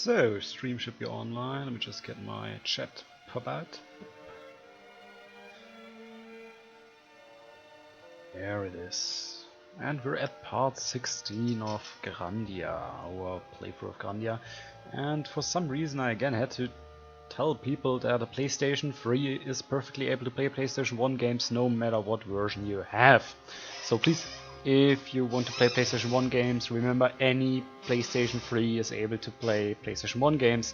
So, stream should be online. Let me just get my chat pop out. There it is. And we're at part 16 of Grandia, our playthrough of Grandia. And for some reason I again had to tell people that a PlayStation 3 is perfectly able to play PlayStation 1 games no matter what version you have. So please, if you want to play PlayStation 1 games, remember any PlayStation 3 is able to play PlayStation 1 games.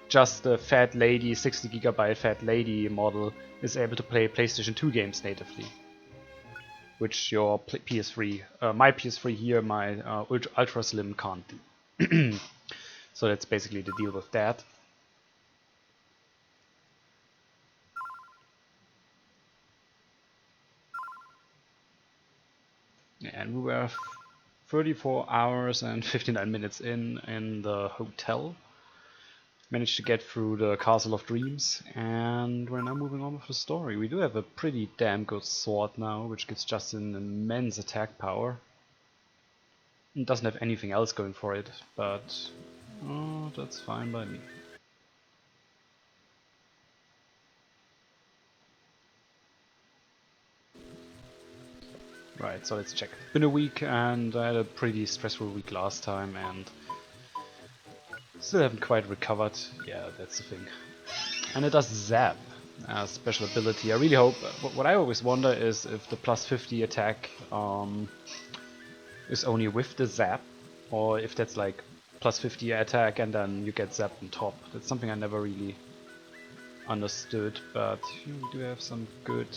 Just the fat lady, 60GB fat lady model is able to play PlayStation 2 games natively. Which your PS3, my PS3 here, my Ultra Slim can't do. So that's basically the deal with that. And we were 34 hours and 59 minutes in the hotel. Managed to get through the Castle of Dreams, and we're now moving on with the story. We do have a pretty damn good sword now, which gives just an immense attack power. It doesn't have anything else going for it, but that's fine by me. Right, so let's check. It's been a week, and I had a pretty stressful week last time, and still haven't quite recovered. Yeah, that's the thing. And it does zap as special ability. I really hope. What I always wonder is if the plus 50 attack is only with the zap, or if that's like plus 50 attack and then you get zapped on top. That's something I never really understood, but we do have some good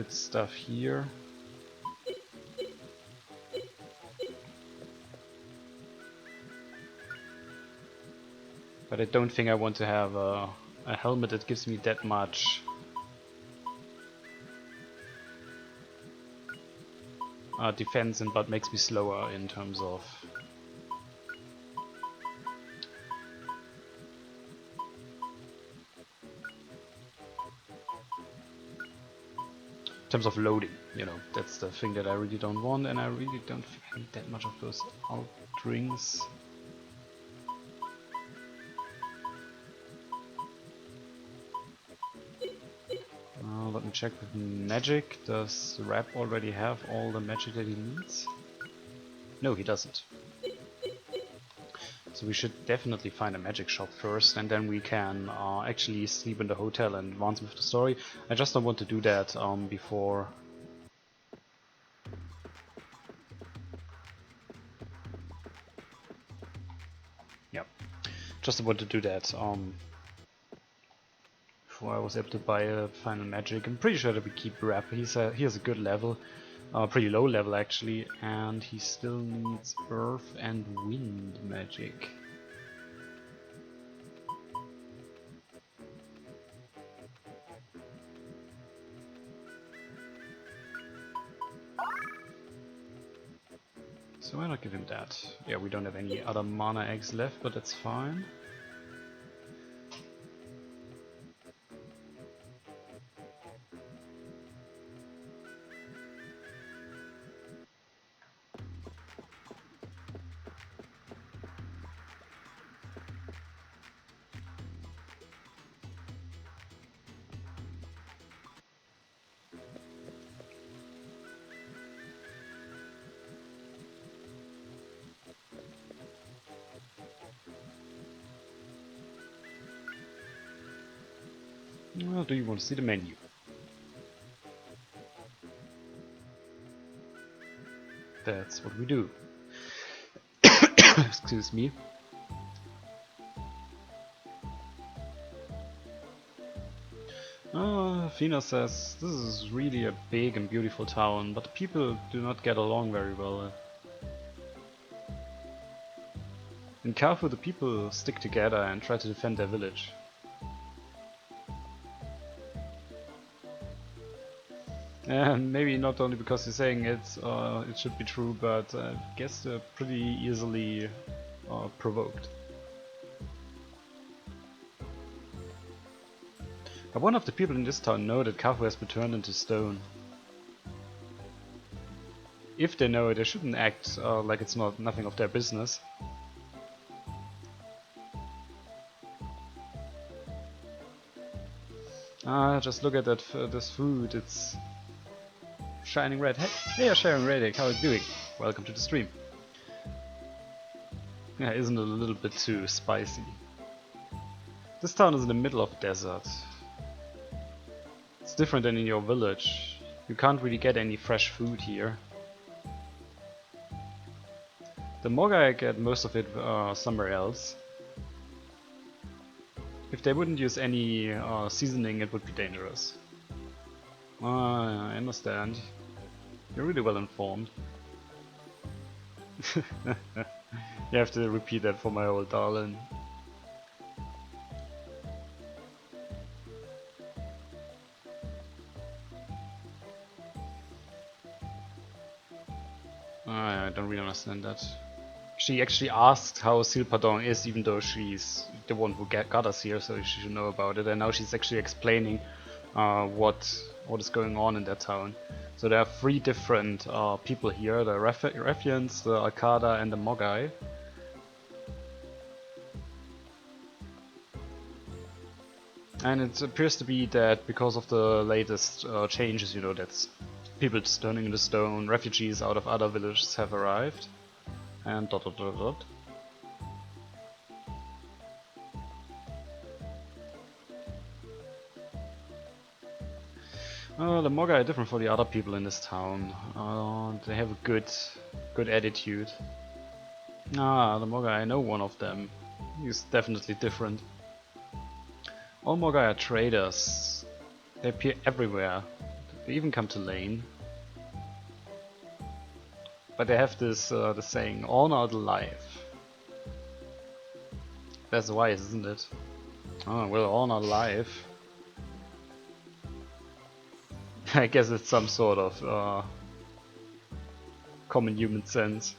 stuff here. But I don't think I want to have a helmet that gives me that much defense but makes me slower in terms of loading, you know. That's the thing that I really don't want, and I really don't think I need that much of those alt rings. Let me check with magic. Does Rap already have all the magic that he needs? No, he doesn't. So we should definitely find a magic shop first, and then we can actually sleep in the hotel and advance with the story. I just don't want to do that before. Yep. Just want to do that before I was able to buy a final magic. I'm pretty sure that we keep Rap. He has a good level. Pretty low level actually, and he still needs earth and wind magic. So why not give him that? Yeah, we don't have any other mana eggs left, but that's fine. Well, do you want to see the menu? That's what we do. Excuse me. Fina says, this is really a big and beautiful town, but the people do not get along very well. In Carrefour the people stick together and try to defend their village. And maybe not only because you're saying it should be true, but I guess they're pretty easily provoked. I wonder if the people in this town know that Carrefour has been turned into stone. if they know it, they shouldn't act like it's nothing of their business. Just look at that this food. It's shining red. Hey, Sharon Radic, how are you doing? Welcome to the stream. Yeah, isn't it a little bit too spicy? This town is in the middle of a desert. It's different than in your village. You can't really get any fresh food here. The Mogai get most of it somewhere else. If they wouldn't use any seasoning, it would be dangerous. I understand. You're really well informed. You have to repeat that for my old darling. I don't really understand that. She actually asked how Silpadon is, even though she's the one who got us here, so she should know about it. And now she's actually explaining what is going on in that town. So there are 3 different people here: the Refians, the Alcada, and the Mogai. And it appears to be that because of the latest changes, you know, that's people turning into stone, refugees out of other villages have arrived, and dot dot dot dot. The Mogai are different from the other people in this town. They have a good attitude. The Mogai, I know one of them. He's definitely different. All Mogai are traders. They appear everywhere. They even come to Lane. But they have this the saying, all not alive. That's wise, isn't it? Oh, well, all not alive. I guess it's some sort of common human sense.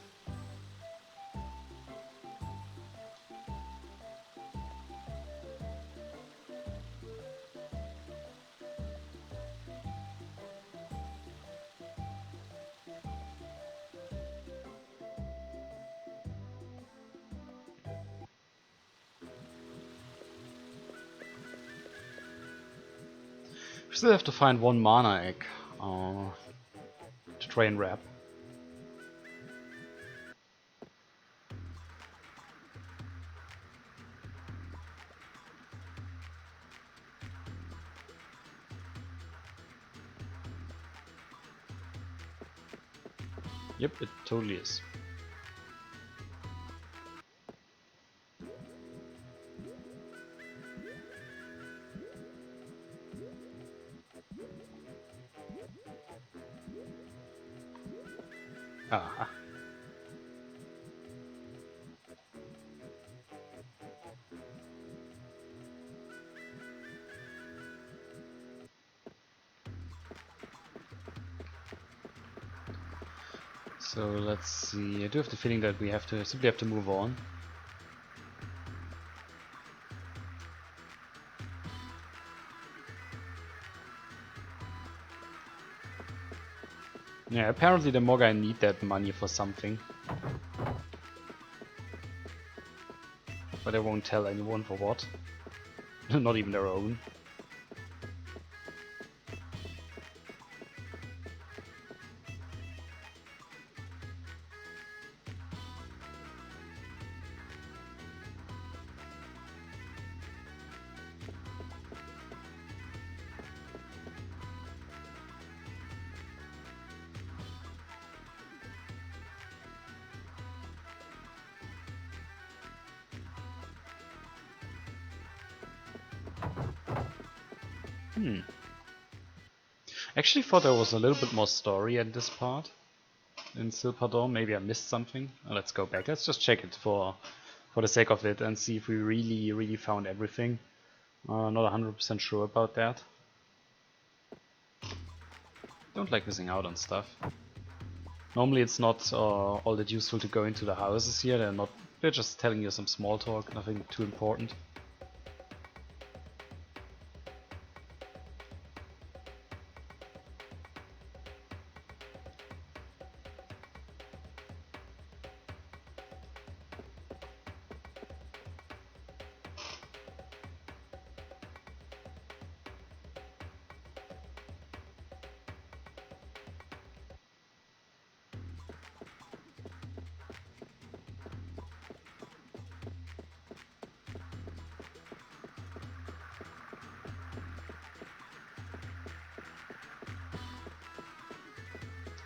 We still have to find 1 mana egg to train Rap. Yep, it totally is. Ah. So let's see. I do have the feeling that we simply have to move on. Yeah, apparently the Mogai need that money for something. But they won't tell anyone for what. Not even their own. Actually thought there was a little bit more story at this part in Silpadon. Maybe I missed something. Let's go back. Let's just check it for the sake of it and see if we really found everything. Not 100% sure about that. Don't like missing out on stuff. Normally it's not all that useful to go into the houses here. They're just telling you some small talk, nothing too important.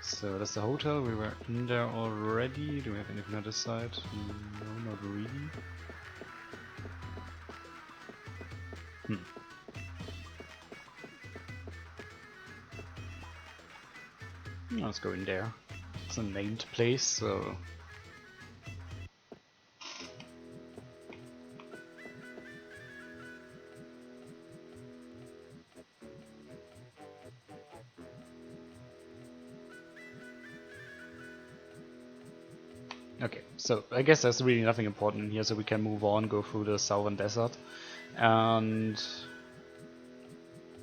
So that's the hotel, we were in there already. Do we have anything on this side? No, not really. Let's go in there. It's a named place, so... Okay, so I guess there's really nothing important in here, so we can move on, go through the southern desert, and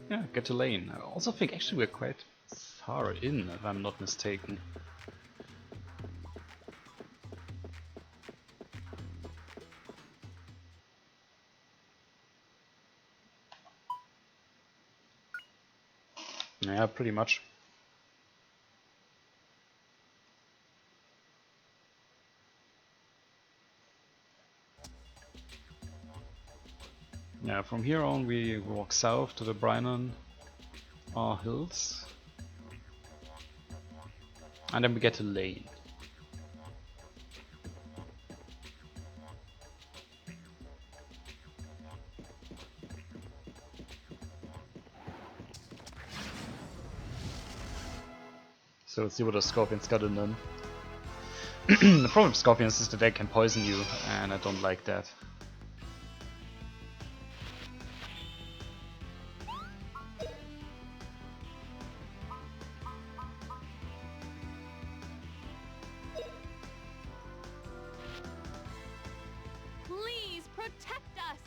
yeah, get to Lane. I also think actually we're quite far in, if I'm not mistaken. Yeah, pretty much. Yeah, from here on we walk south to the Brynon hills, and then we get to Lane. So let's see what the scorpions got in them. The problem with scorpions is that they can poison you, and I don't like that. Please protect us.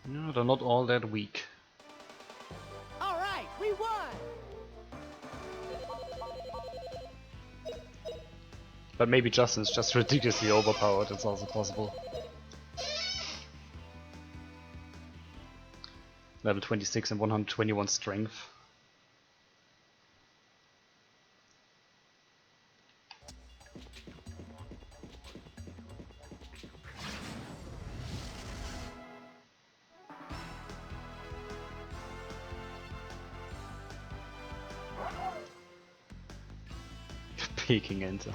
No, they're not all that weak. All right, we won. But maybe Justin's just ridiculously overpowered, it's also possible. Level 26 and 121 strength. Peeking into.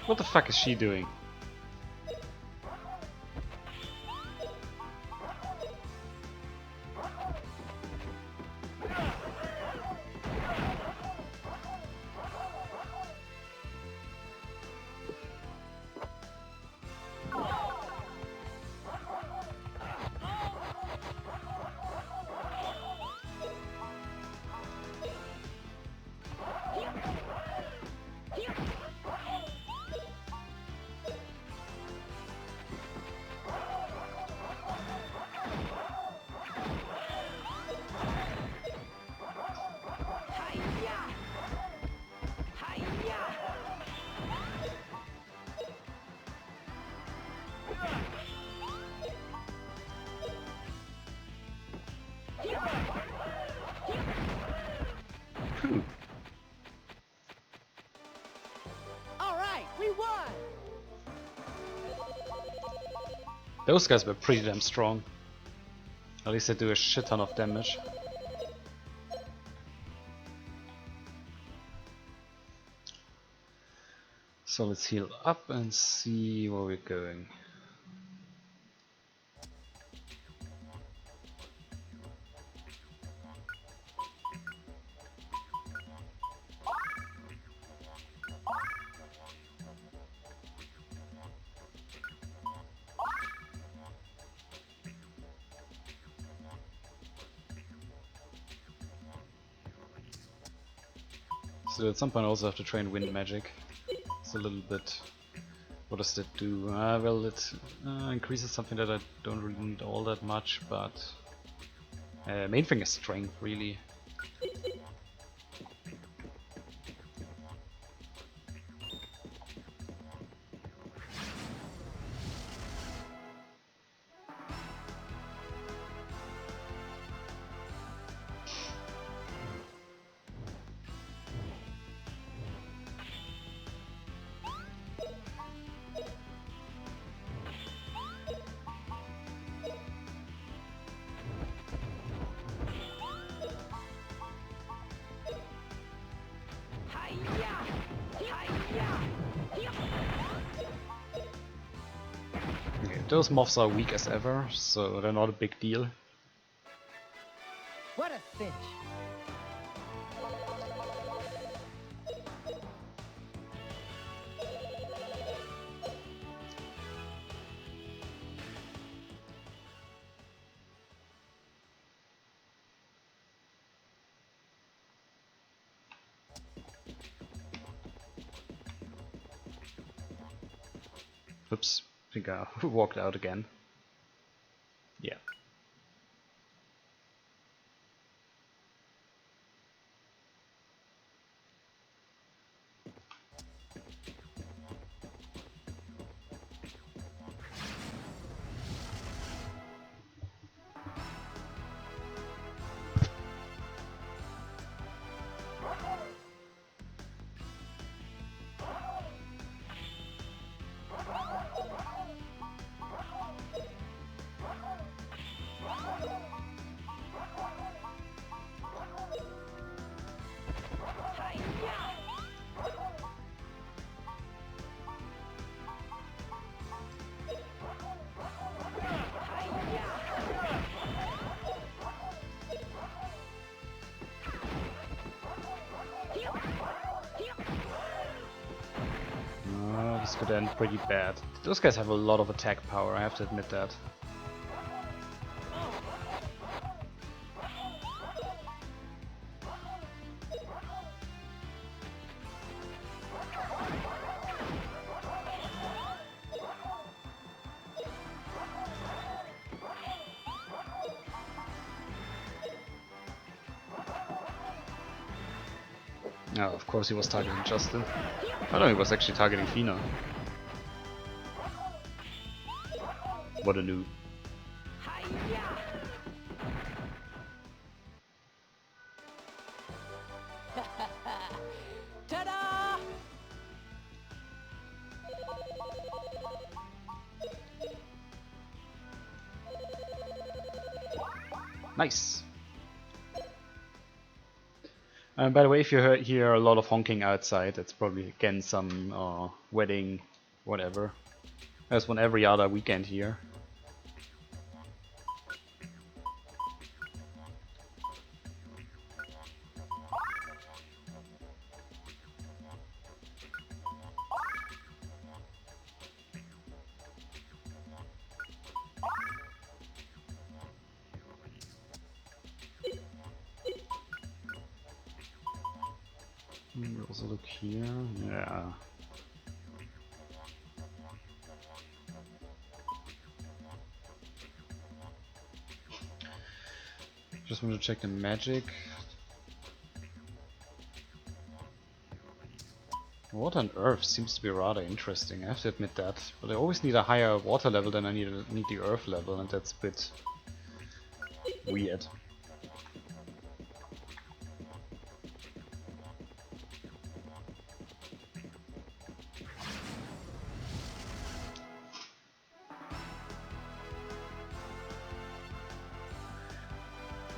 What the fuck is she doing? All right, we won. Those guys were pretty damn strong. At least they do a shit ton of damage. So let's heal up and see where we're going. So at some point I also have to train wind magic. It's a little bit... What does that do? Well, it increases something that I don't really need all that much, but... main thing is strength, really. Okay, those moths are weak as ever, so they're not a big deal. What a cinch. Oops, I think I walked out again. Yeah. This could end pretty bad. Those guys have a lot of attack power, I have to admit that. Oh, of course he was targeting Justin. I know he was actually targeting Fina. What a noob. Ta-da! Nice. By the way, if you hear a lot of honking outside, that's probably again some wedding, whatever. There's one every other weekend here. Also look here, yeah. Just want to check the magic. Water and earth seems to be rather interesting, I have to admit that. But I always need a higher water level than I need the earth level, and that's a bit weird.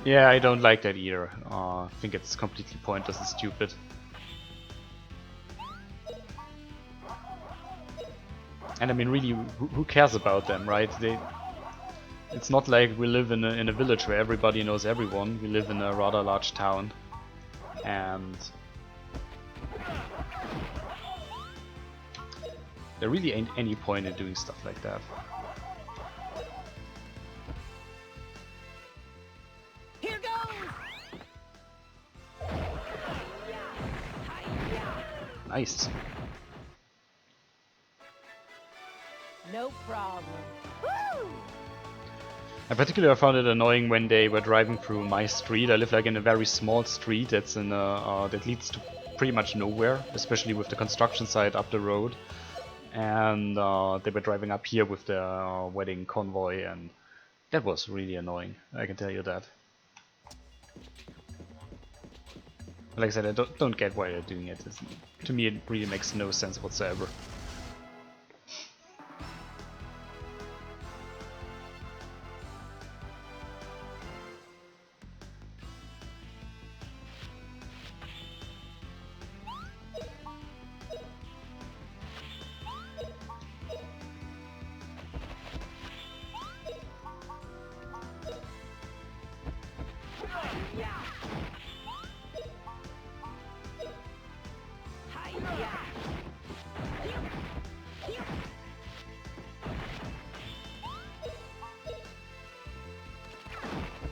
Yeah, I don't like that either. I think it's completely pointless and stupid. And I mean, really, who cares about them, right? It's not like we live in a village where everybody knows everyone. We live in a rather large town, and there really ain't any point in doing stuff like that. Here goes! Nice. No problem. Woo! I particularly found it annoying when they were driving through my street. I live like in a very small street that's in that leads to pretty much nowhere, especially with the construction site up the road. And they were driving up here with the wedding convoy, and that was really annoying, I can tell you that. Like I said, I don't get why they're doing it. To me, it really makes no sense whatsoever.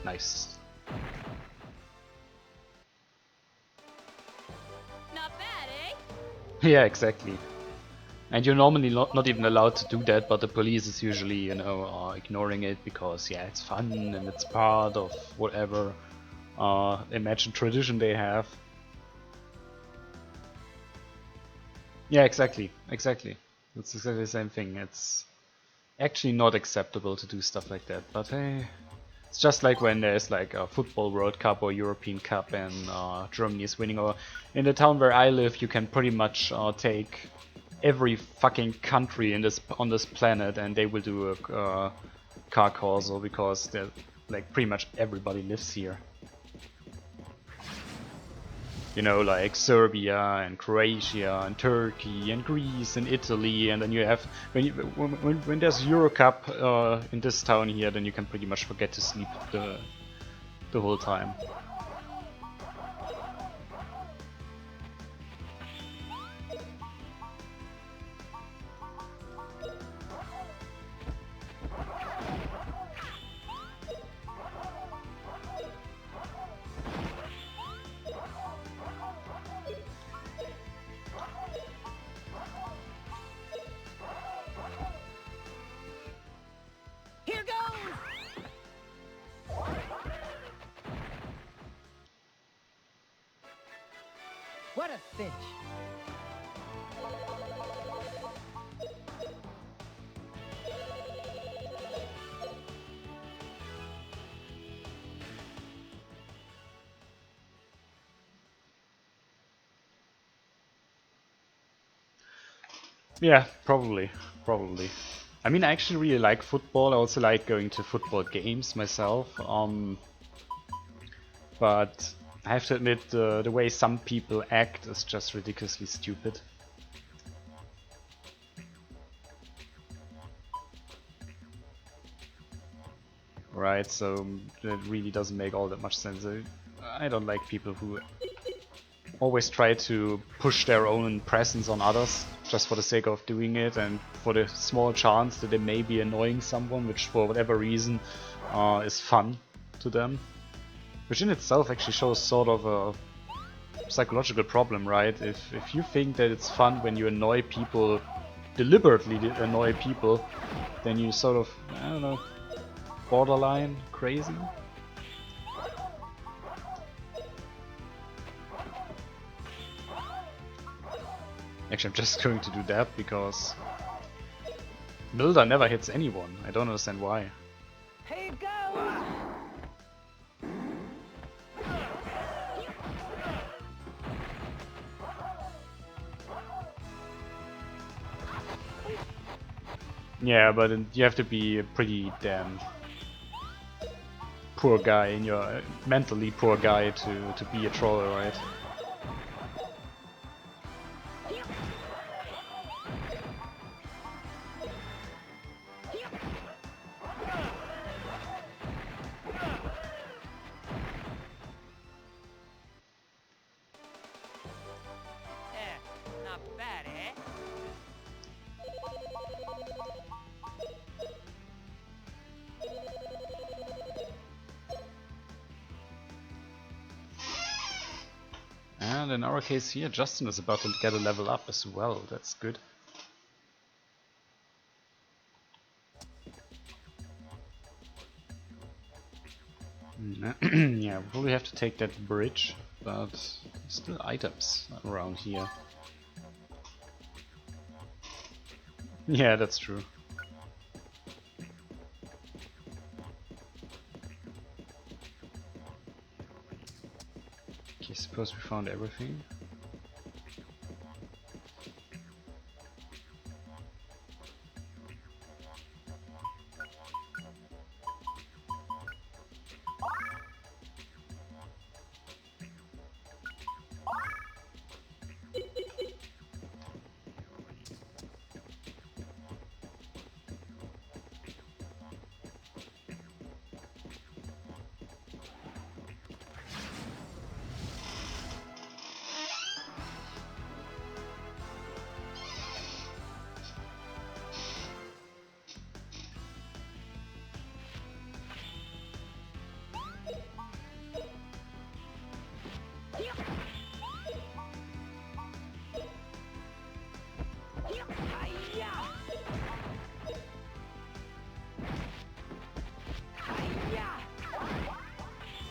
Nice. Not bad, eh? Yeah, exactly. And you're normally not even allowed to do that, but the police is usually, you know, ignoring it because, yeah, it's fun and it's part of whatever imagined tradition they have. Yeah, exactly, exactly. It's exactly the same thing. It's actually not acceptable to do stuff like that, but hey, it's just like when there's like a football World Cup or European Cup and Germany is winning, or in the town where I live, you can pretty much take every fucking country in this on this planet and they will do a car corso because they're like pretty much everybody lives here. You know, like Serbia and Croatia and Turkey and Greece and Italy, and then you have when there's Euro Cup in this town here, then you can pretty much forget to sleep the whole time. Here goes! What a cinch. Yeah, probably. I mean, I actually really like football. I also like going to football games myself. But I have to admit, the way some people act is just ridiculously stupid. Right, so that really doesn't make all that much sense. I don't like people who always try to push their own presence on others just for the sake of doing it and for the small chance that they may be annoying someone, which for whatever reason is fun to them. Which in itself actually shows sort of a psychological problem, right? If you think that it's fun when you annoy people, deliberately annoy people, then you sort of, I don't know, borderline crazy? Actually, I'm just going to do that because Milda never hits anyone. I don't understand why. Here goes! Yeah, but you have to be a pretty damn poor guy in your mentally poor guy to be a troll, right? Not bad, eh? in our case here, Justin is about to get a level up as well. That's good. Yeah, we'll probably have to take that bridge, but there's still items around here. Yeah, that's true. Okay, suppose we found everything.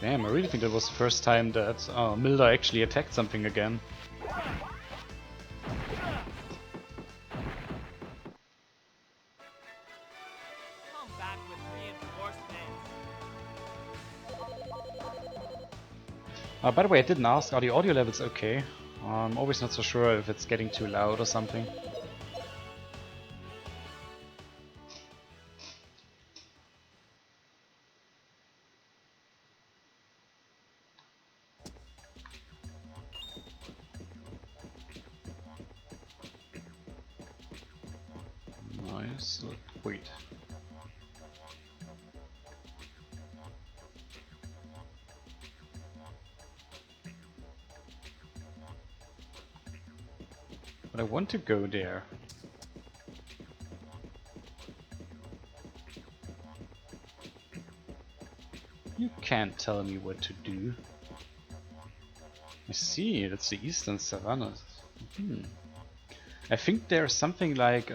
Damn, I really think that was the first time that Milda actually attacked something again. Come back with reinforcements. By the way, I didn't ask, are the audio levels okay? I'm always not so sure if it's getting too loud or something. Nice. Wait. But I want to go there. You can't tell me what to do. I see, that's the eastern savannas. I think there's something like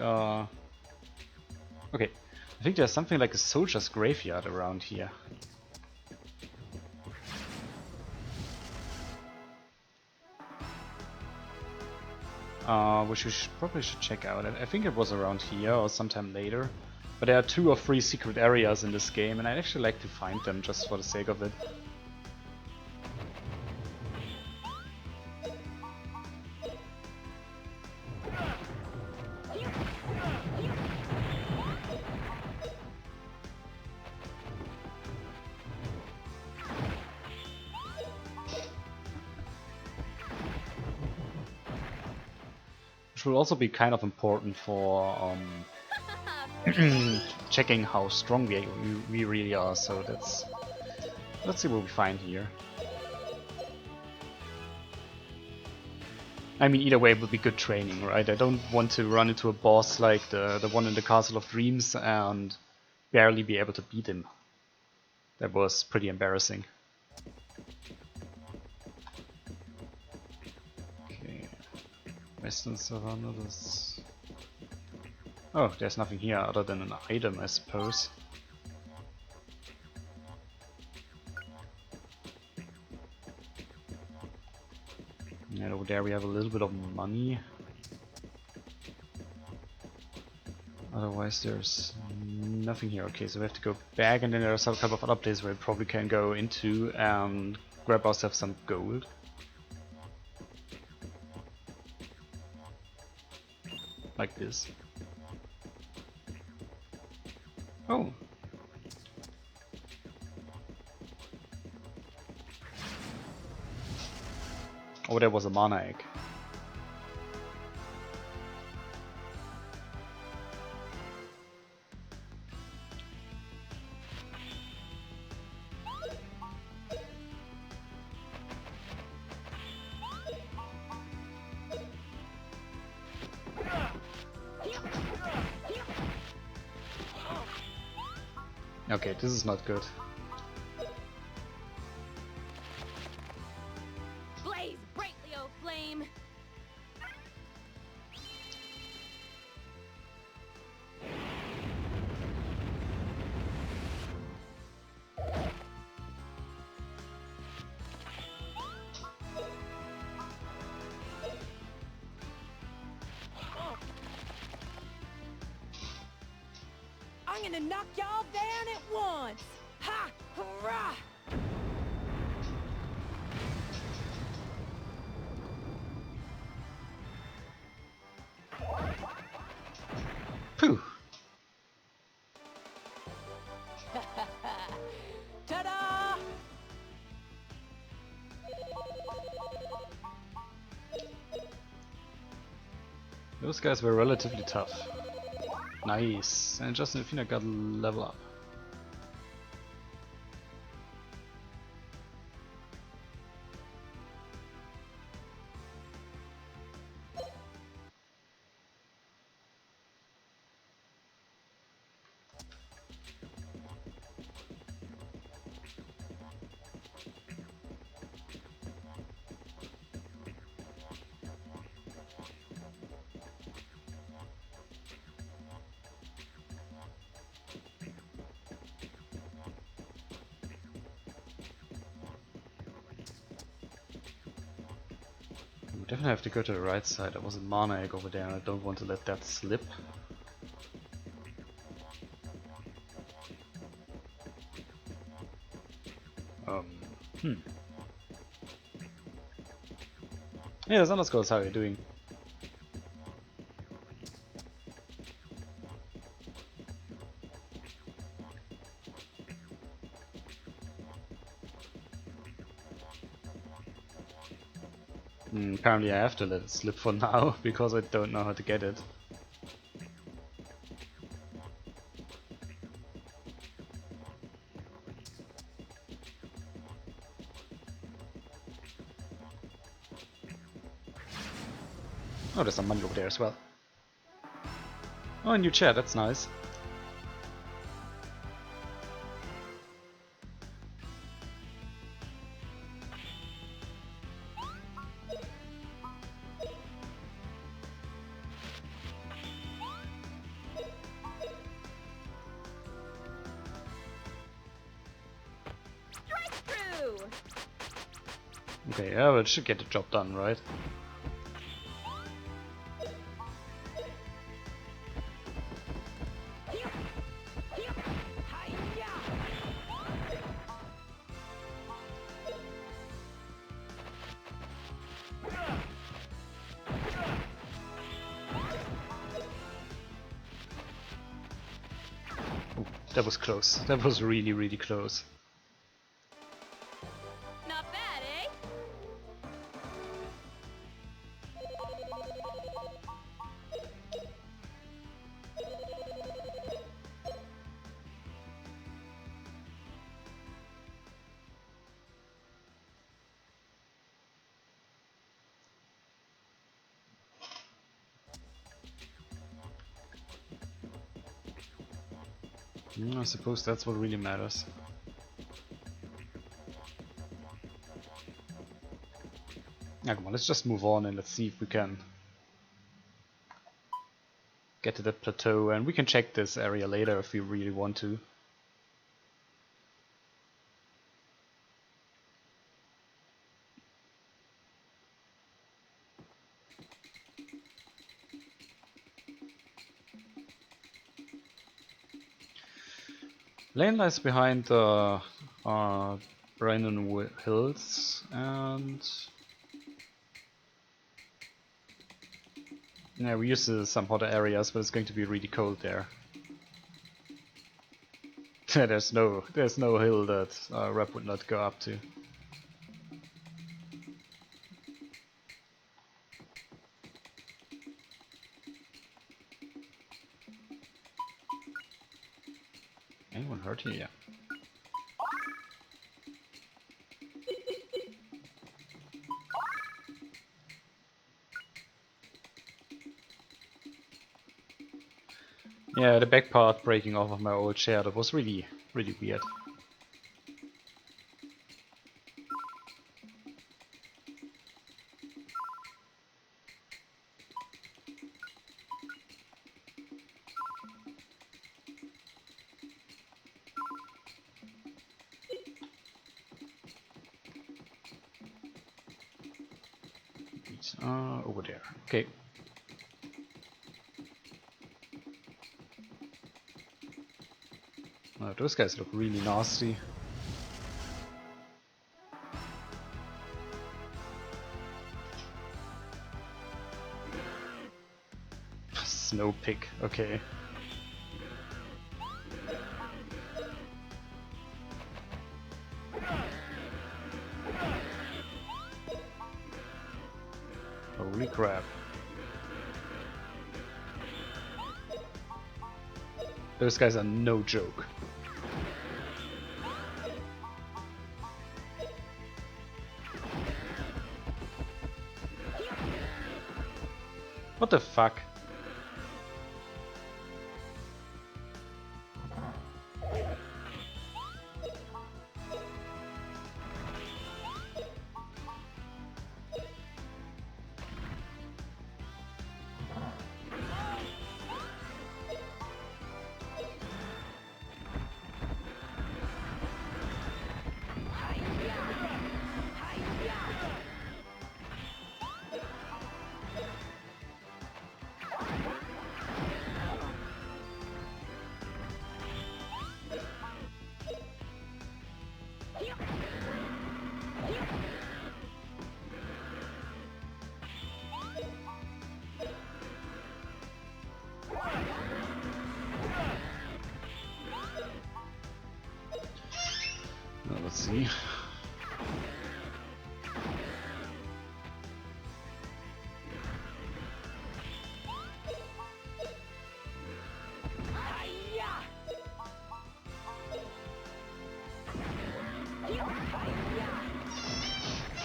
okay, I think there's something like a soldier's graveyard around here. Which we probably should check out. I think it was around here or sometime later. But there are 2 or 3 secret areas in this game, and I'd actually like to find them just for the sake of it. Which will also be kind of important for checking how strong we really are. So let's see what we find here. I mean, either way it would be good training, right? I don't want to run into a boss like the one in the Castle of Dreams and barely be able to beat him. That was pretty embarrassing. Western Savannah, this... Oh, there's nothing here other than an item, I suppose. And over there we have a little bit of money. Otherwise there's nothing here. Okay, so we have to go back, and then there's a couple of other places where we probably can go into and grab ourselves some gold. Like this. Oh. Oh, there was a mana egg. Okay, this is not good. Blaze brightly, oh I'm gonna knock y'all down at once. Ha! Hurrah! Phew. Ta-da! Those guys were relatively tough. Nice. And Justin and Fina got a level up. We definitely have to go to the right side. There was a mana egg over there and I don't want to let that slip. Hmm. Yeah, Thunderskulls, how are you doing? Apparently I have to let it slip for now, because I don't know how to get it. Oh, there's some money over there as well. Oh, a new chair, that's nice. Strike through! Okay, yeah, but it should get the job done, right? Ooh, that was close. That was really, really close. Not bad, eh? I suppose that's what really matters. Yeah, come on, let's just move on and let's see if we can get to that plateau, and we can check this area later if we really want to. Lane lies behind the Brennan Hills, and yeah, we used to some hotter areas, but it's going to be really cold there. there's no hill that Rep would not go up to. Anyone hurt here? Yeah. Yeah, the back part breaking off of my old chair, that was really, really weird. It's, over there. Okay. Oh, those guys look really nasty. Snow pick, okay. Holy crap. Those guys are no joke. What the fuck? Now, let's see.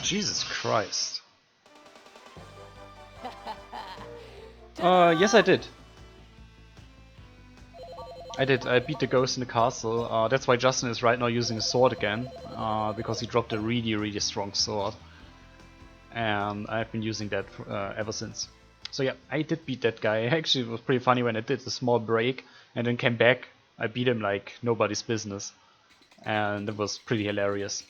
Jesus Christ. Yes I did. I beat the ghost in the castle. That's why Justin is right now using a sword again, because he dropped a really strong sword. And I've been using that ever since. So yeah, I did beat that guy. Actually, it was pretty funny when I did a small break and then came back. I beat him like nobody's business. And it was pretty hilarious.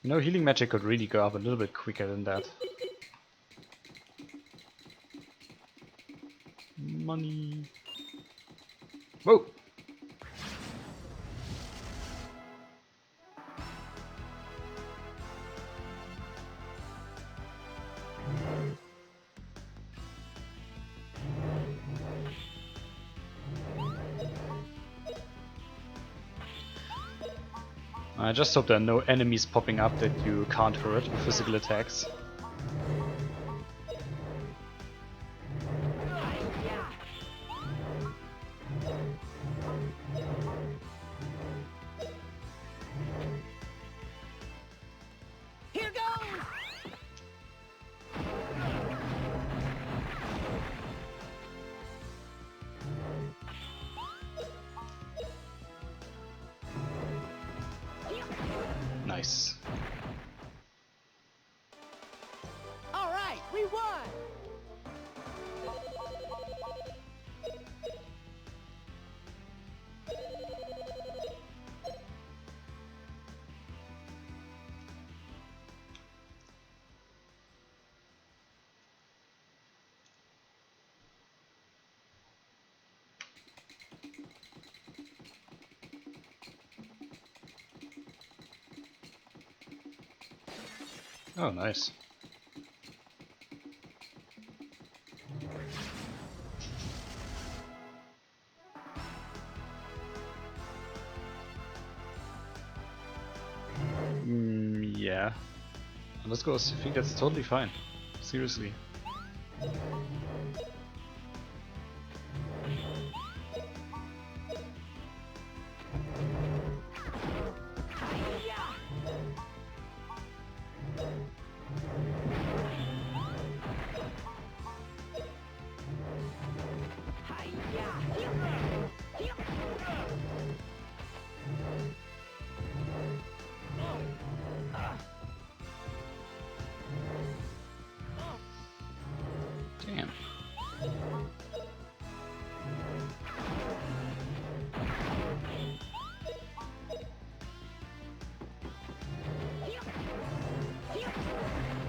You know, healing magic could really go up a little bit quicker than that. Money. Whoa! I just hope there are no enemies popping up that you can't hurt with physical attacks. Here goes! Nice. All right, we won! Oh, nice. Yeah. Let's go. I think that's totally fine. Seriously.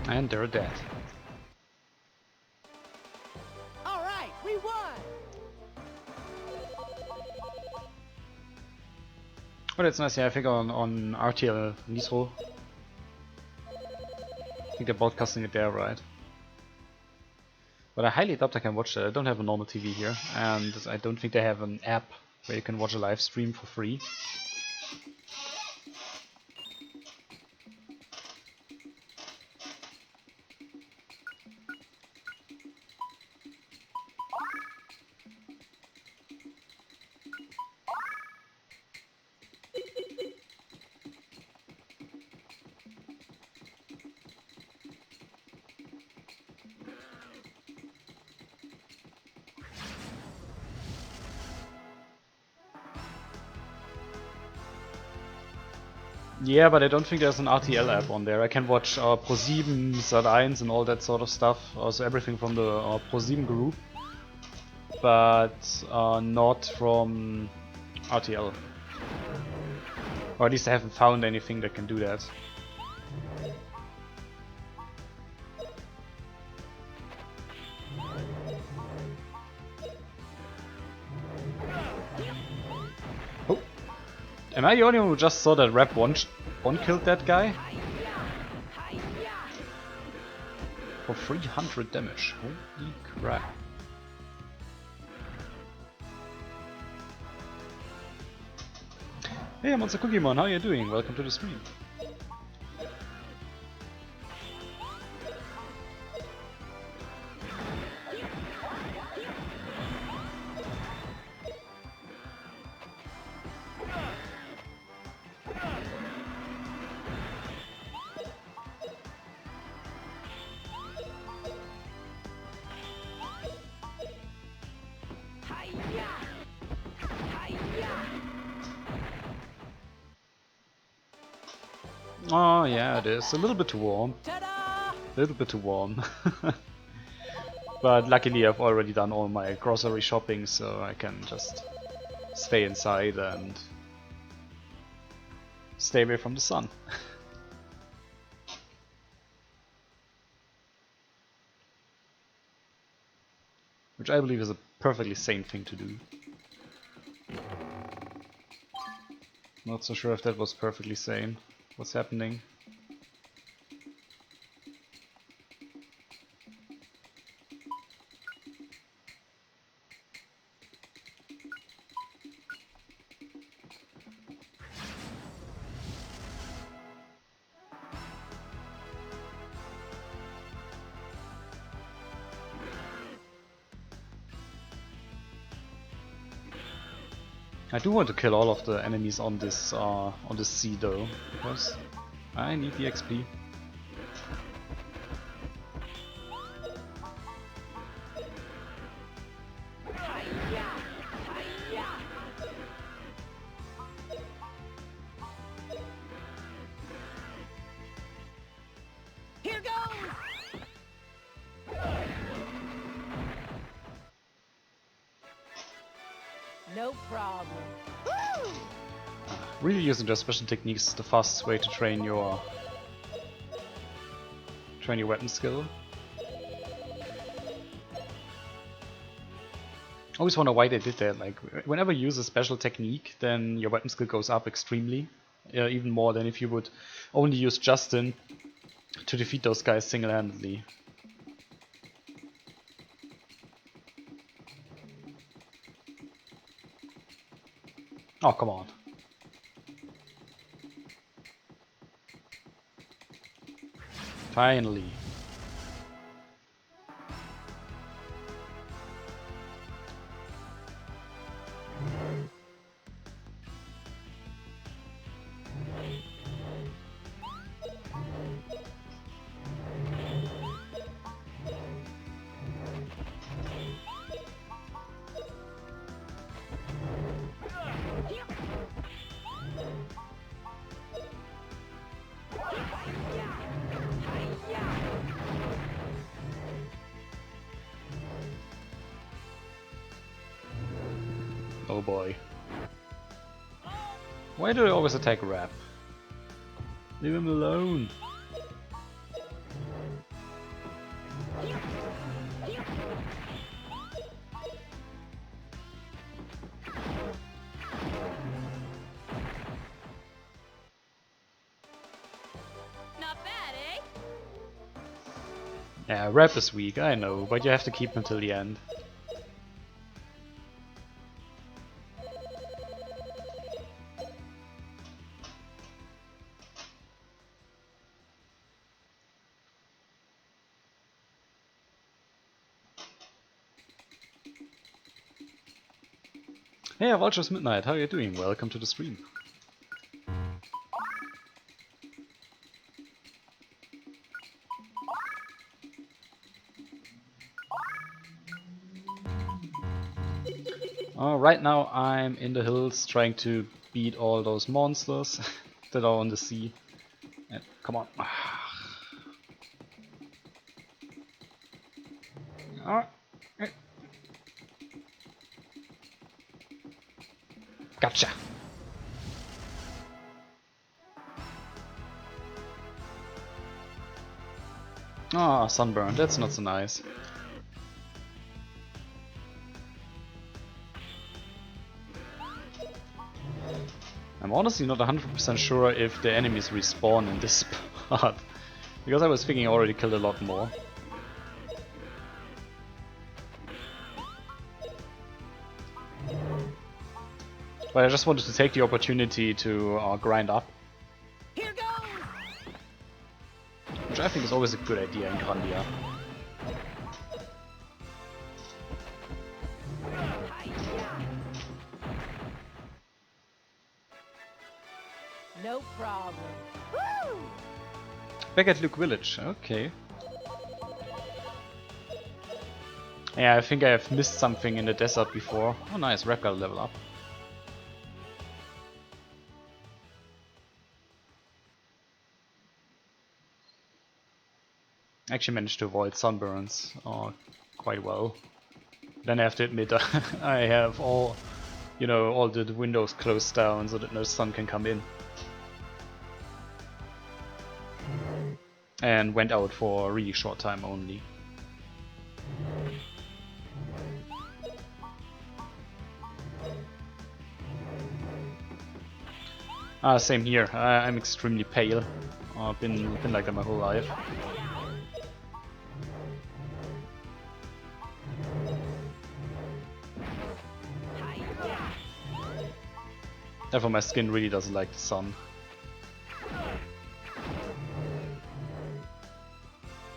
And they're dead. All right, we won. Oh, that's nice. Yeah, I think on RTL Nitro, I think they're broadcasting it there, right? But I highly doubt I can watch that. I don't have a normal TV here, and I don't think they have an app where you can watch a live stream for free. Yeah, but I don't think there's an RTL app on there. I can watch Pro7, Sat1 and all that sort of stuff. Also everything from the Pro7 group. But not from RTL. Or at least I haven't found anything that can do that. Oh. Am I the only one who just saw that Rap one killed that guy? For 300 damage. Holy crap. Hey, Monster Cookie Mon, how are you doing? Welcome to the stream. Oh yeah, it is. A little bit too warm. A little bit too warm. But luckily I've already done all my grocery shopping, so I can just stay inside and stay away from the sun. Which I believe is a perfectly sane thing to do. Not so sure if that was perfectly sane. What's happening? I do want to kill all of the enemies on this sea though, because I need the XP. Here goes. No problem. Woo! Really using just special techniques is the fastest way to train your weapon skill. I always wonder why they did that. Like, whenever you use a special technique, then your weapon skill goes up extremely, even more than if you would only use Justin to defeat those guys single-handedly. Oh, come on. Finally. Oh boy. Why do I always attack Rap? Leave him alone. Not bad, eh? Yeah, rep is weak, I know, but you have to keep him till the end. Hey, Vulture's Midnight, how are you doing? Welcome to the stream. Right now I'm in the hills trying to beat all those monsters that are on the sea. And come on. Gotcha. Ah, sunburn, that's not so nice. I'm honestly not 100% sure if the enemies respawn in this part, because I was thinking I already killed a lot more. But I just wanted to take the opportunity to grind up. Here goes. Which I think is always a good idea in Grandia. No problem. Woo! Back at Luke Village, okay. Yeah, I think I have missed something in the desert before. Oh nice, Rap got a level up. Actually managed to avoid sunburns quite well. Then I have to admit I have all, you know, all the windows closed down so that no sun can come in. And went out for a really short time only. Same here. I'm extremely pale. Been like that my whole life. Therefore my skin really doesn't like the sun.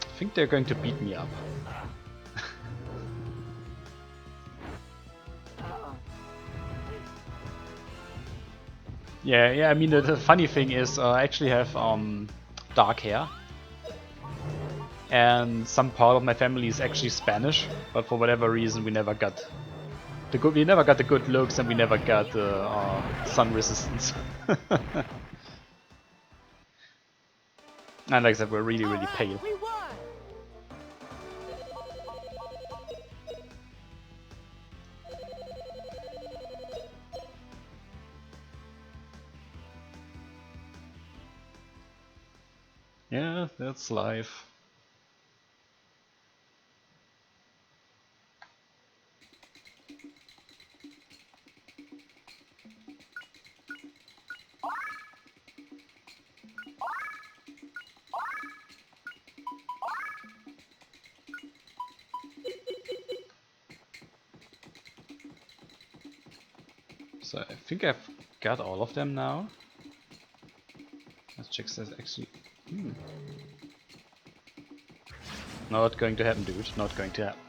I think they're going to beat me up. Yeah, I mean the funny thing is I actually have dark hair. And some part of my family is actually Spanish, but for whatever reason we never got the good looks and we never got sun resistance. And like I said, we're really pale. We won. Yeah, that's life. So I think I've got all of them now. Let's check this actually. Not going to happen, dude. Not going to happen.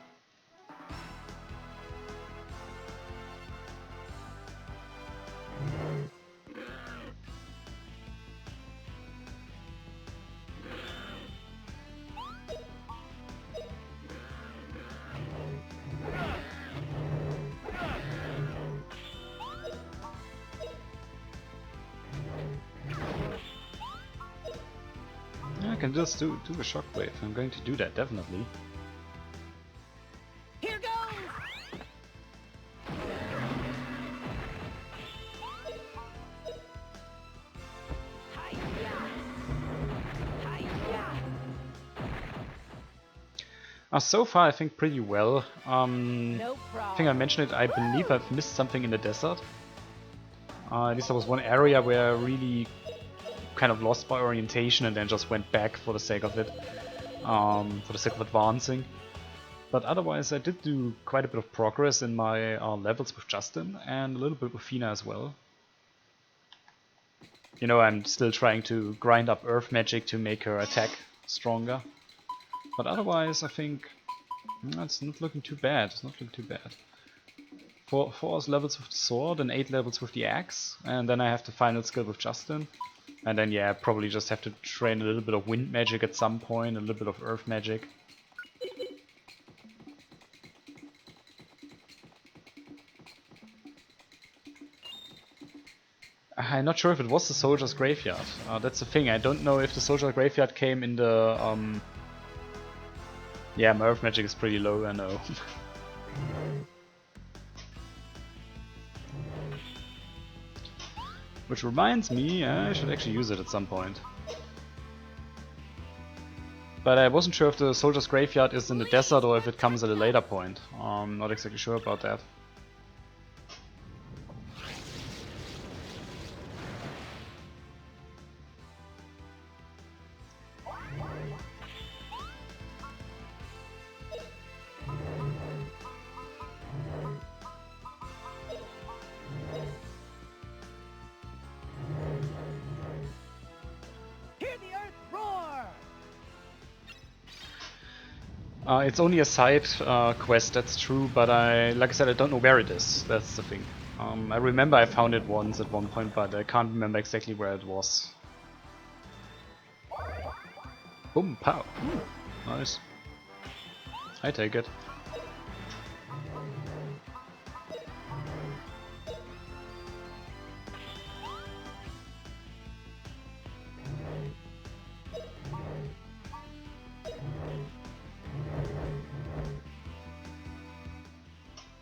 I can just do a shockwave. I'm going to do that, definitely. Here goes. So far I think pretty well. No I think I problem. mentioned it, I believe I've missed something in the desert. At least there was one area where I really kind of lost my orientation and then just went back for the sake of it. For the sake of advancing. But otherwise I did do quite a bit of progress in my levels with Justin and a little bit with Fina as well. You know, I'm still trying to grind up Earth Magic to make her attack stronger. But otherwise I think it's not looking too bad. It's not looking too bad. 4 levels with the sword and 8 levels with the axe. And then I have the final skill with Justin. And then yeah, probably just have to train a little bit of wind magic at some point, a little bit of earth magic. I'm not sure if it was the soldier's graveyard. That's the thing, I don't know if the soldier's graveyard came in the... Yeah, my earth magic is pretty low, I know. Which reminds me, I should actually use it at some point. But I wasn't sure if the soldier's graveyard is in the desert or if it comes at a later point. I'm not exactly sure about that. Hear the earth roar! It's only a side quest, that's true, but like I said, I don't know where it is. That's the thing. I remember I found it once at one point, but I can't remember exactly where it was. Boom, pow. Nice. I take it.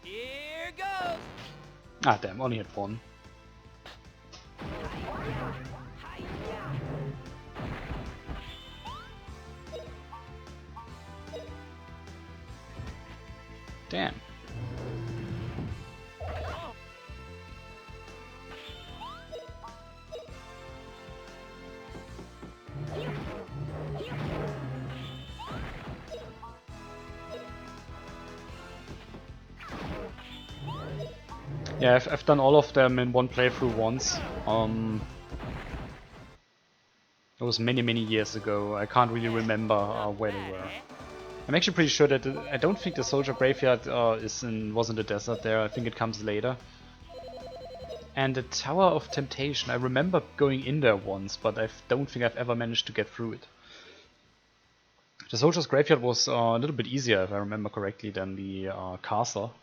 Here goes! Ah, damn, only hit one. Damn. Yeah, I've done all of them in one playthrough once. It was many years ago. I can't really remember where they were. I'm actually pretty sure that I don't think the soldier graveyard was in the desert there. I think it comes later. And the Tower of Temptation, I remember going in there once, but I don't think I've ever managed to get through it. The soldier's graveyard was a little bit easier, if I remember correctly, than the castle.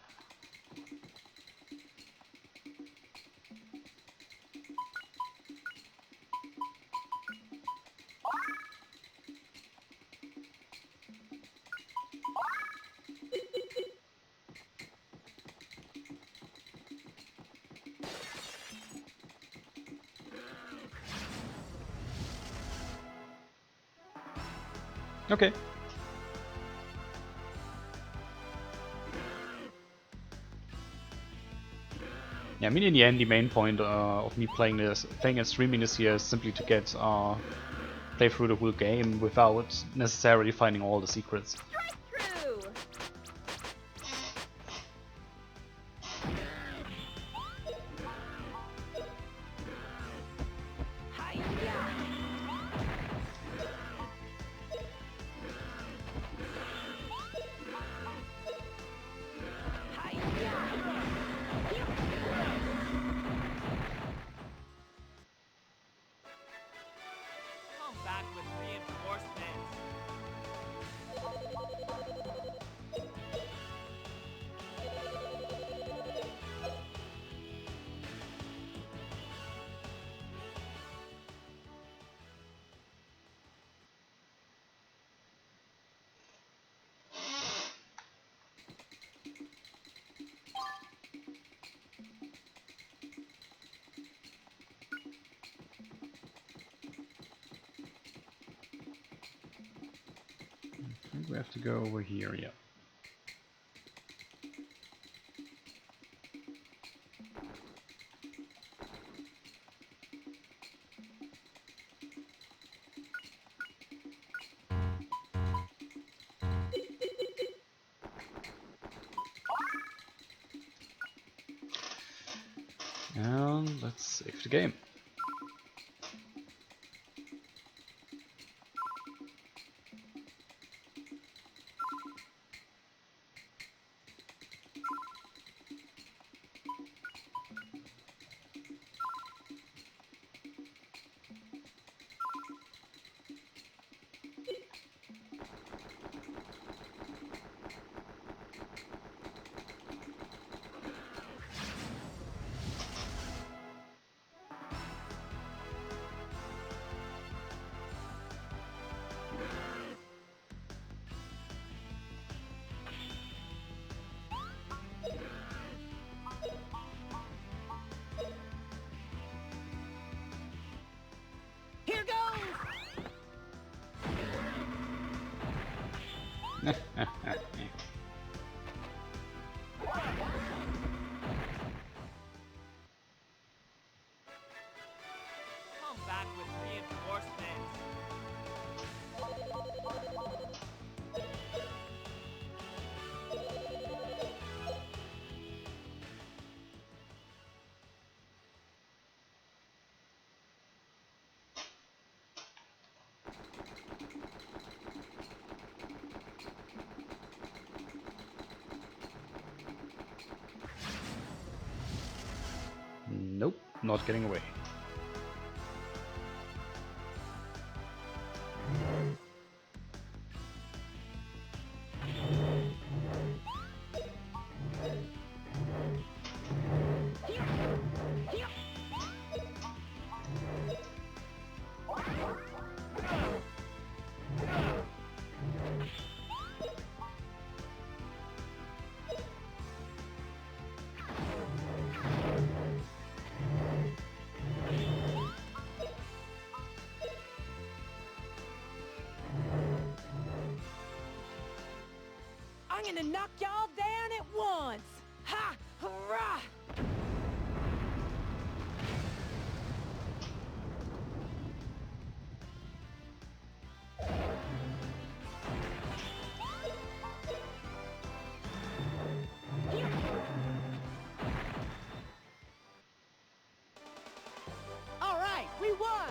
Okay. Yeah, I mean, in the end, the main point of me playing this thing and streaming this year is simply to play through the whole game without necessarily finding all the secrets. True! Come back with reinforcements. we have to go over here, yeah. And let's save the game. Here goes! Come back with reinforcements. Nope, not getting away. I'm gonna knock y'all down at once! Ha! Hurrah! All right, we won!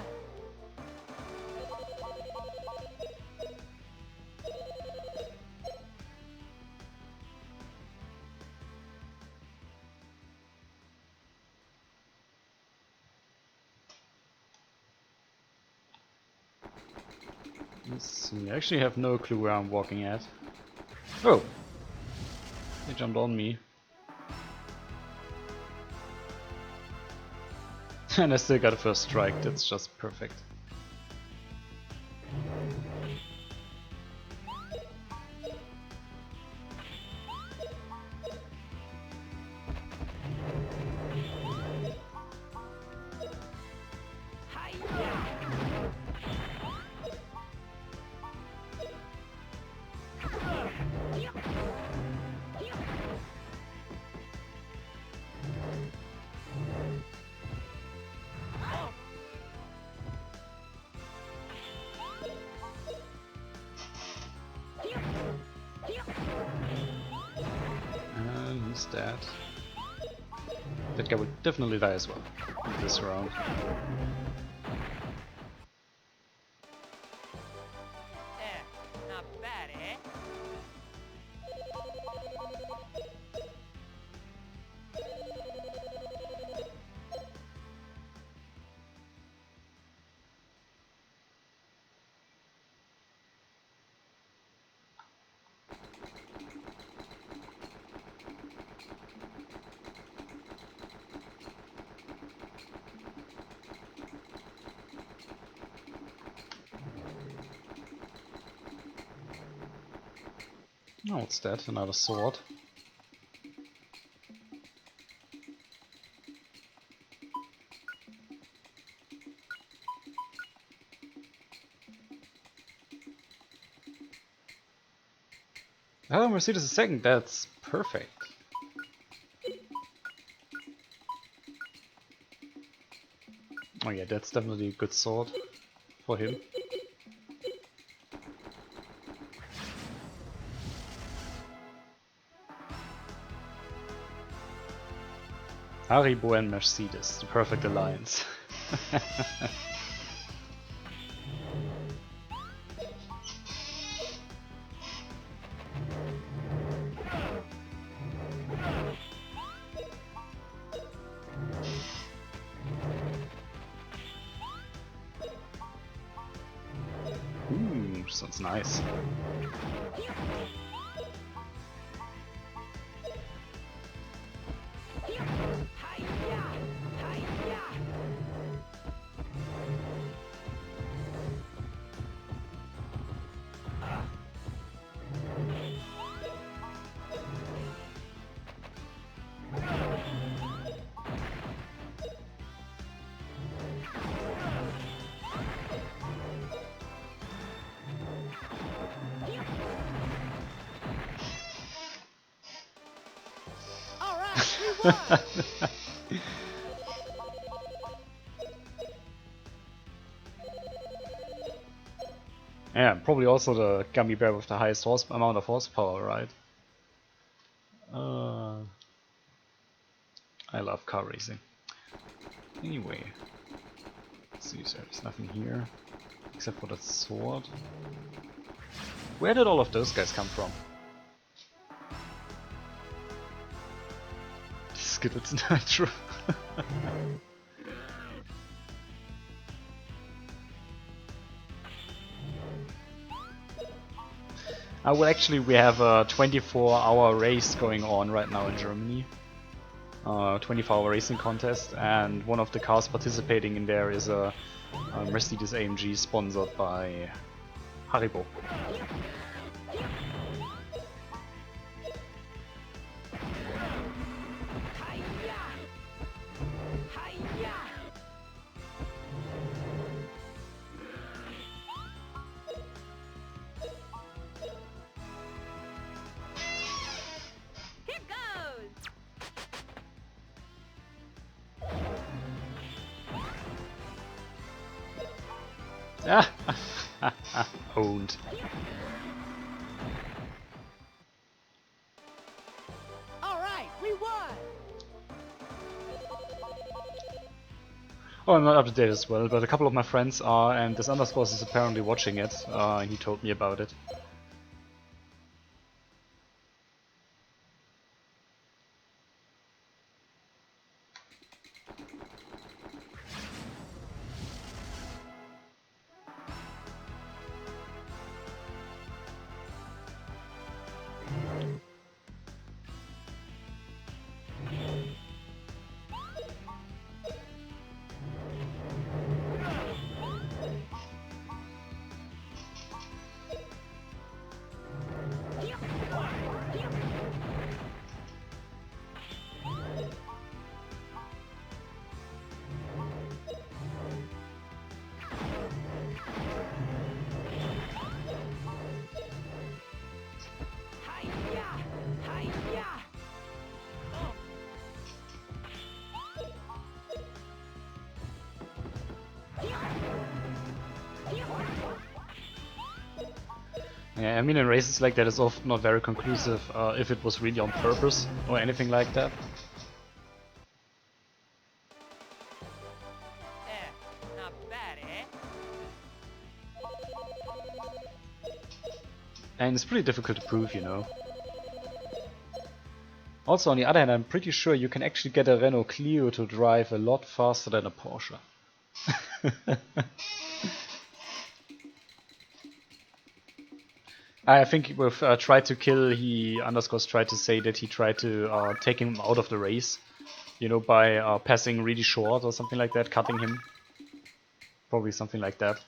Let's see, I actually have no clue where I'm walking at. Oh! They jumped on me. And I still got a first strike, that's just perfect. And he's dead. That guy would definitely die as well in this round. Not bad, eh? Oh, what's that? Another sword. Oh, Mercedes II, that's perfect. Oh yeah, that's definitely a good sword for him. Haribo and Mercedes, the perfect alliance. Ooh, sounds nice. All right, we won. Yeah, probably also the gummy bear with the highest amount of horsepower, right? I love car racing. Anyway, let's see, so there's nothing here except for that sword. Where did all of those guys come from? Skittles Nitro. Well, actually, we have a 24-hour race going on right now in Germany. 24-hour racing contest, and one of the cars participating in there is a Mercedes AMG sponsored by Haribo. Here goes. Ah! Owned. All right, we won. Oh, I'm not up to date as well, but a couple of my friends are, and this Underscores is apparently watching it. He told me about it. Yeah, I mean in races like that it's often not very conclusive if it was really on purpose or anything like that. Not bad, eh? And it's pretty difficult to prove, you know. Also, on the other hand, I'm pretty sure you can actually get a Renault Clio to drive a lot faster than a Porsche. I think with Try to Kill, he Underscores tried to say that he tried to take him out of the race, you know, by passing really short or something like that, cutting him. Probably something like that.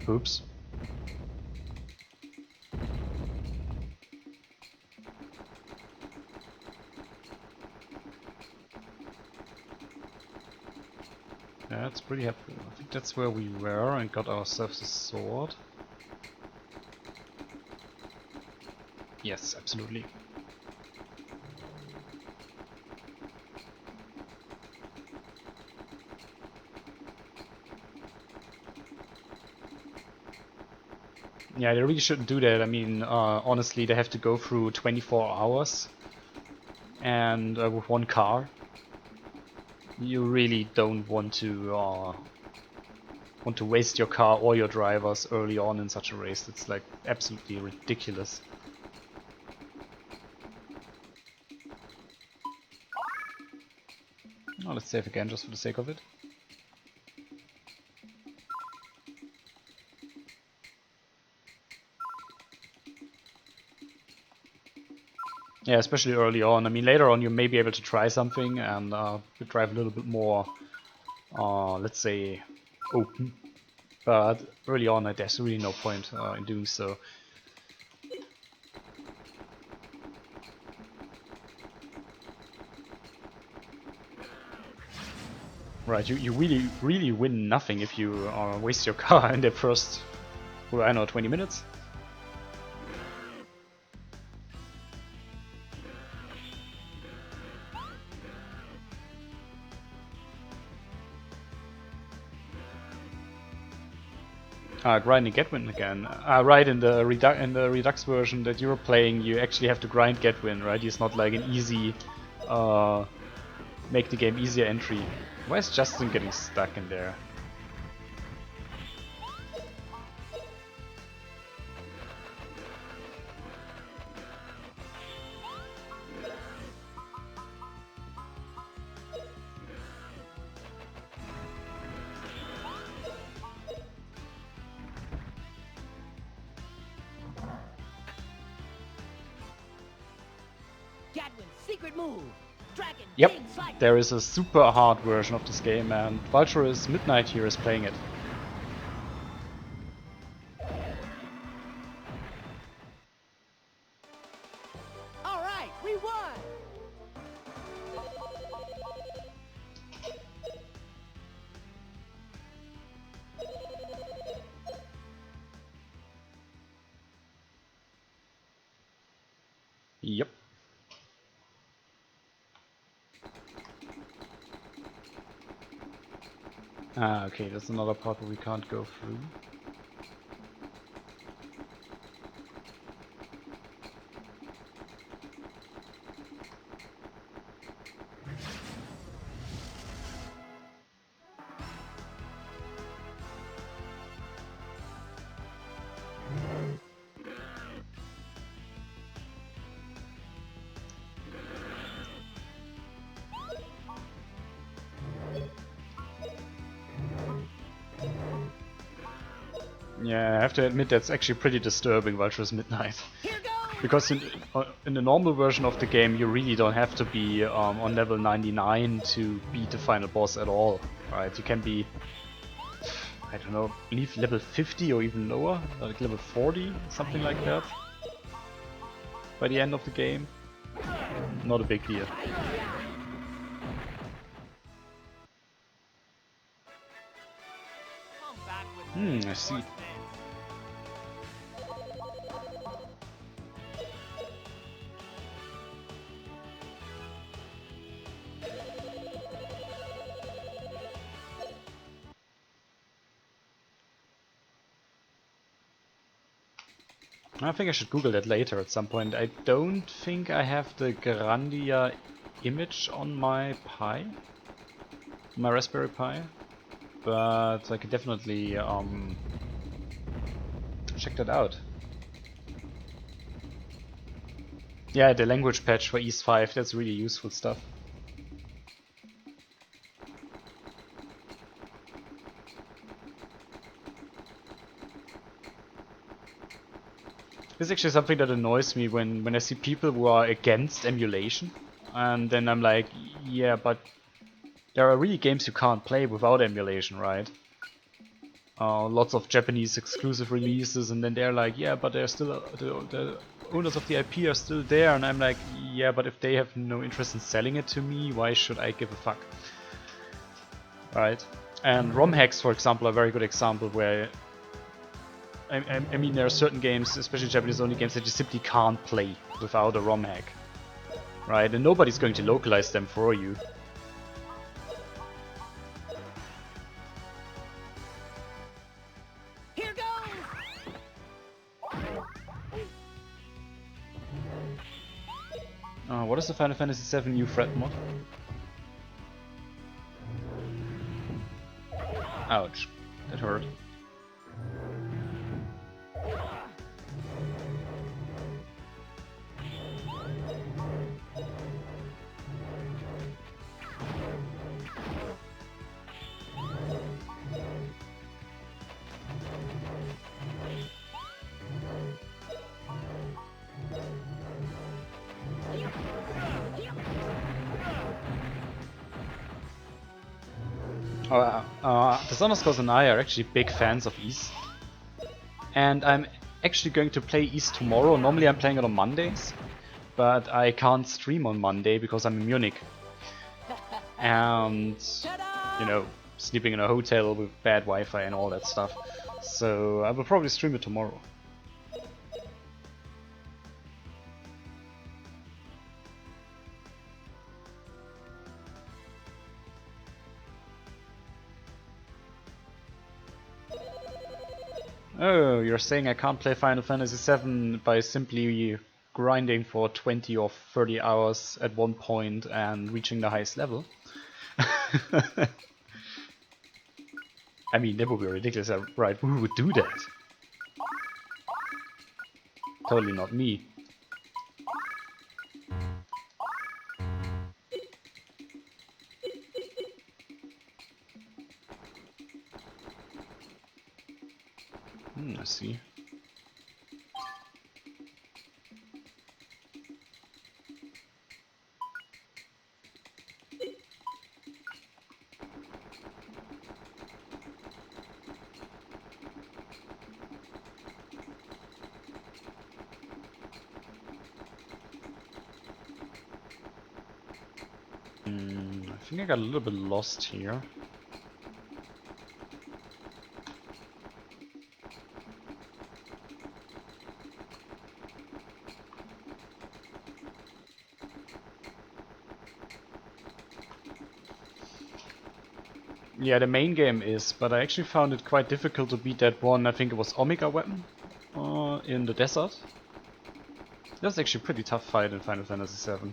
Oops. That's pretty helpful. I think that's where we were and got ourselves a sword. Yes, absolutely. Yeah, they really shouldn't do that. I mean, honestly, they have to go through 24 hours and with one car. You really don't want to waste your car or your drivers early on in such a race. It's like absolutely ridiculous. Oh, let's save again just for the sake of it. Yeah, especially early on. I mean, later on you may be able to try something and drive a little bit more, let's say, open. But early on, there's really no point in doing so. Right, you really win nothing if you waste your car in the first, well, I don't know, 20 minutes? Grinding Getwin again. Right, in the Redux version that you're playing, you actually have to grind Getwin, right? It's not like an easy, make the game easier entry. Why is Justin getting stuck in there? Gadwin's secret move. Dragon Yep, King Slide. there is a super hard version of this game, and Vulture's Midnight here is playing it. All right, we won. Yep. Okay, that's another part where we can't go through. Yeah, I have to admit that's actually pretty disturbing, Vulture's Midnight. Here goes. Because in the normal version of the game, you really don't have to be on level 99 to beat the final boss at all, right? You can be, I don't know, I believe level 50 or even lower, like level 40, something like that. By the end of the game, not a big deal. I see. I think I should Google that later at some point. I don't think I have the Grandia image on my Pi, my Raspberry Pi, but I could definitely check that out. Yeah, the language patch for East 5, that's really useful stuff. This is actually something that annoys me when I see people who are against emulation, and then I'm like, yeah, but there are really games you can't play without emulation, right? lots of Japanese exclusive releases, and then they're like, yeah, but they're still the owners of the IP are still there, and I'm like, yeah, but if they have no interest in selling it to me, why should I give a fuck? Right? And ROM hacks, for example, are a very good example where I mean, there are certain games, especially Japanese-only games, that you simply can't play without a ROM hack, right? And nobody's going to localize them for you. Here goes! What is the Final Fantasy VII new threat mod? Ouch, that hurt. Dishonored and I are actually big fans of Ys. And I'm actually going to play Ys tomorrow. Normally I'm playing it on Mondays, but I can't stream on Monday because I'm in Munich. And, you know, sleeping in a hotel with bad Wi-Fi and all that stuff. So I will probably stream it tomorrow. Oh, you're saying I can't play Final Fantasy VII by simply grinding for 20 or 30 hours at one point and reaching the highest level? I mean, that would be ridiculous, right? Who would do that? Totally not me. I see. I think I got a little bit lost here. Yeah, the main game is, but I actually found it quite difficult to beat that one. I think it was Omega Weapon in the desert. That's actually a pretty tough fight in Final Fantasy VII.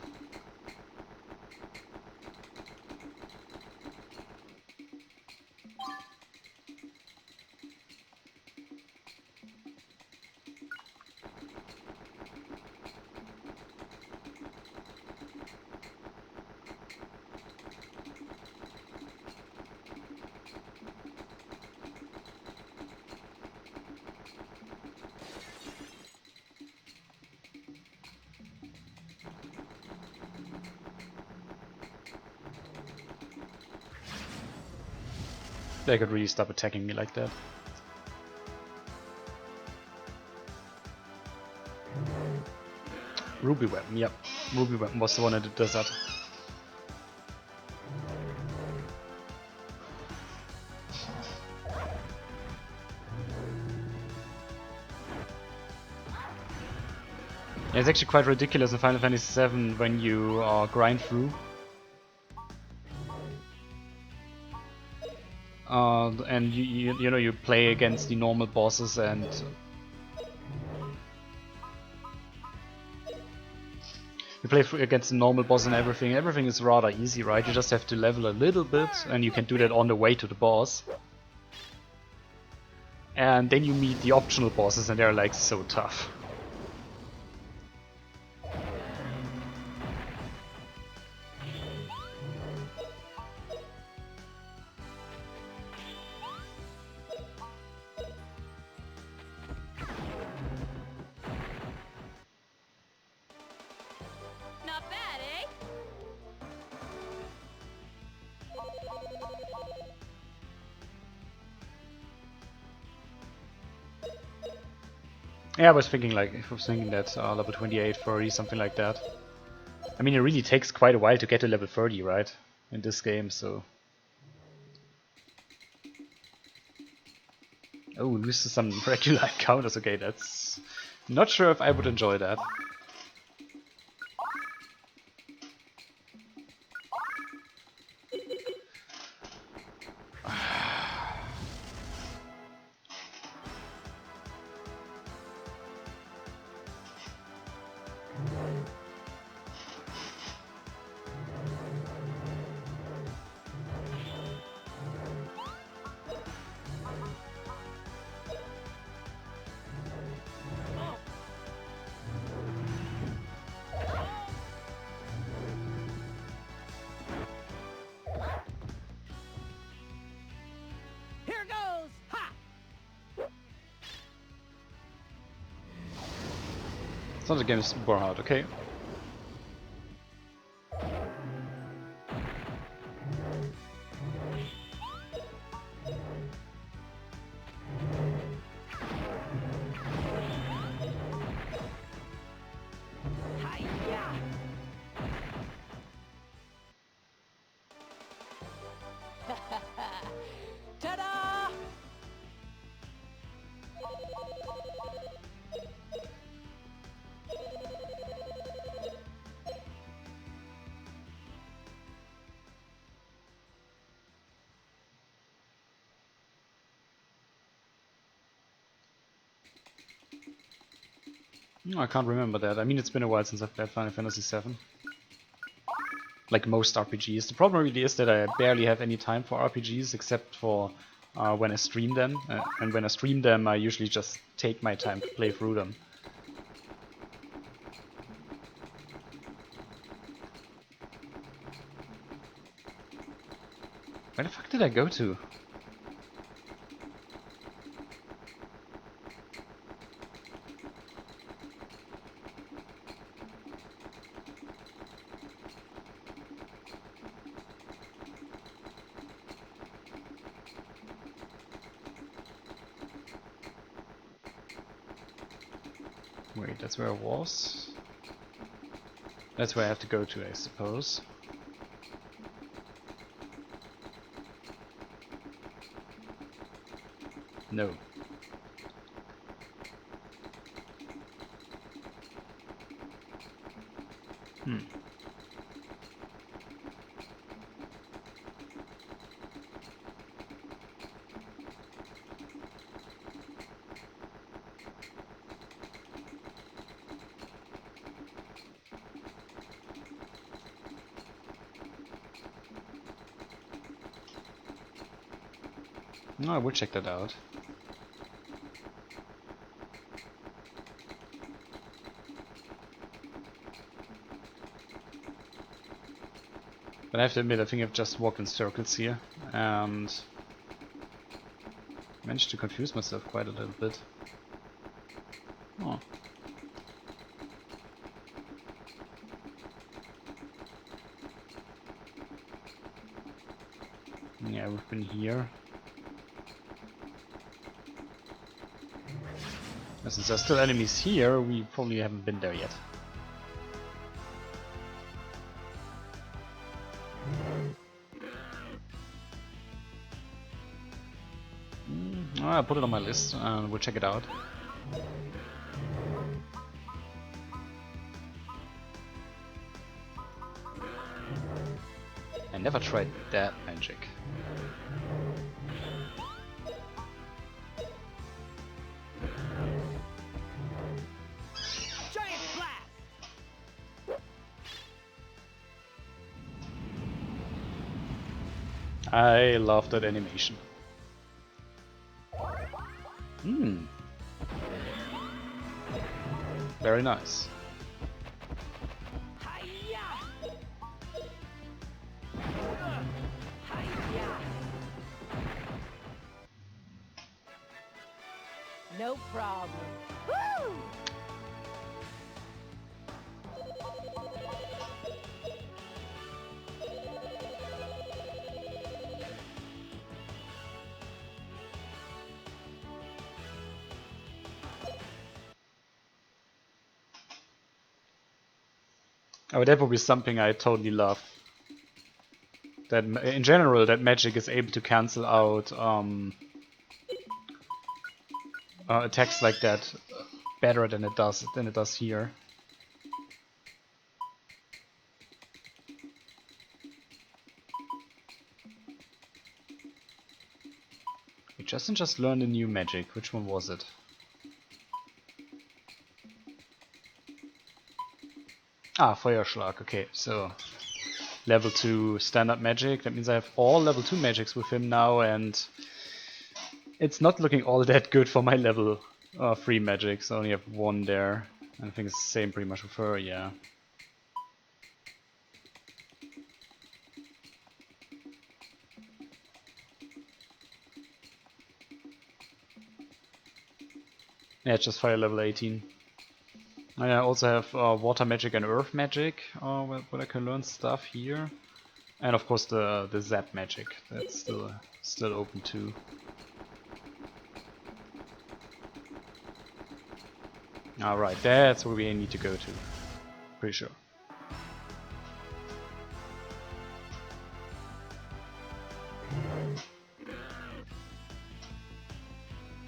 They could really stop attacking me like that. Ruby Weapon, yep. Ruby Weapon was the one that does that. Yeah, it's actually quite ridiculous in Final Fantasy VII when you grind through. And you know, you play against the normal bosses and you play against the normal boss and everything. Everything is rather easy, right? You just have to level a little bit, and you can do that on the way to the boss. And then you meet the optional bosses, and they're like so tough. Not bad, eh? Yeah, I was thinking that level 28, 30, something like that. I mean, it really takes quite a while to get to level 30, right? In this game, so. Oh, loses some regular encounters. Okay, that's not sure if I would enjoy that. Here goes! Ha! Sounds like game is more hard. Okay. Hi-ya! Ta-da! No, I can't remember that. I mean, it's been a while since I've played Final Fantasy VII. Like most RPGs. The problem really is that I barely have any time for RPGs except for when I stream them. And when I stream them, I usually just take my time to play through them. Where the fuck did I go to? Wait, that's where I was? That's where I have to go to, I suppose. No. Hmm. No, I would check that out. But I have to admit, I think I've just walked in circles here and managed to confuse myself quite a little bit. Oh. Yeah, we've been here. And since there's still enemies here, we probably haven't been there yet. I'll put it on my list and we'll check it out. I never tried that magic. Giant blast! I love that animation. Hmm. Very nice. Hi-ya! Hi-ya! No problem. Woo! Oh, that would be something I totally love. That in general, that magic is able to cancel out attacks like that better than it does here. Justin just learned a new magic. Which one was it? Ah, Feuerschlag. Okay, so level 2 standard magic. That means I have all level 2 magics with him now, and it's not looking all that good for my level 3 magics. I only have one there. And I think it's the same pretty much with her, yeah. Yeah, it's just fire level 18. I also have water magic and earth magic, where I can learn stuff here. And of course the zap magic, that's still open too. Alright, that's where we need to go to. Pretty sure.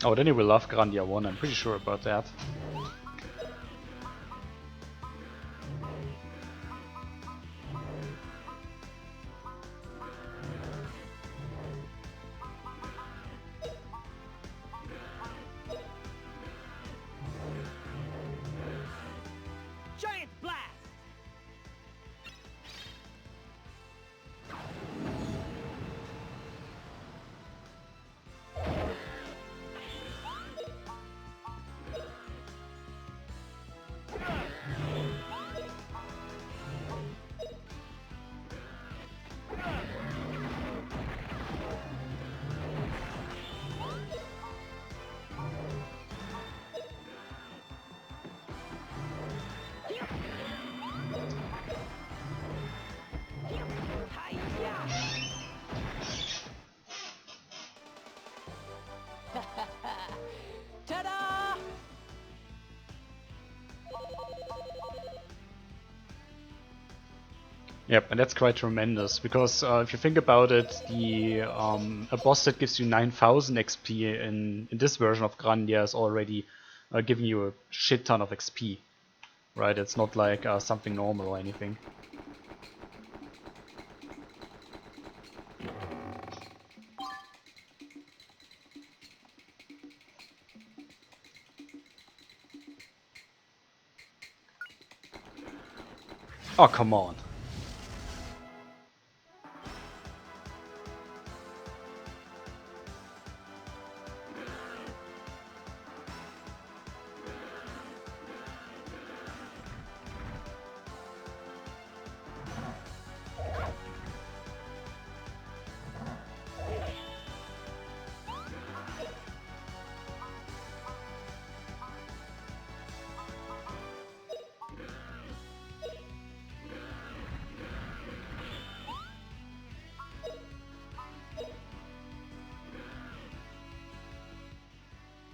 Oh, then he will love Grandia 1, I'm pretty sure about that. Giant blast! Ta-da! Yep, and that's quite tremendous, because if you think about it, a boss that gives you 9000 XP in this version of Grandia is already giving you a shit ton of XP, right? It's not like something normal or anything. Oh, come on.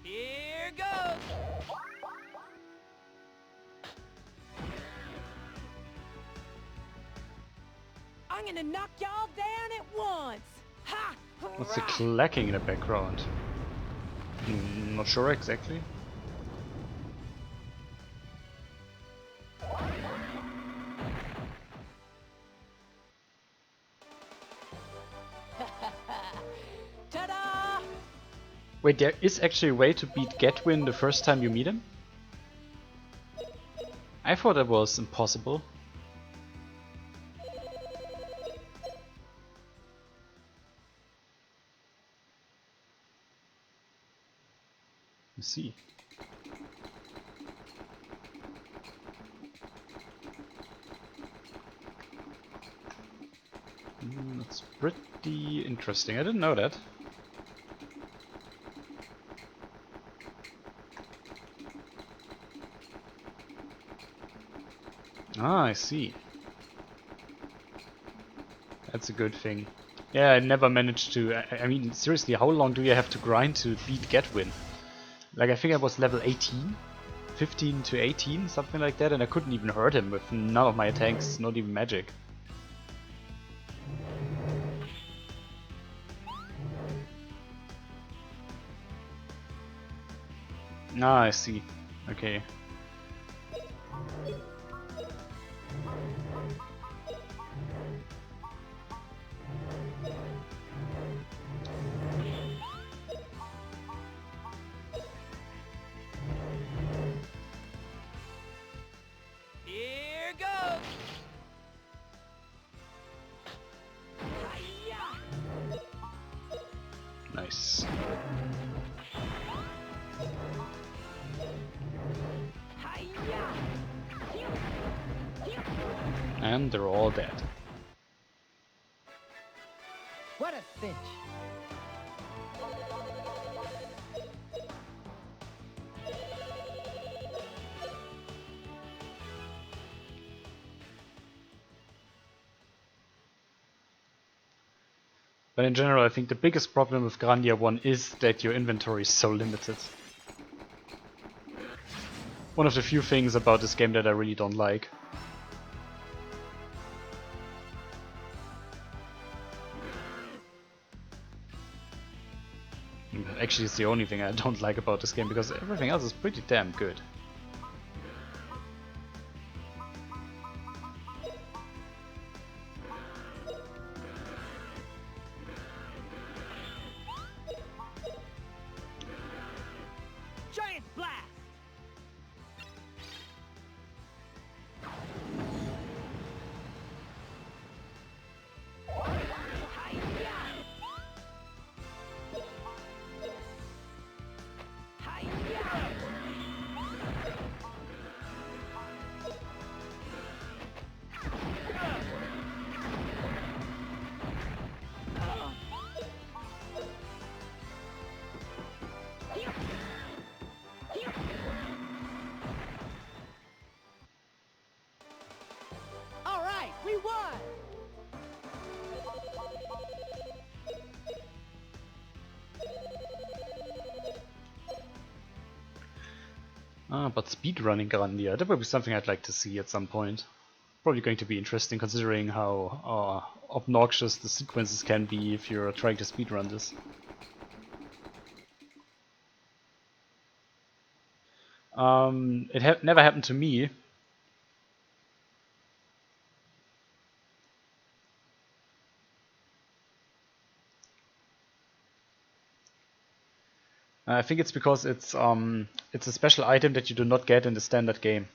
Here goes! I'm gonna knock y'all down at once! Ha! What's the Hurrah! clacking in the background? Not sure exactly. Ta-da! Wait, there is actually a way to beat Gatwin the first time you meet him? I thought that was impossible. Let's see. That's pretty interesting. I didn't know that. Ah, I see. That's a good thing. Yeah, I never managed to... I mean, seriously, how long do you have to grind to beat Gatwin? Like, I think I was level 18. 15 to 18, something like that, and I couldn't even hurt him with none of my attacks, not even magic. Ah, I see. Okay. Here goes. Hi-ya. Nice. Hi-ya. And they're all dead. What a cinch. But in general, I think the biggest problem with Grandia 1 is that your inventory is so limited. One of the few things about this game that I really don't like. Actually, it's the only thing I don't like about this game, because everything else is pretty damn good. Giant blast. Hi-ya. Hi-ya. All right, we won. Ah, but speedrunning Grandia, that would be something I'd like to see at some point. Probably going to be interesting considering how obnoxious the sequences can be if you're trying to speedrun this. It never happened to me. I think it's because it's a special item that you do not get in the standard game.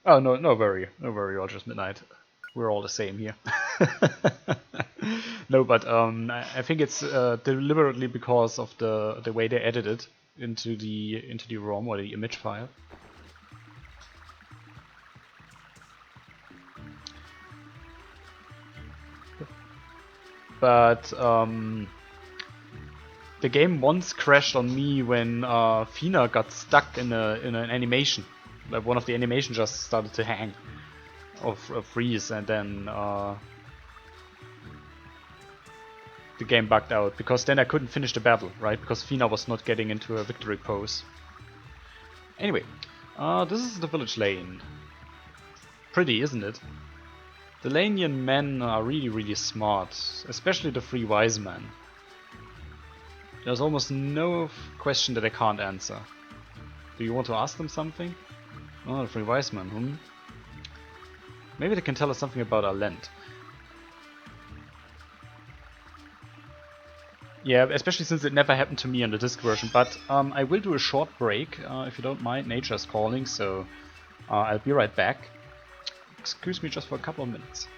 Oh no, no worry, Rogers Midnight. We're all the same here. No, but I think it's deliberately because of the way they added it into the ROM or the image file. But the game once crashed on me when Fina got stuck in an animation. Like one of the animations just started to hang or freeze, and then the game bugged out, because then I couldn't finish the battle, right? Because Fina was not getting into a victory pose. Anyway, this is the village lane. Pretty, isn't it? The Lanian men are really smart, especially the three wise men. There's almost no question that I can't answer. Do you want to ask them something? Oh, the three wise men, Maybe they can tell us something about our land. Yeah, especially since it never happened to me on the disc version, but I will do a short break, if you don't mind. Nature's calling, so I'll be right back. Excuse me just for a couple of minutes.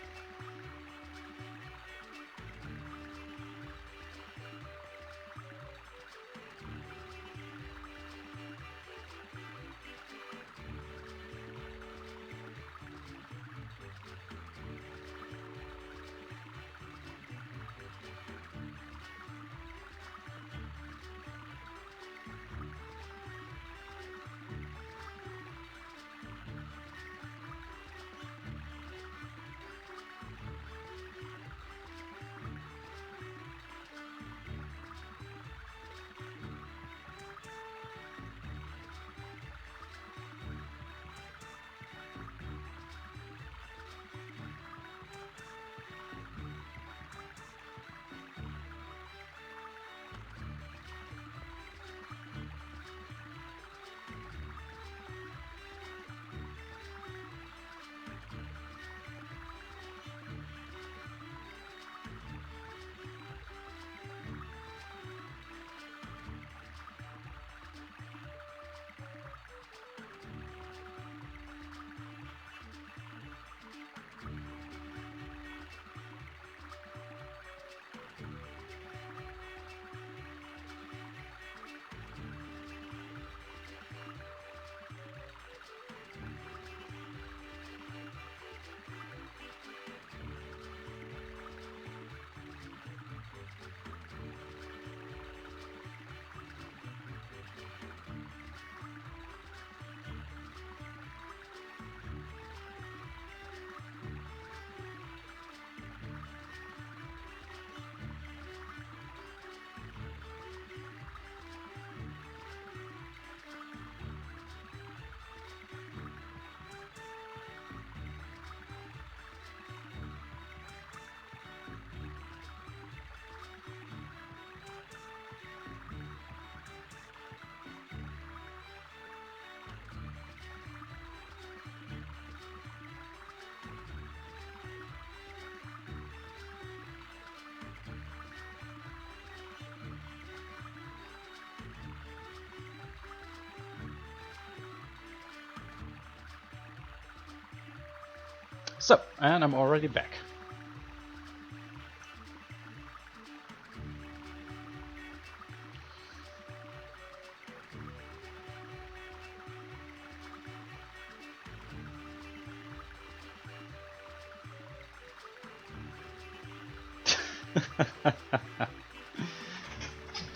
So, and I'm already back.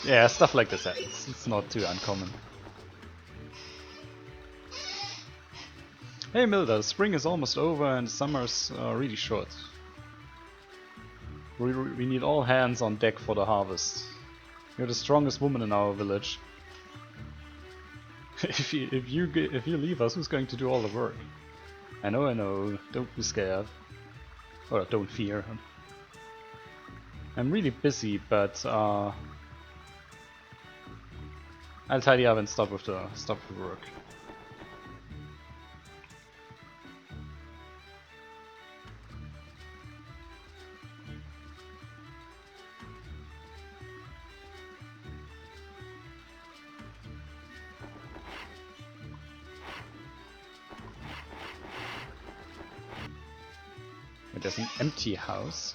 Yeah, stuff like this happens. It's not too uncommon. Hey Milda, spring is almost over and summer's really short. We need all hands on deck for the harvest. You're the strongest woman in our village. if you leave us, who's going to do all the work? I know. Don't be scared. Or don't fear. I'm really busy, but I'll tidy up and stop with the work. There's an empty house.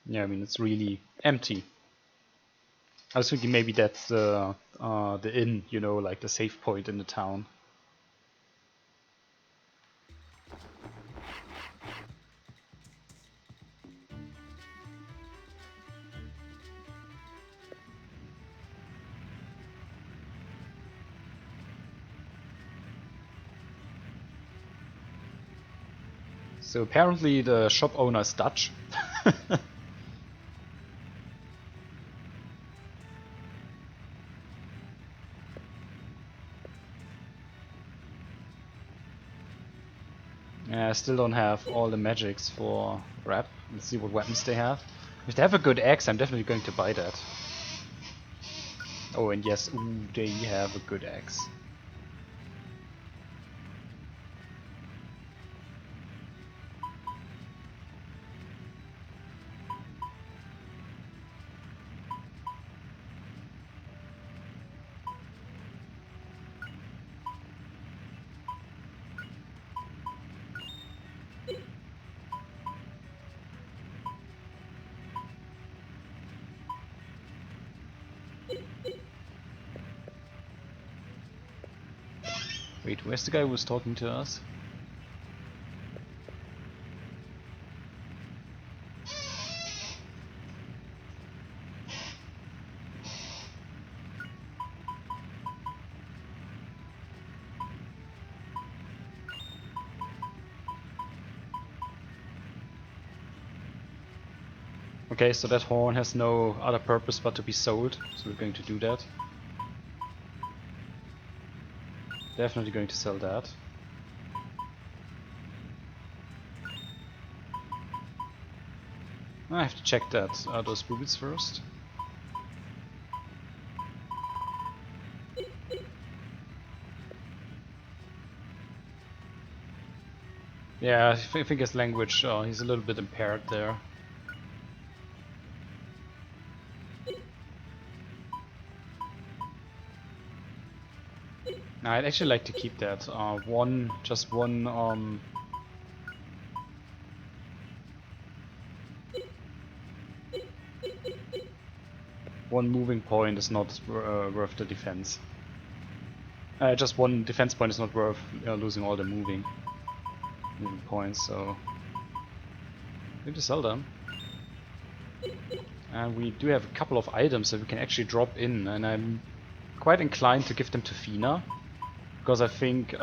Yeah, I mean it's really empty. I was thinking maybe that's the inn, you know, like the safe point in the town. So apparently the shop owner is Dutch. Yeah, I still don't have all the magics for rap. Let's see what weapons they have. If they have a good axe, I'm definitely going to buy that. Oh, and yes, ooh, they have a good axe. Wait, where's the guy who was talking to us? Okay, so that horn has no other purpose but to be sold, so we're going to do that. Definitely going to sell that. I have to check that those boobies first. Yeah, I think his language, he's a little bit impaired there. I'd actually like to keep that. Just one, one moving point is not worth the defense. Just one defense point is not worth losing all the moving points, so I'm going to sell them. And we do have a couple of items that we can actually drop in, and I'm quite inclined to give them to Fina, because I think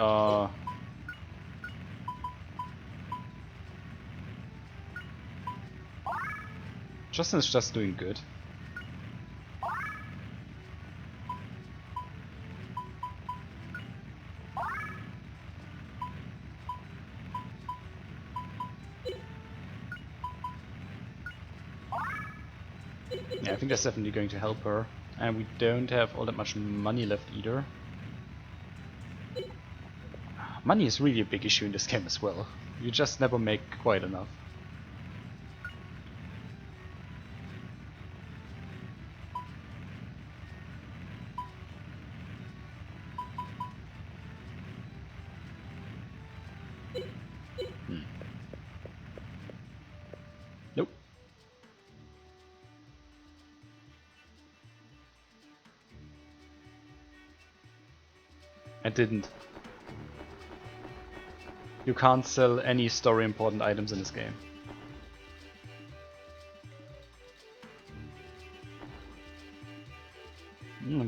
Justin's just doing good. Yeah, I think that's definitely going to help her. And we don't have all that much money left either. Money is really a big issue in this game as well. You just never make quite enough. I didn't. You can't sell any story important items in this game.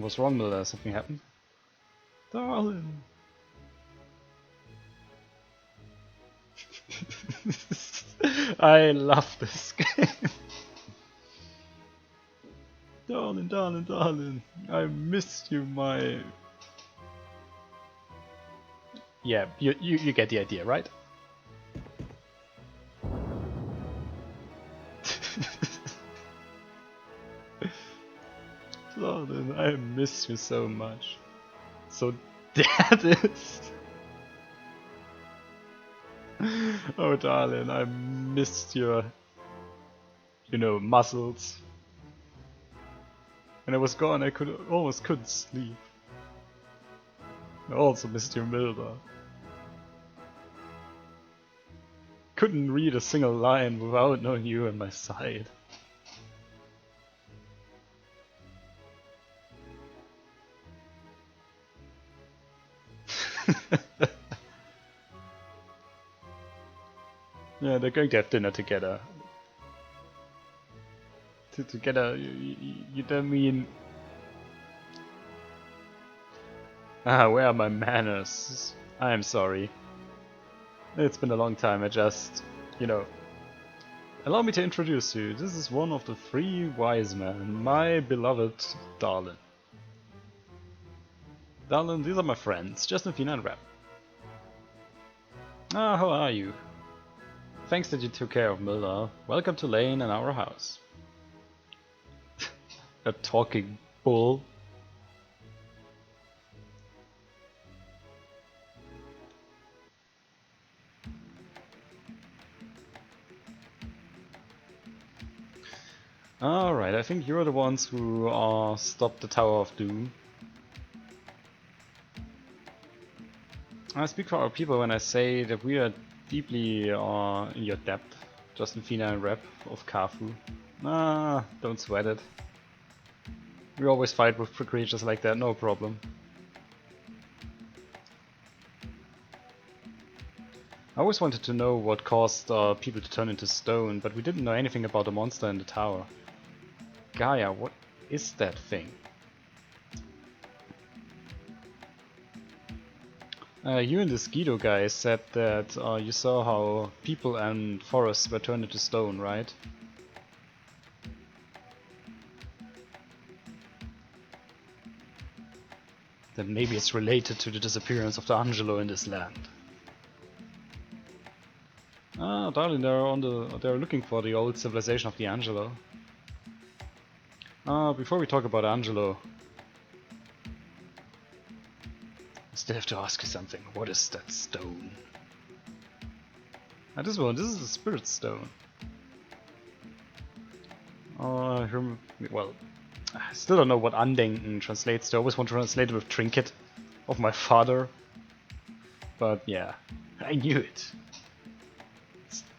What's wrong with that? Something happened? Darling! I love this game. Darling, darling, darling. I missed you, my... Yeah, you get the idea, right? Darling, I miss you so much. So that is... Oh darling, I missed your, you know, muscles. When I was gone, I almost couldn't sleep. I also missed your Milda. Couldn't read a single line without knowing you at my side. Yeah, they're going to have dinner together. Together, you don't mean... Ah, where are my manners? I'm sorry. It's been a long time, I just... You know... Allow me to introduce you. This is one of the 3 wise men, my beloved Darlin. Darlin, these are my friends, Justin, Fina and Rap. Ah, how are you? Thanks that you took care of Milda. Welcome to Lane and our house. A talking bull. Alright, I think you're the ones who stopped the Tower of Doom. I speak for our people when I say that we are deeply in your debt, Justin, Fina and Rep of Kafu. Ah, don't sweat it. We always fight with creatures like that, no problem. I always wanted to know what caused people to turn into stone, but we didn't know anything about the monster in the tower. Gaia, what is that thing? You and the Skido guy said that you saw how people and forests were turned into stone, right? Then maybe it's related to the disappearance of the Angelo in this land. Ah, darling, they're looking for the old civilization of the Angelo. Before we talk about Angelo, I still have to ask you something. What is that stone? This one, this is a spirit stone. Well, I still don't know what Andenken translates to. I always want to translate it with trinket of my father. But yeah, I knew it.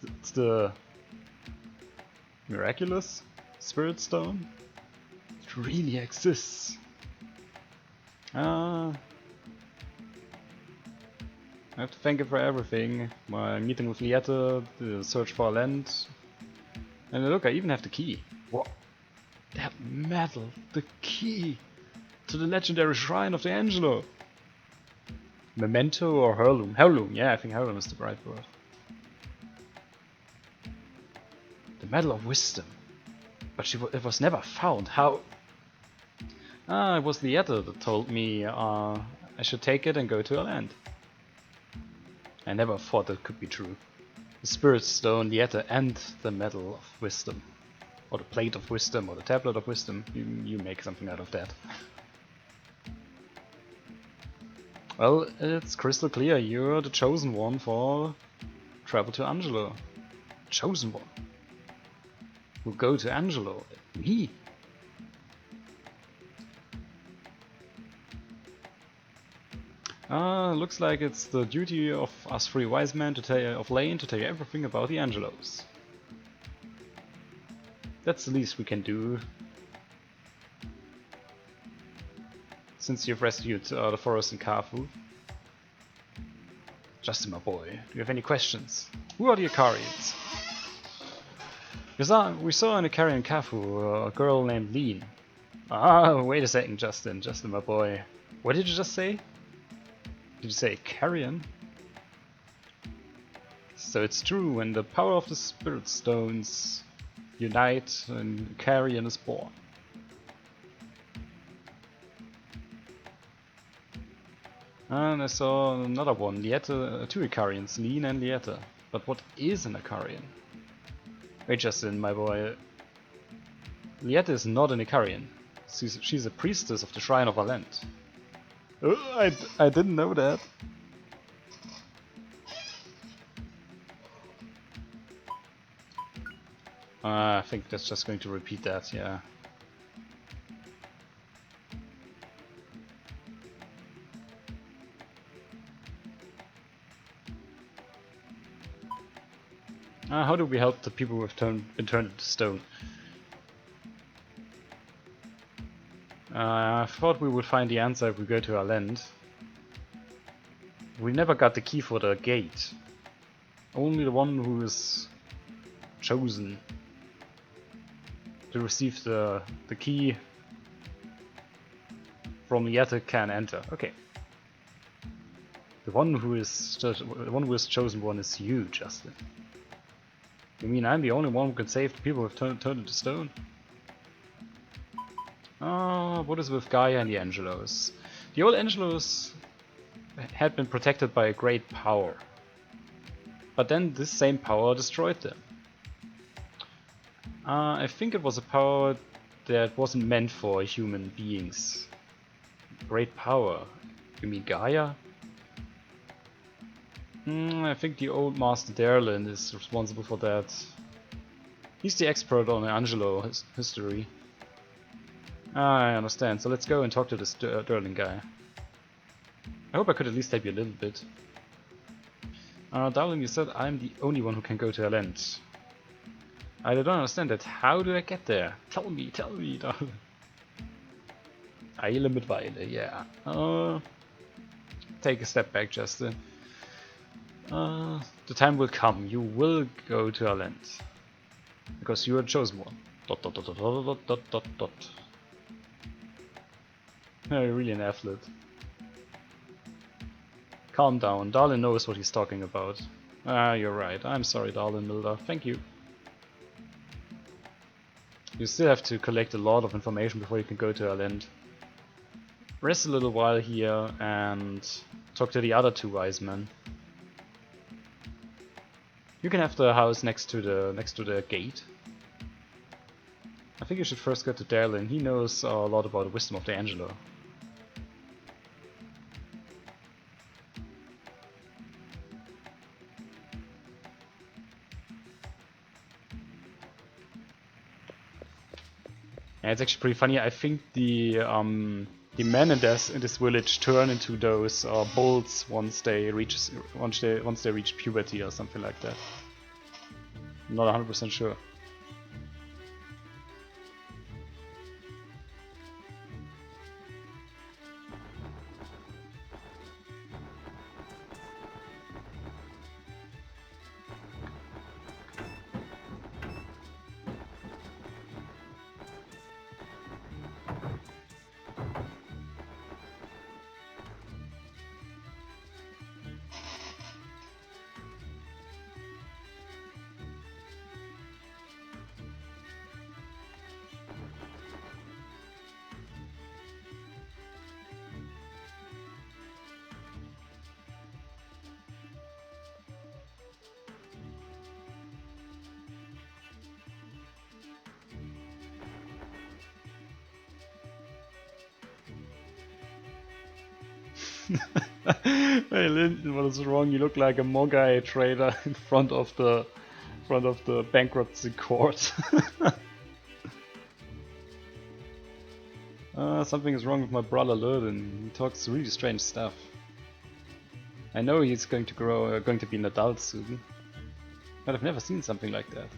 It's the miraculous spirit stone. It really exists. I have to thank it for everything. My meeting with Liette, the search for land. And look, I even have the key. What? That medal, the key to the legendary shrine of the Angelo. Memento or heirloom? Heirloom, yeah, I think heirloom is the right word. The medal of wisdom. But it was never found. How? Ah, it was Liette that told me I should take it and go to her land. I never thought that could be true. The Spirit Stone, Liette, and the Medal of Wisdom. Or the Plate of Wisdom, or the Tablet of Wisdom. You make something out of that. Well, it's crystal clear. You're the chosen one for travel to Angelo. Chosen one. Who'll go to Angelo. Me. Looks like it's the duty of us 3 wise men of Lane to tell you everything about the Angelos. That's the least we can do. since you've rescued the forest in Carfu. Justin, my boy, do you have any questions? Who are the Icarians? We saw an Icarian Carfu, a girl named Lean. Ah, wait a second, Justin, my boy. What did you just say? Did you say Icarian? So it's true, when the power of the Spirit Stones unite, an Icarian is born. And I saw another one, Lieta, two Icarians, Lean and Lieta. But what is an Icarian? Wait, Justin, my boy. Lieta is not an Icarian. She's a priestess of the Shrine of Valent. Oh, I didn't know that. I think that's just going to repeat that, yeah. How do we help the people who have been turned into stone? I thought we would find the answer if we go to our land. We never got the key for the gate. Only the one who is chosen to receive the key from Lieta can enter. Okay. The one who is chosen one is you, Justin. You mean I'm the only one who can save the people who have turned into stone? What is with Gaia and the Angelos? The old Angelos had been protected by a great power. But then this same power destroyed them. I think it was a power that wasn't meant for human beings. Great power? You mean Gaia? I think the old Master Derlin is responsible for that. He's the expert on Angelo history. I understand, so let's go and talk to this Derlin guy. I hope I could at least help you a little bit. Darling, you said I'm the only one who can go to Elend. I don't understand that. How do I get there? Tell me, darling. Eile mit Weile, yeah. Take a step back, Justin. The time will come. You will go to Elend. Because you are the chosen one. ... Oh, you're really an athlete. Calm down. Darlin knows what he's talking about. You're right. I'm sorry, Darlin Milder. Thank you. You still have to collect a lot of information before you can go to Elend. Rest a little while here and talk to the other two wise men. You can have the house next to the gate. I think you should first go to Darlin. He knows a lot about the wisdom of the Angelo. Yeah, it's actually pretty funny. I think the men in this village turn into those bulls once they reach puberty or something like that. I'm not 100% sure. Hey Linton, what is wrong? You look like a Mogai trader in front of the bankruptcy court. Something is wrong with my brother Lurden. He talks really strange stuff. I know he's going to be an adult soon, but I've never seen something like that.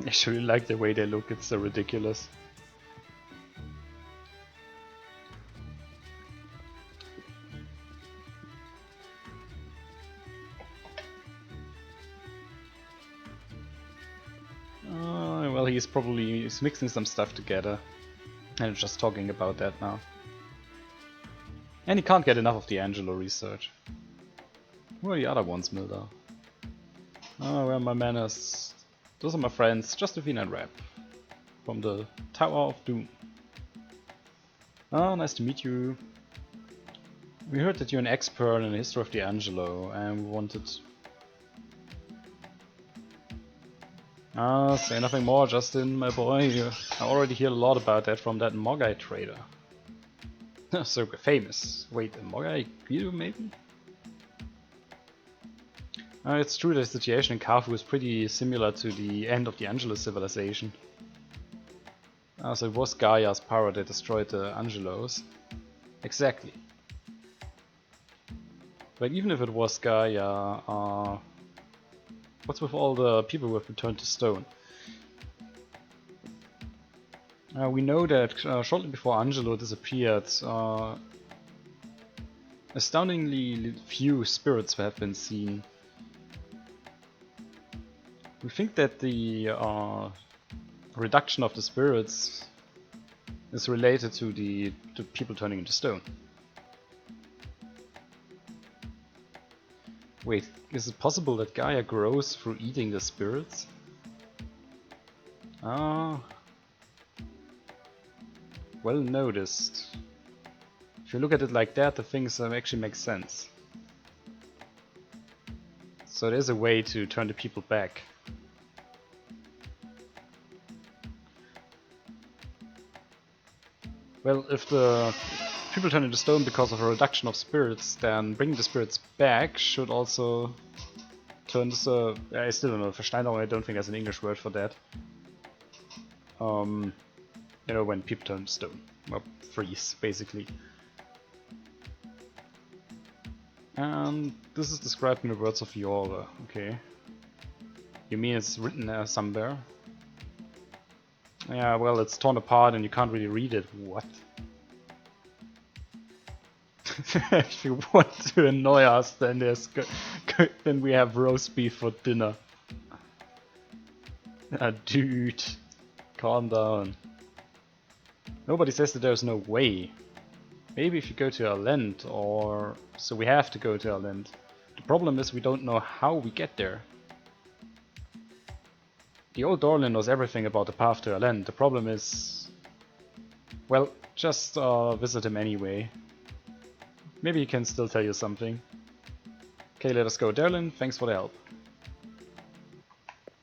I actually like the way they look, it's so ridiculous. Well, he's mixing some stuff together and just talking about that now. And he can't get enough of the Angelo research. Who are the other ones, Milda? Oh, where are my manners? Those are my friends, Josephine and Rap. From the Tower of Doom. Oh, nice to meet you. We heard that you're an expert in the history of the Angelo, and we wanted... Ah, say nothing more, Justin, my boy. I already hear a lot about that from that Mogai trader. So famous. Wait, a Mogai Guido maybe? It's true that the situation in Carfu is pretty similar to the end of the Angelo civilization. So it was Gaia's power that destroyed the Angelos. Exactly. But even if it was Gaia, what's with all the people who have returned to stone? We know that shortly before Angelo disappeared, astoundingly few spirits have been seen. We think that the reduction of the spirits is related to the people turning into stone. Wait, is it possible that Gaia grows through eating the spirits? Ah, well noticed. If you look at it like that, the things actually make sense. So there's a way to turn the people back. Well, if the people turn into stone because of a reduction of spirits, then bringing the spirits back should also turn this... I still don't know, Versteinerung, I don't think there's an English word for that. You know, when people turn to stone. Well, freeze, basically. And this is described in the words of Yorle, okay. You mean it's written there somewhere? Yeah, well, it's torn apart and you can't really read it. What? If you want to annoy us, then then we have roast beef for dinner. Dude, calm down. Nobody says that there's no way. Maybe if you go to Erlend, or... So we have to go to Erlend. The problem is we don't know how we get there. The old Dorlin knows everything about the path to Erlend. The problem is... Well, just visit him anyway. Maybe he can still tell you something. Okay, let us go. Derlin, thanks for the help.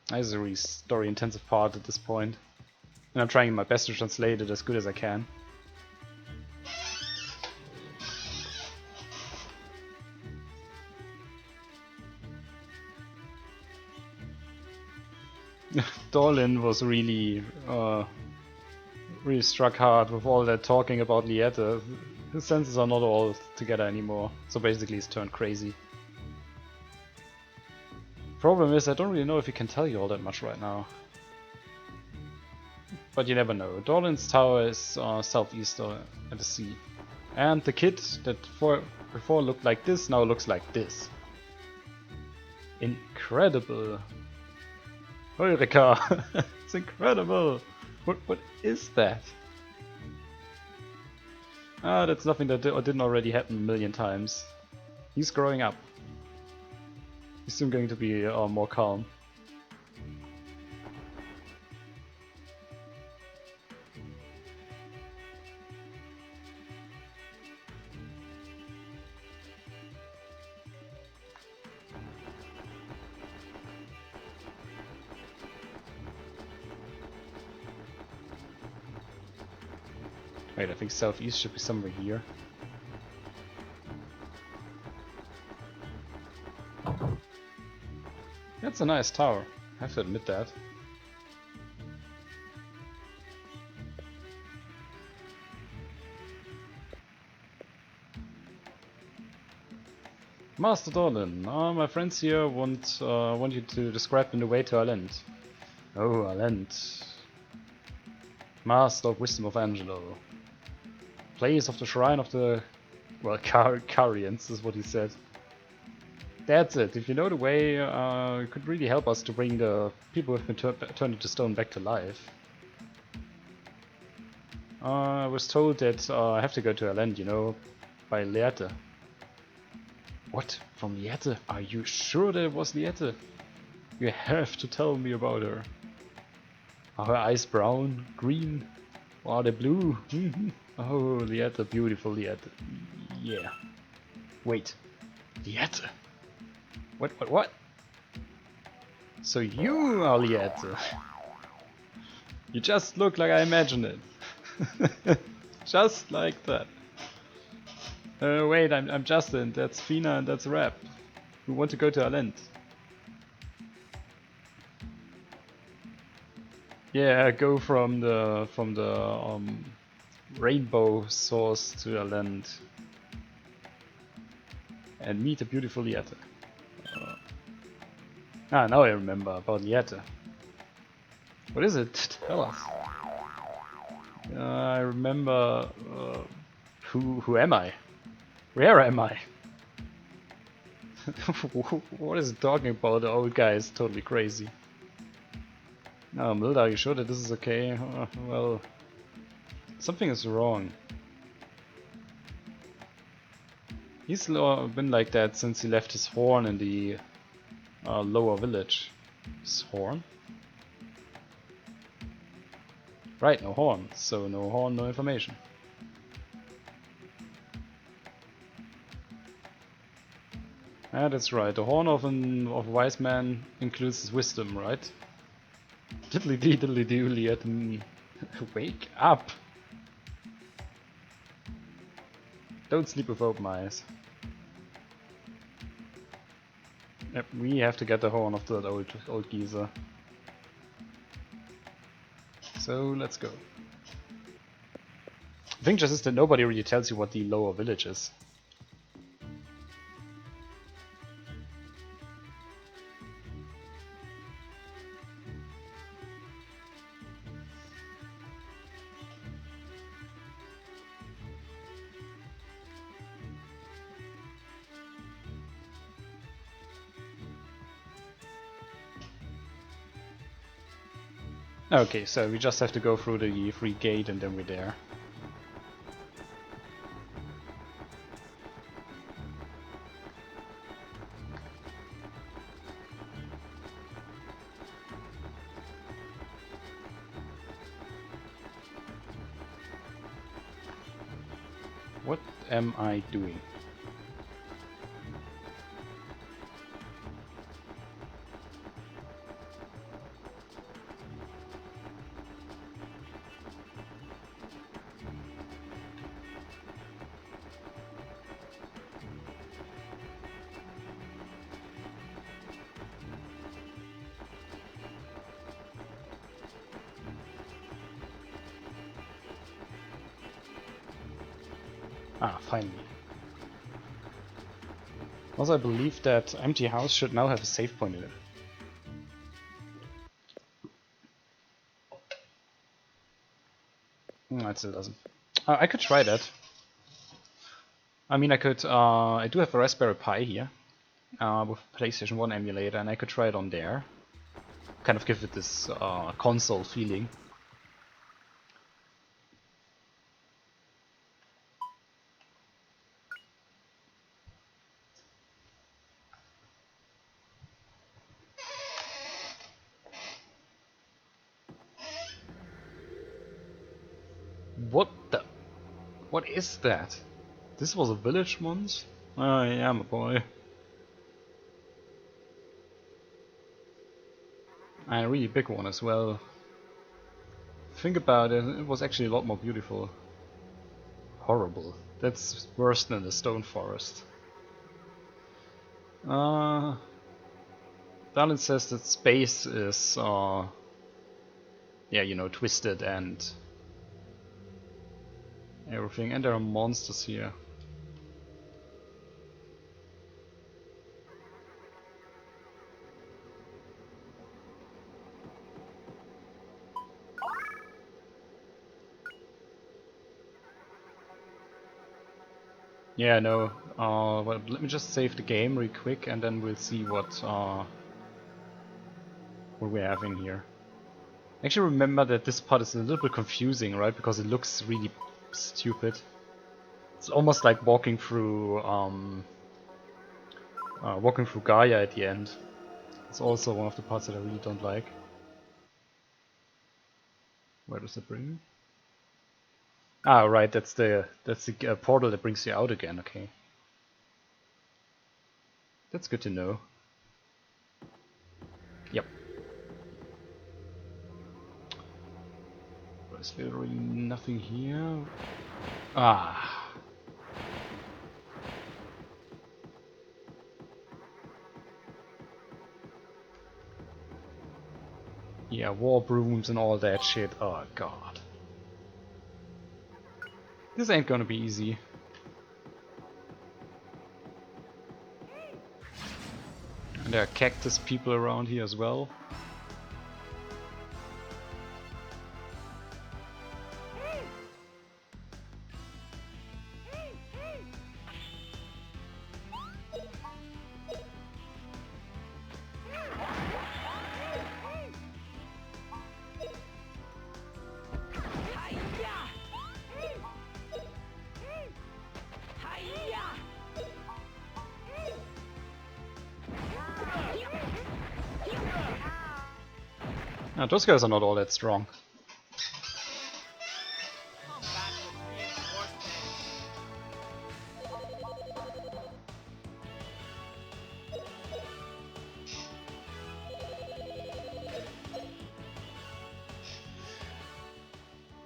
This is a really story intensive part at this point. And I'm trying my best to translate it as good as I can. Dorlin was really struck hard with all that talking about Lieta. His senses are not all together anymore, so basically he's turned crazy. Problem is, I don't really know if he can tell you all that much right now. But you never know. Dorlin's tower is southeast at the sea. And the kid that before looked like this now looks like this. Incredible! Heureka! It's incredible! What is that? Ah, that's nothing that didn't already happen a million times. He's growing up. He's soon going to be more calm. Wait, I think southeast should be somewhere here. That's a nice tower, I have to admit that. Master Dorlin, my friends here want you to describe the way to Erlend. Oh, Alent. Master of Wisdom of Angelo. Place of the Shrine of the... well, Carians is what he said. That's it. If you know the way, it could really help us to bring the people who have been turned into stone back to life. I was told that I have to go to Alent, you know, by Leerte. What? From Leerte? Are you sure that it was Leerte? You have to tell me about her. Are her eyes brown, green, or are they blue? Oh, Leerte, beautiful Leerte. Yeah. Wait. Leerte? What? So you are Leerte. You just look like I imagined it. Just like that. Wait, I'm Justin, that's Fina and that's Rap. We want to go to Alent. Yeah, go from the rainbow source to Alent. And meet a beautiful Liette. Now I remember about Liette. What is it? Tell us. I remember... who am I? Where am I? What is it talking about? The old guy is totally crazy. No, Milda, are you sure that this is okay? Well... something is wrong. He's been like that since he left his horn in the lower village. His horn? Right, no horn. So no horn, no information. Ah, that's right. The horn of a wise man includes his wisdom, right? Diddly dee diddly doo, Liette. Wake up! Don't sleep with open eyes. Yep, we have to get the horn of that old geezer. So let's go. The thing just is that nobody really tells you what the lower village is. Okay, so we just have to go through the free gate and then we're there. What am I doing? Ah, finally. Also, I believe that empty house should now have a save point in it. No, it still doesn't. I could try that. I mean, I could. I do have a Raspberry Pi here with PlayStation 1 emulator, and I could try it on there. Kind of give it this console feeling. What the? What is that? This was a village once? Oh yeah, my boy. And a really big one as well. Think about it, it was actually a lot more beautiful. Horrible. That's worse than the stone forest. Darlin says that space is, yeah, you know, twisted and everything, and there are monsters here. Yeah, no. Well, let me just save the game real quick, and then we'll see what we have in here. Actually, remember that this part is a little bit confusing, right? Because it looks really stupid. It's almost like walking through Gaia at the end. It's also one of the parts that I really don't like. Where does it bring me? Ah, right. That's the portal that brings you out again. Okay, that's good to know. Yep. There's literally nothing here. Ah. Yeah, war brooms and all that shit. Oh god. This ain't gonna be easy. And there are cactus people around here as well. Now, those guys are not all that strong.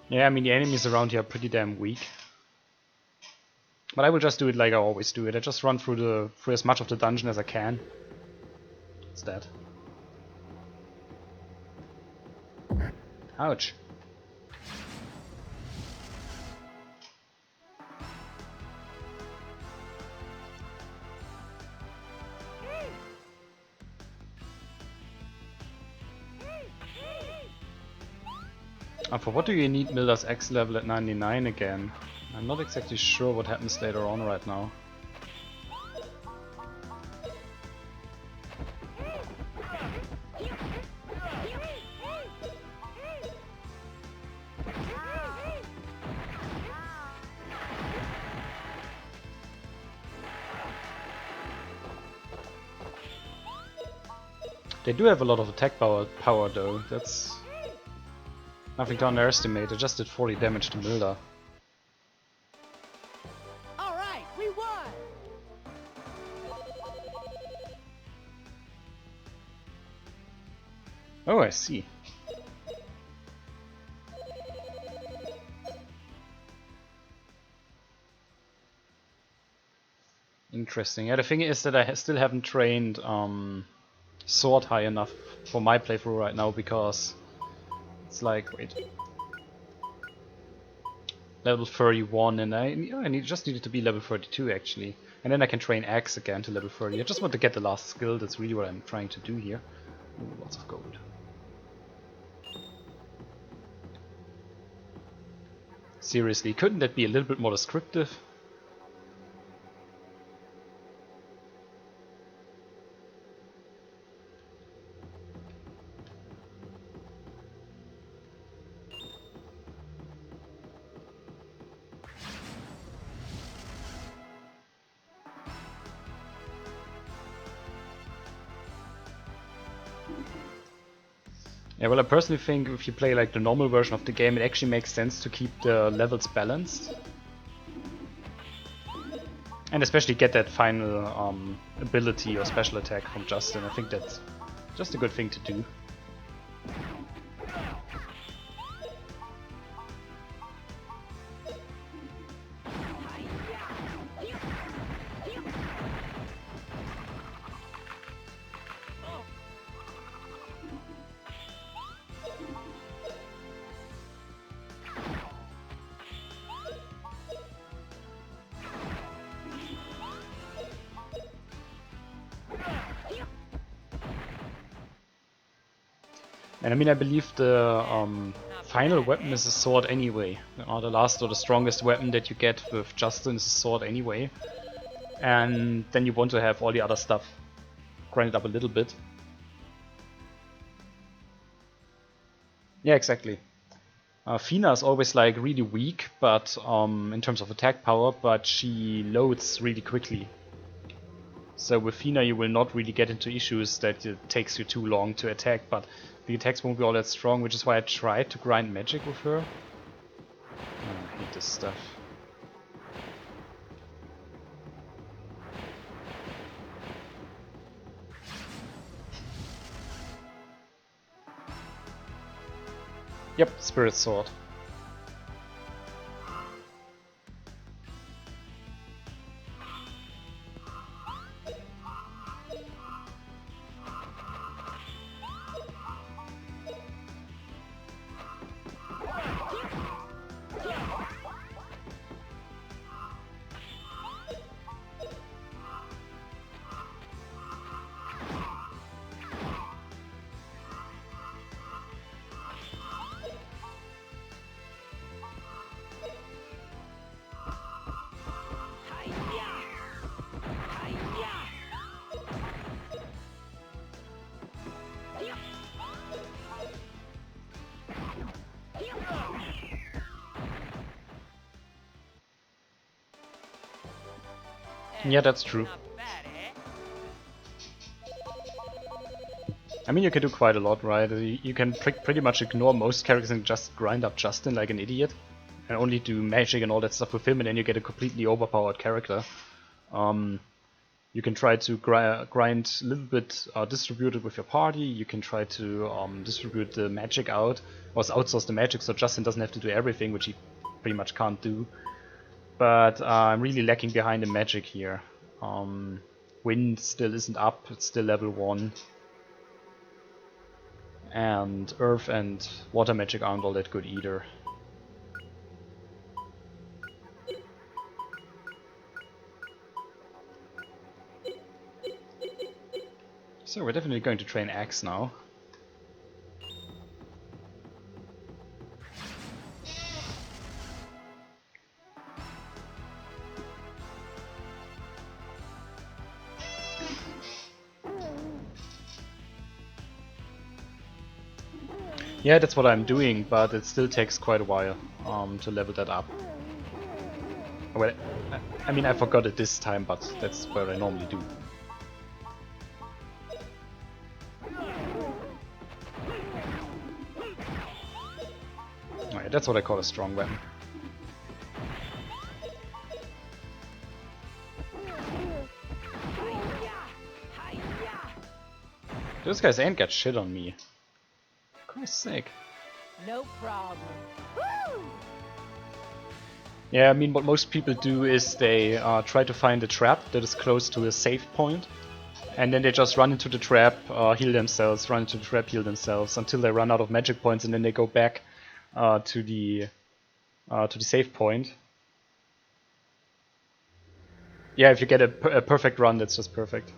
Yeah, I mean the enemies around here are pretty damn weak. But I will just do it like I always do it. I just run through as much of the dungeon as I can. It's that. Ouch. For what do you need Milda's X level at 99 again? I'm not exactly sure what happens later on right now. They do have a lot of attack power though, that's nothing to underestimate. I just did 40 damage to Milda. Alright, we won! Oh, I see. Interesting. Yeah, the thing is that I still haven't trained sword high enough for my playthrough right now because it's like, wait, level 31 and I just needed to be level 32 actually. And then I can train axe again to level 30. I just want to get the last skill, that's really what I'm trying to do here. Ooh, lots of gold. Seriously, couldn't that be a little bit more descriptive? Yeah, well, I personally think if you play like the normal version of the game, it actually makes sense to keep the levels balanced. And especially get that final ability or special attack from Justin. I think that's just a good thing to do. And I mean, I believe the final weapon is a sword anyway. The last or the strongest weapon that you get with Justin is a sword anyway. And then you want to have all the other stuff grinded up a little bit. Yeah, exactly. Fina is always like really weak, but in terms of attack power, but she loads really quickly. So with Fina you will not really get into issues that it takes you too long to attack, but the attacks won't be all that strong, which is why I tried to grind magic with her. Oh, I hate this stuff. Yep, Spirit Sword. Yeah, that's true. I mean, you can do quite a lot, right? You can pretty much ignore most characters and just grind up Justin like an idiot. And only do magic and all that stuff with him, and then you get a completely overpowered character. You can try to grind a little bit distributed with your party. You can try to distribute the magic out, or outsource the magic so Justin doesn't have to do everything, which he pretty much can't do. But I'm really lacking behind in magic here. Wind still isn't up, it's still level 1. And earth and water magic aren't all that good either. So we're definitely going to train Axe now. Yeah, that's what I'm doing, but it still takes quite a while to level that up. Well, I mean, I forgot it this time, but that's what I normally do. Oh, yeah, that's what I call a strong weapon. Those guys ain't got shit on me. For Christ's sake. No problem. Woo! Yeah, I mean, what most people do is they try to find a trap that is close to a save point, and then they just run into the trap, heal themselves, run into the trap, heal themselves, until they run out of magic points, and then they go back to the save point. Yeah, if you get a perfect run, that's just perfect.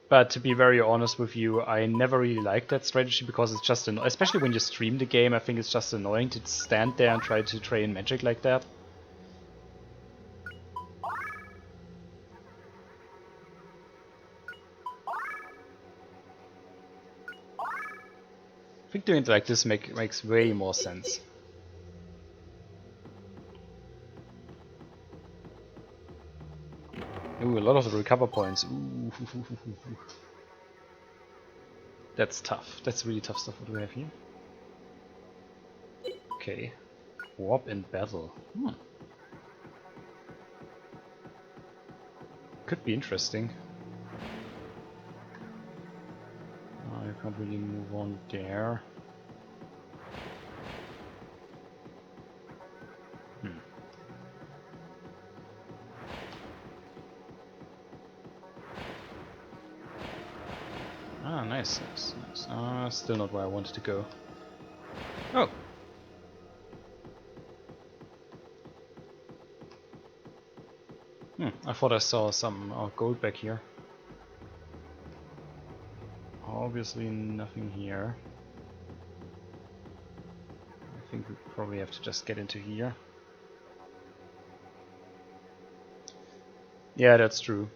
But to be very honest with you, I never really liked that strategy because it's just especially when you stream the game, I think it's just annoying to stand there and try to train magic like that. I think doing it like this makes way more sense. Ooh, a lot of the recover points. Ooh. That's tough. That's really tough stuff. What do we have here? Okay. Warp in battle. Could be interesting. You can't really move on there. Ah, nice, nice, nice. Still not where I wanted to go. Oh! I thought I saw some gold back here. Obviously nothing here. I think we probably have to just get into here. Yeah, that's true.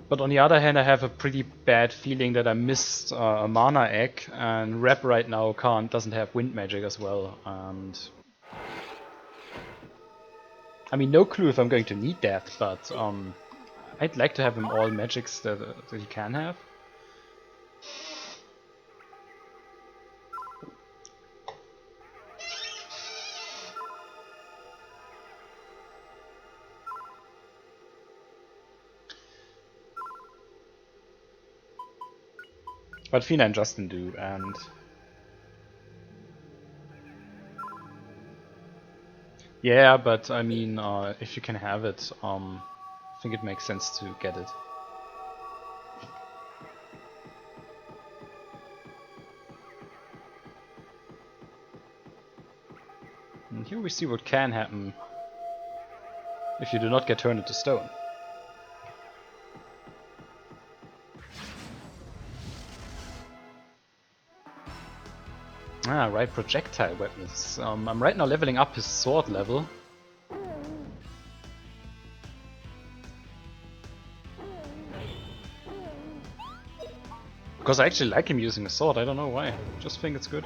But on the other hand, I have a pretty bad feeling that I missed a mana egg, and Rep right now doesn't have wind magic as well. And I mean, no clue if I'm going to need that, but I'd like to have him all magics that he can have. But Fina and Justin do, and yeah, but I mean, if you can have it, I think it makes sense to get it. And here we see what can happen if you do not get turned into stone. Ah, right, projectile weapons. I'm right now leveling up his sword level. Because I actually like him using a sword, I don't know why. Just think it's good.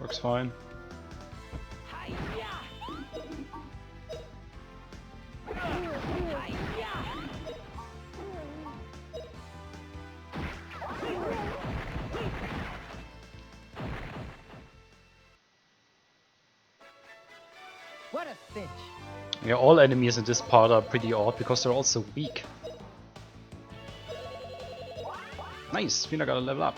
Works fine. What a cinch. Yeah, all enemies in this part are pretty odd because they're also weak. Nice, Fina got a level up.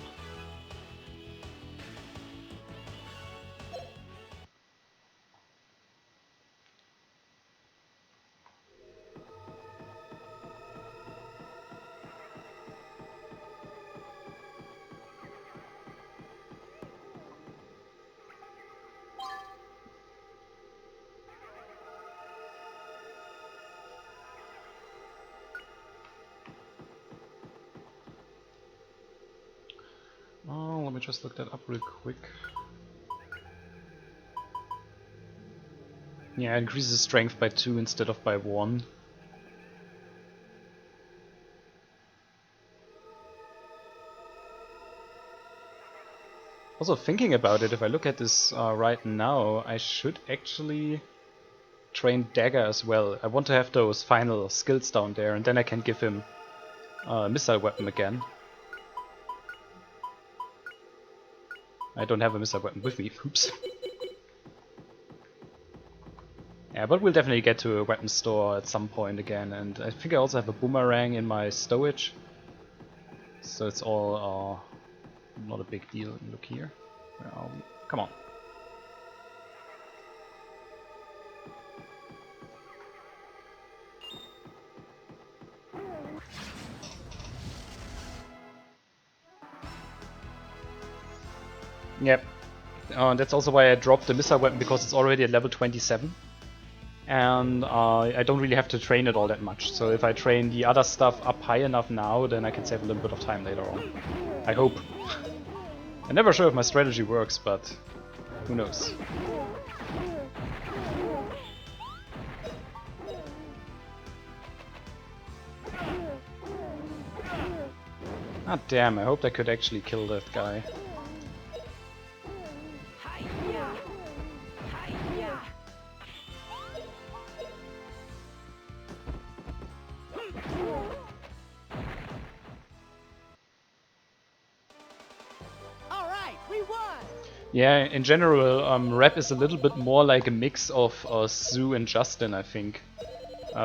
Oh, let me just look that up real quick. Yeah, increases strength by 2 instead of by 1. Also thinking about it, if I look at this right now, I should actually train Dagger as well. I want to have those final skills down there, and then I can give him a missile weapon again. I don't have a missile weapon with me, oops. Yeah, but we'll definitely get to a weapon store at some point again, and I think I also have a boomerang in my stowage. So it's all not a big deal. Look here. Where are we? Come on. Yep. That's also why I dropped the missile weapon, because it's already at level 27. And I don't really have to train it all that much. So if I train the other stuff up high enough now, then I can save a little bit of time later on. I hope. I'm never sure if my strategy works, but who knows. Ah damn, I hoped I could actually kill that guy. Yeah, in general, Rep is a little bit more like a mix of Sue and Justin, I think.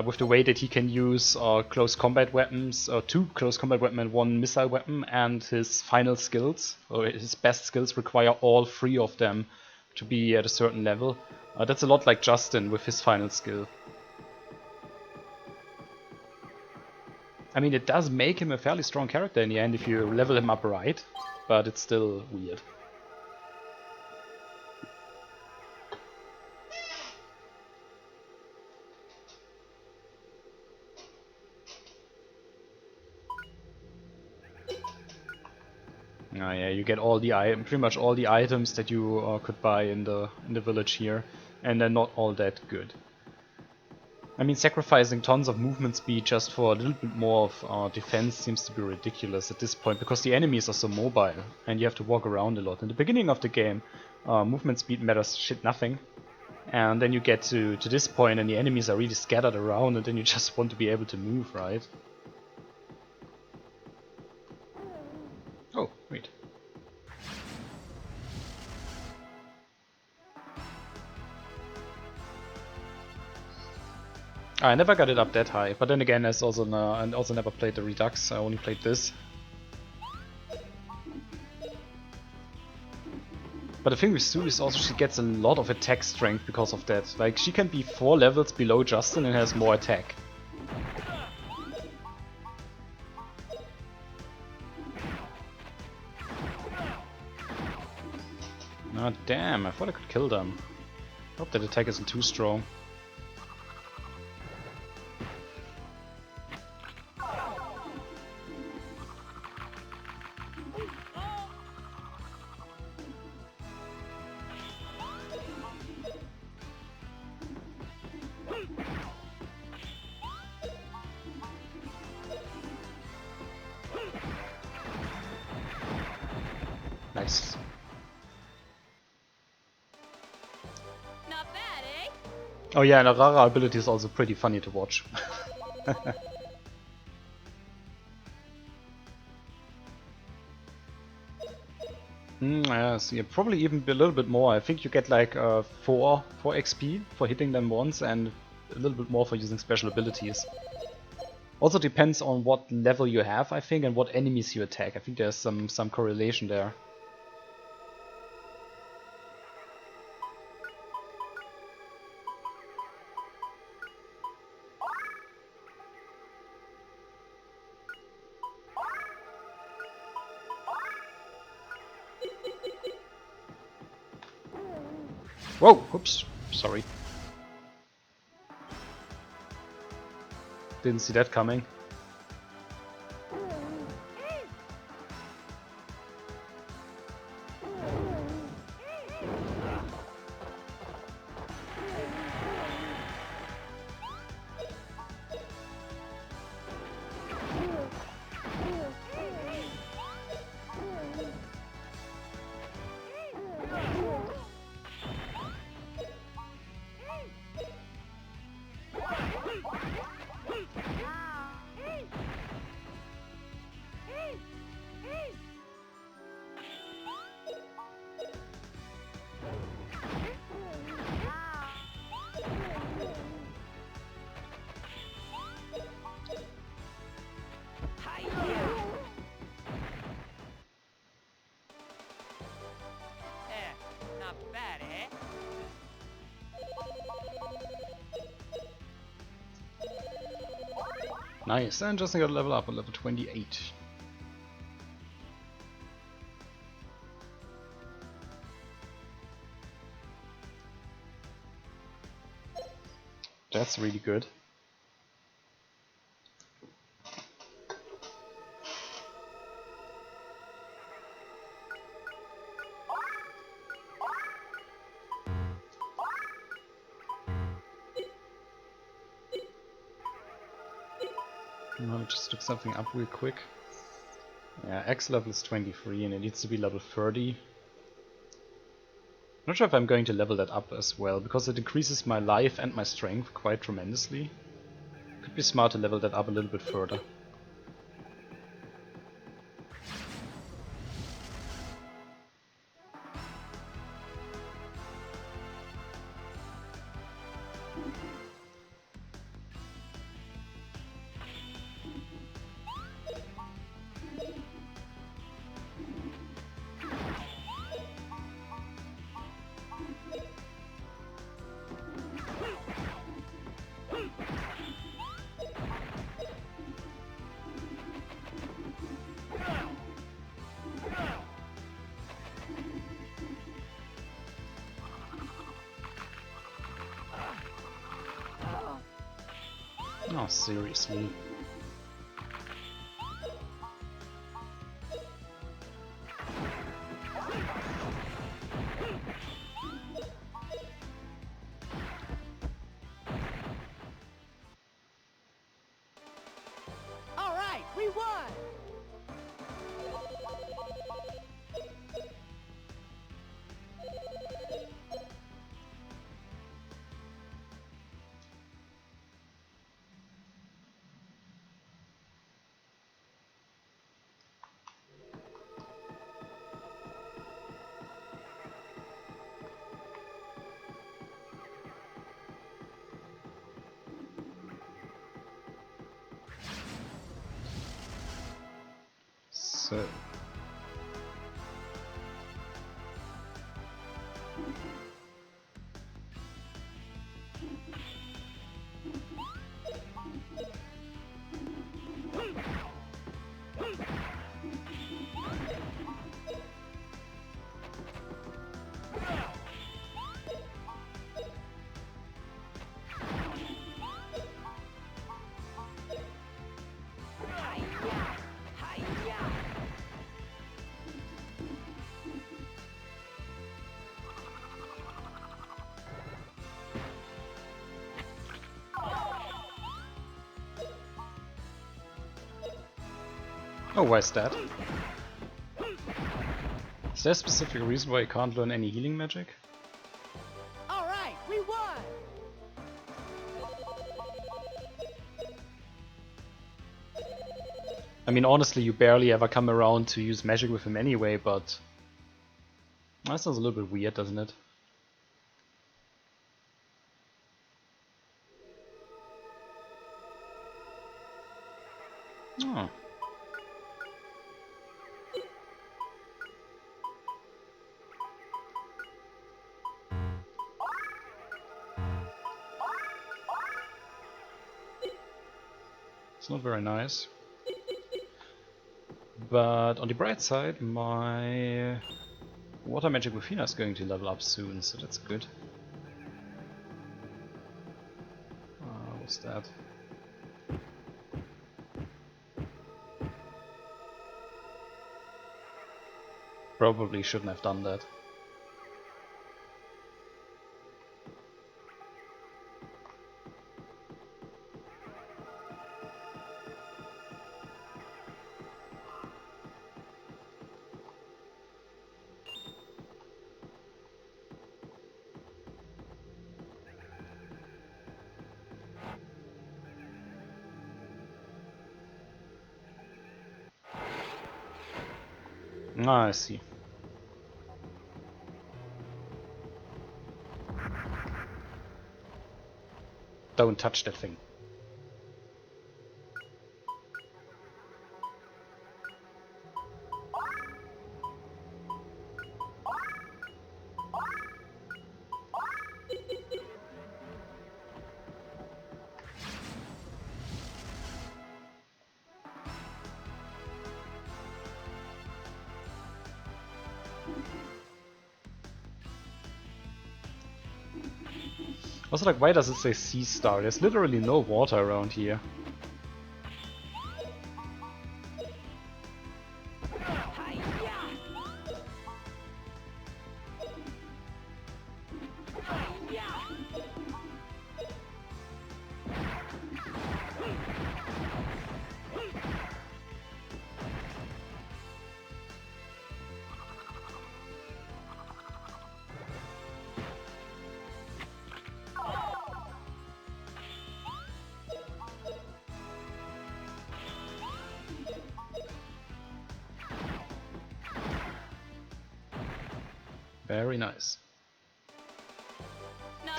With the way that he can use close combat weapons, or 2 close combat weapons and 1 missile weapon, and his final skills, or his best skills, require all 3 of them to be at a certain level. That's a lot like Justin with his final skill. I mean, it does make him a fairly strong character in the end if you level him up right, but it's still weird. Oh yeah, you get all the pretty much all the items that you could buy in the village here, and they're not all that good. I mean, sacrificing tons of movement speed just for a little bit more of defense seems to be ridiculous at this point, because the enemies are so mobile and you have to walk around a lot. In the beginning of the game, movement speed matters shit nothing, and then you get to this point and the enemies are really scattered around, and then you just want to be able to move, right? Oh, wait. I never got it up that high, but then again, I also never played the Redux. I only played this. But the thing with Sue is also she gets a lot of attack strength because of that. Like, she can be 4 levels below Justin and has more attack. Ah, damn, I thought I could kill them. Hope that attack isn't too strong. Nice. Not bad, eh? Oh yeah, and Arara ability is also pretty funny to watch. Yeah, so yeah, probably even a little bit more. I think you get like 4 XP for hitting them once, and a little bit more for using special abilities. Also depends on what level you have, I think, and what enemies you attack. I think there's some correlation there. Whoa! Oops. Sorry. Didn't see that coming. Not bad, eh? Nice, and Justin got a level up at level 28. That's really good. Let me just look something up real quick. Yeah, X level is 23 and it needs to be level 30. Not sure if I'm going to level that up as well, because it increases my life and my strength quite tremendously. Could be smart to level that up a little bit further. Oh, seriously. So. Oh, why is that? Is there a specific reason why you can't learn any healing magic? All right, we won. I mean, honestly, you barely ever come around to use magic with him anyway, but that sounds a little bit weird, doesn't it? Oh. It's not very nice. But on the bright side, my water magic with Hina is going to level up soon, so that's good. What's that? Probably shouldn't have done that. Ah, I see. Don't touch that thing. Also, like, why does it say Sea Star? There's literally no water around here. Very nice.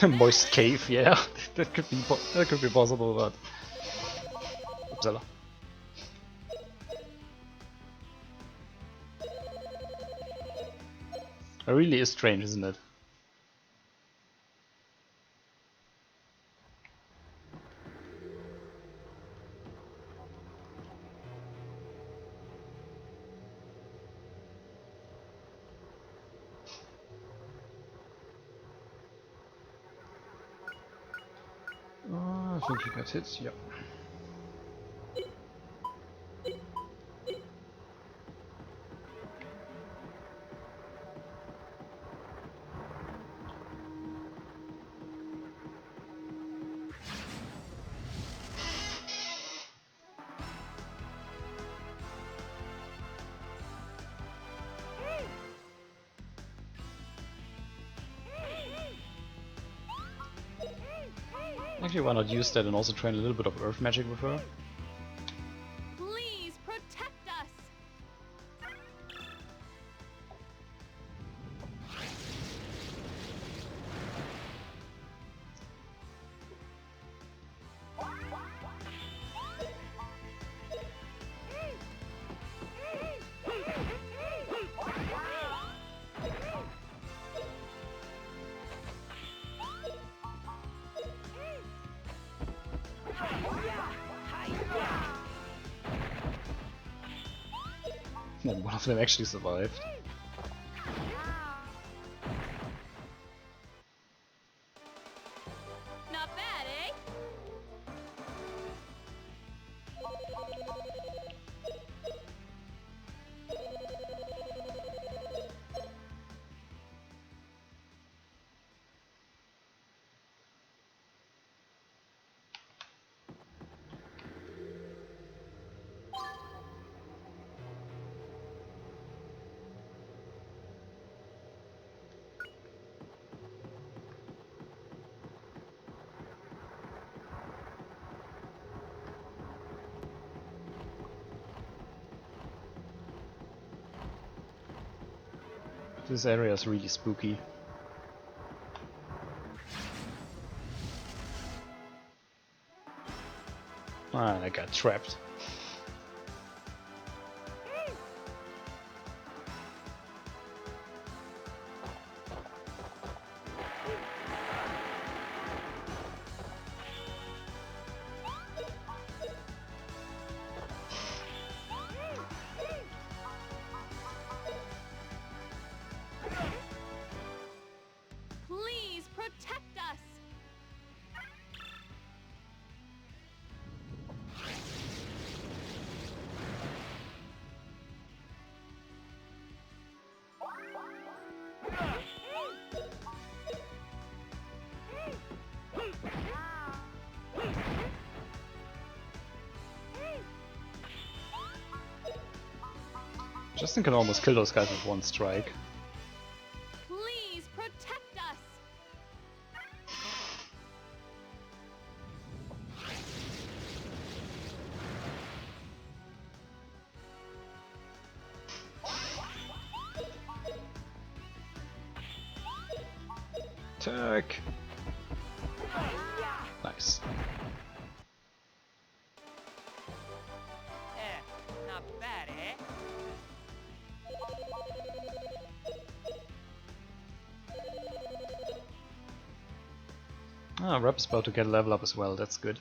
Moist cave, yeah, that could be possible, but Upsala. It really is strange, isn't it? I think you got hit, yeah. Actually, why not use that and also train a little bit of earth magic with her? Please protect us. And one of them actually survived. Not bad, eh? This area is really spooky. Ah, I got trapped. Please protect us. Justin can almost kill those guys with one strike. Please protect us. Attack! Nice. Not bad, eh? Ah, Rap's about to get a level up as well, that's good.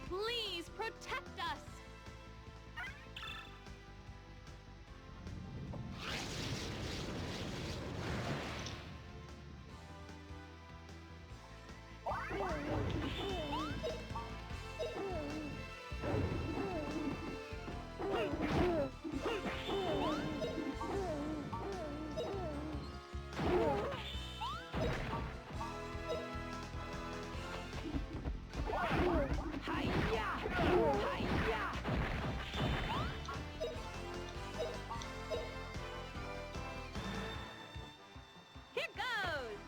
Please protect us. Hi-ya! Hi-ya! Here goes!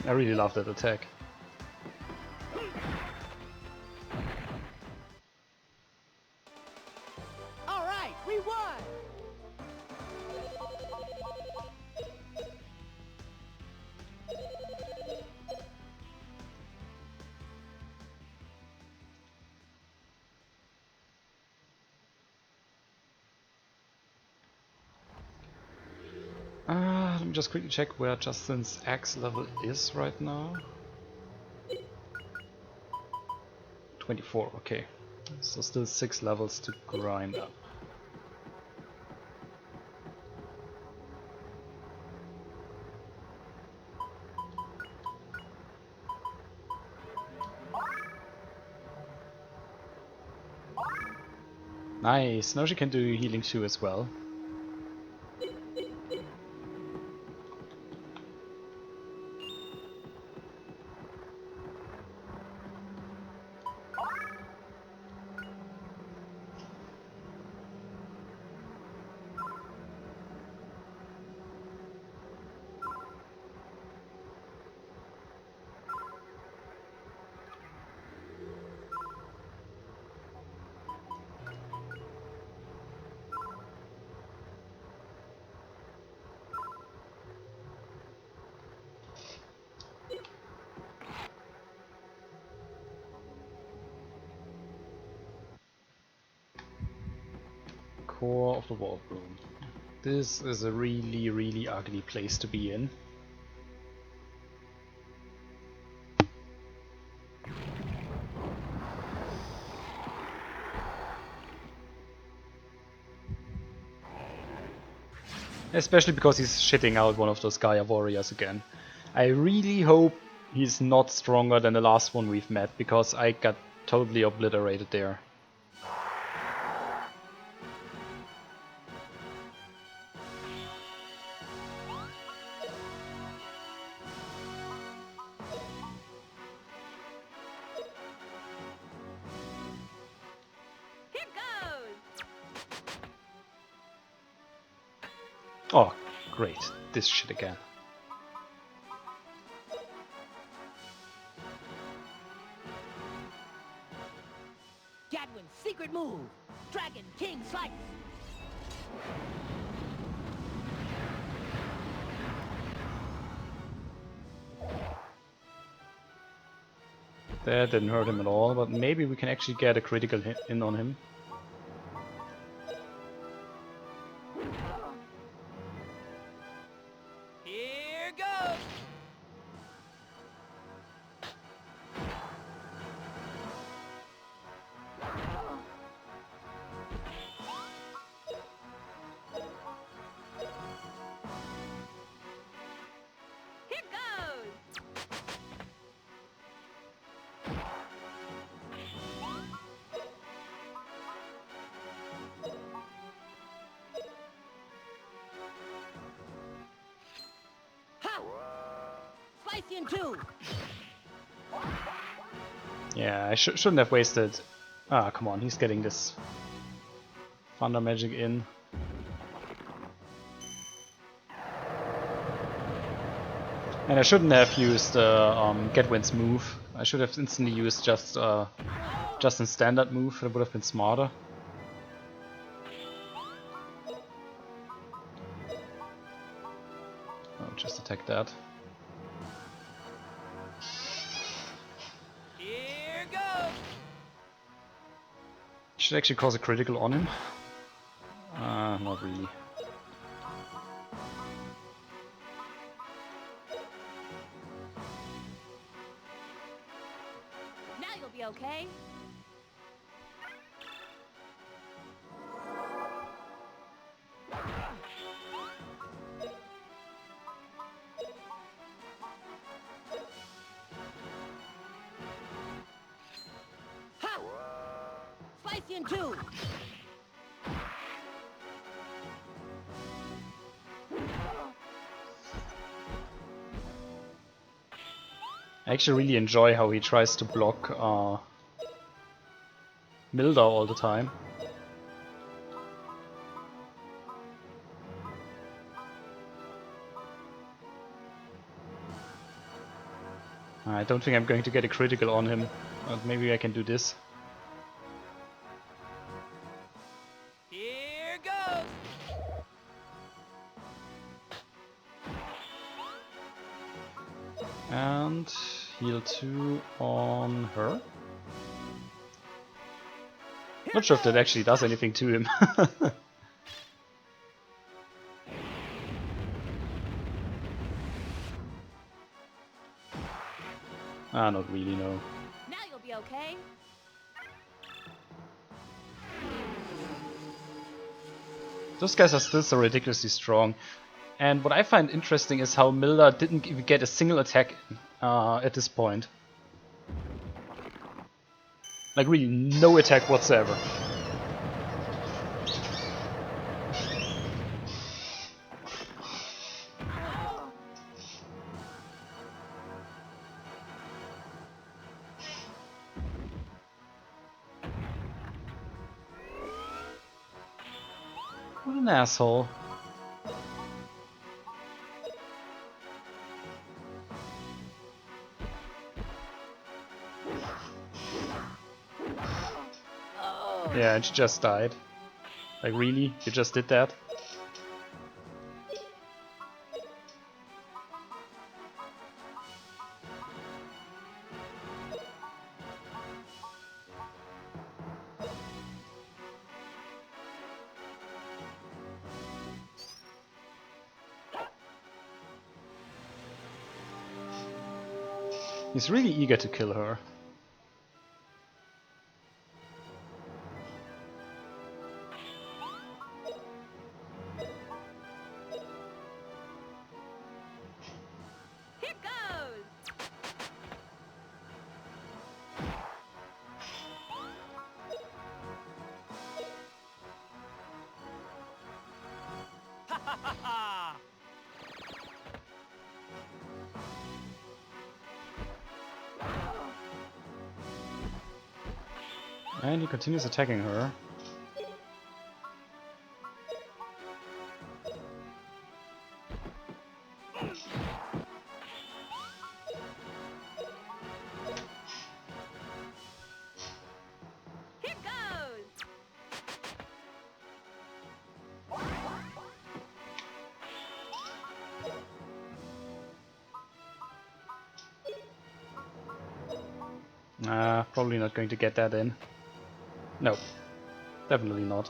I really love that attack. All right, we won! Let me just quickly check where Justin's axe level is right now. 24, okay. So still 6 levels to grind up. Nice, now she can do healing too as well. core of the vault room. This is a really, really ugly place to be in. Especially because he's shitting out one of those Gaia warriors again. I really hope he's not stronger than the last one we've met, because I got totally obliterated there. Here goes. Oh, great. This shit again. Gadwin's secret move. Dragon King Slice. That didn't hurt him at all, but maybe we can actually get a critical hit in on him. Here goes. Here goes. Ha! Slice you in two. Yeah, I shouldn't have wasted... Ah, come on, he's getting this Thunder Magic in. And I shouldn't have used Gadwin's move. I should have instantly used just in standard move. That would have been smarter. I'll just attack that. Here goes. Should actually cause a critical on him. Not really. Now you'll be okay. Ha! Slice you in two. I actually really enjoy how he tries to block Milda all the time. I don't think I'm going to get a critical on him, but maybe I can do this. Here goes. And heal 2 on her. Not sure if that actually does anything to him. Not really, no. Now you'll be okay. Those guys are still so ridiculously strong. And what I find interesting is how Milda didn't even get a single attack at this point. Like really no attack whatsoever. What an asshole. Yeah, and she just died. Like really? You just did that? He's really eager to kill her. Here goes. Ha ha ha ha! And he continues attacking her. Here goes. Probably not going to get that in. No, definitely not.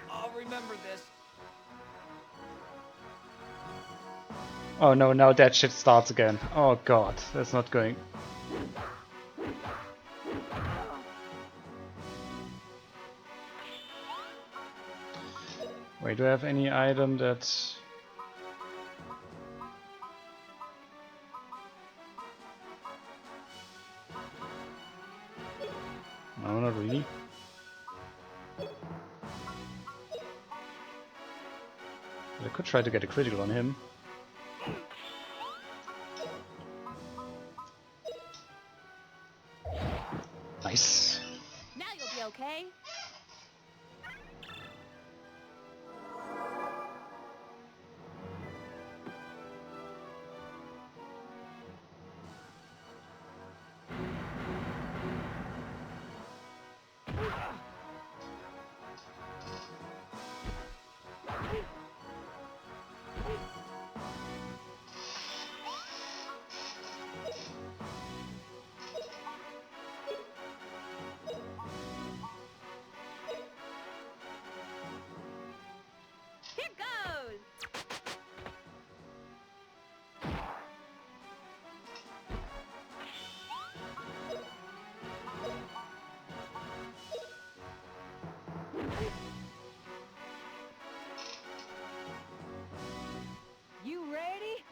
I'll remember this. Oh no, now that shit starts again. Oh god, that's not going. Wait, do I have any item that... No, not really. I could try to get a critical on him. Nice. Now you'll be okay. Here goes. You ready?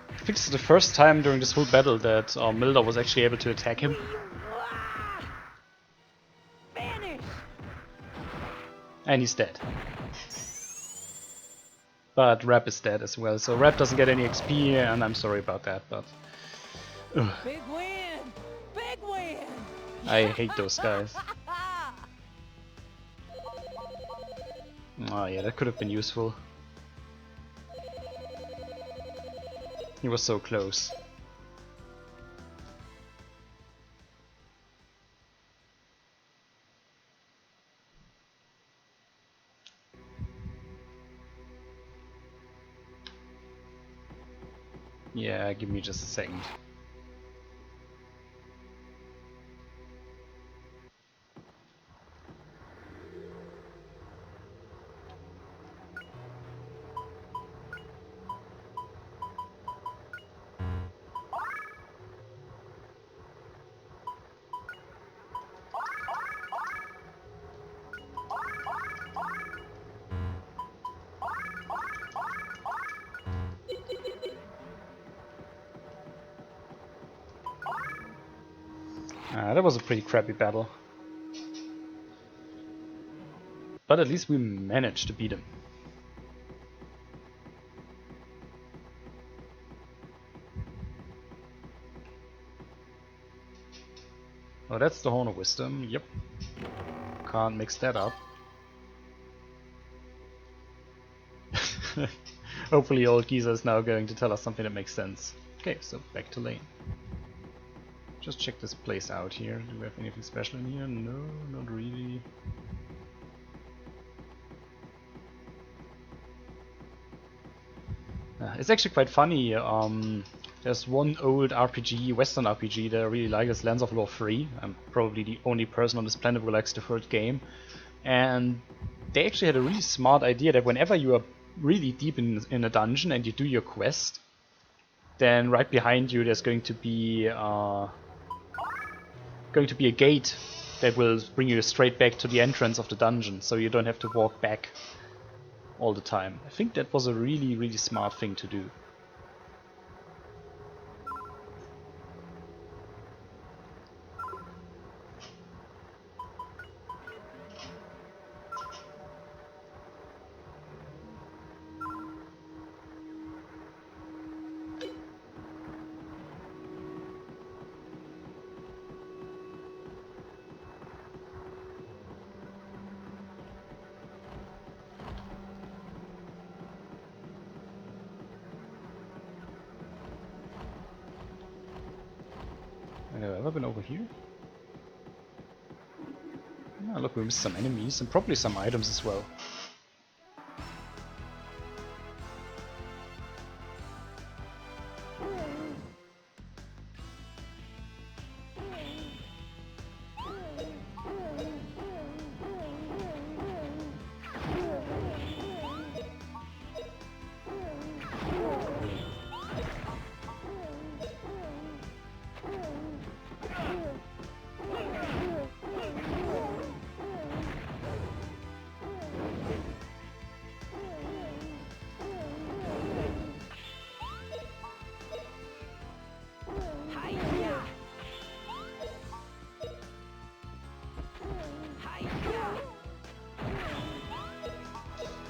I think this is the first time during this whole battle that Milder was actually able to attack him. Finish. And he's dead. But Rap is dead as well, so Rap doesn't get any XP, and I'm sorry about that, but... Ugh, Big win. Big win. I hate those guys. Oh yeah, that could have been useful. He was so close. Yeah, give me just a second. That was a pretty crappy battle. But at least we managed to beat him. Oh, that's the Horn of Wisdom, yep. Can't mix that up. Hopefully old Geezer is now going to tell us something that makes sense. Okay, so back to lane. Just check this place out here. Do we have anything special in here? No, not really. It's actually quite funny. There's one old RPG, Western RPG that I really like, is Lands of Lore 3. I'm probably the only person on this planet who likes the third game. And they actually had a really smart idea that whenever you are really deep in a dungeon and you do your quest, then right behind you there's going to be a gate that will bring you straight back to the entrance of the dungeon, so you don't have to walk back all the time. I think that was a really, really smart thing to do. Have I ever been over here? Oh, look, we missed some enemies and probably some items as well.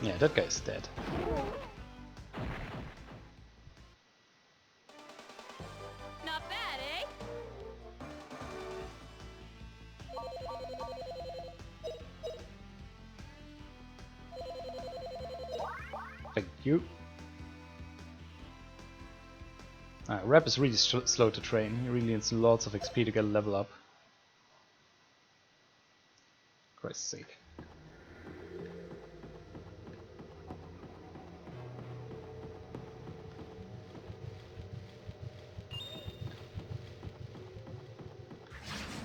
Yeah, that guy's dead. Not bad, eh? Thank you. Rap is really slow to train. He really needs lots of XP to get a level up. Christ's sake.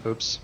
Oops.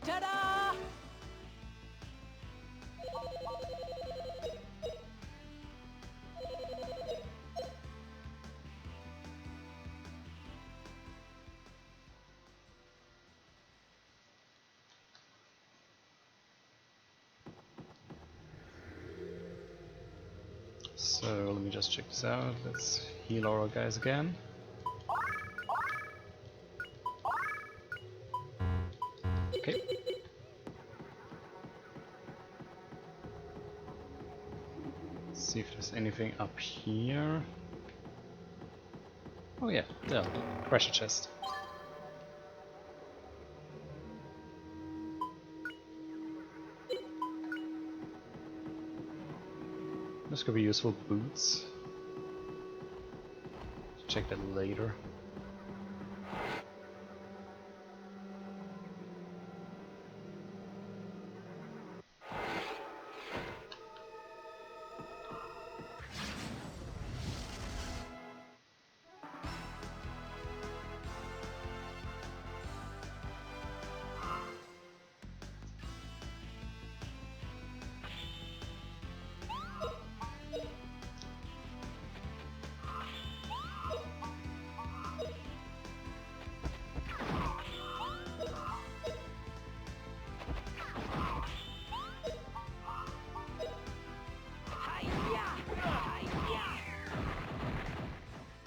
Ta-da! So let me just check this out. Let's heal our guys again. Okay. Let's see if there's anything up here. Oh yeah, yeah, treasure chest. This could be useful boots. Check that later.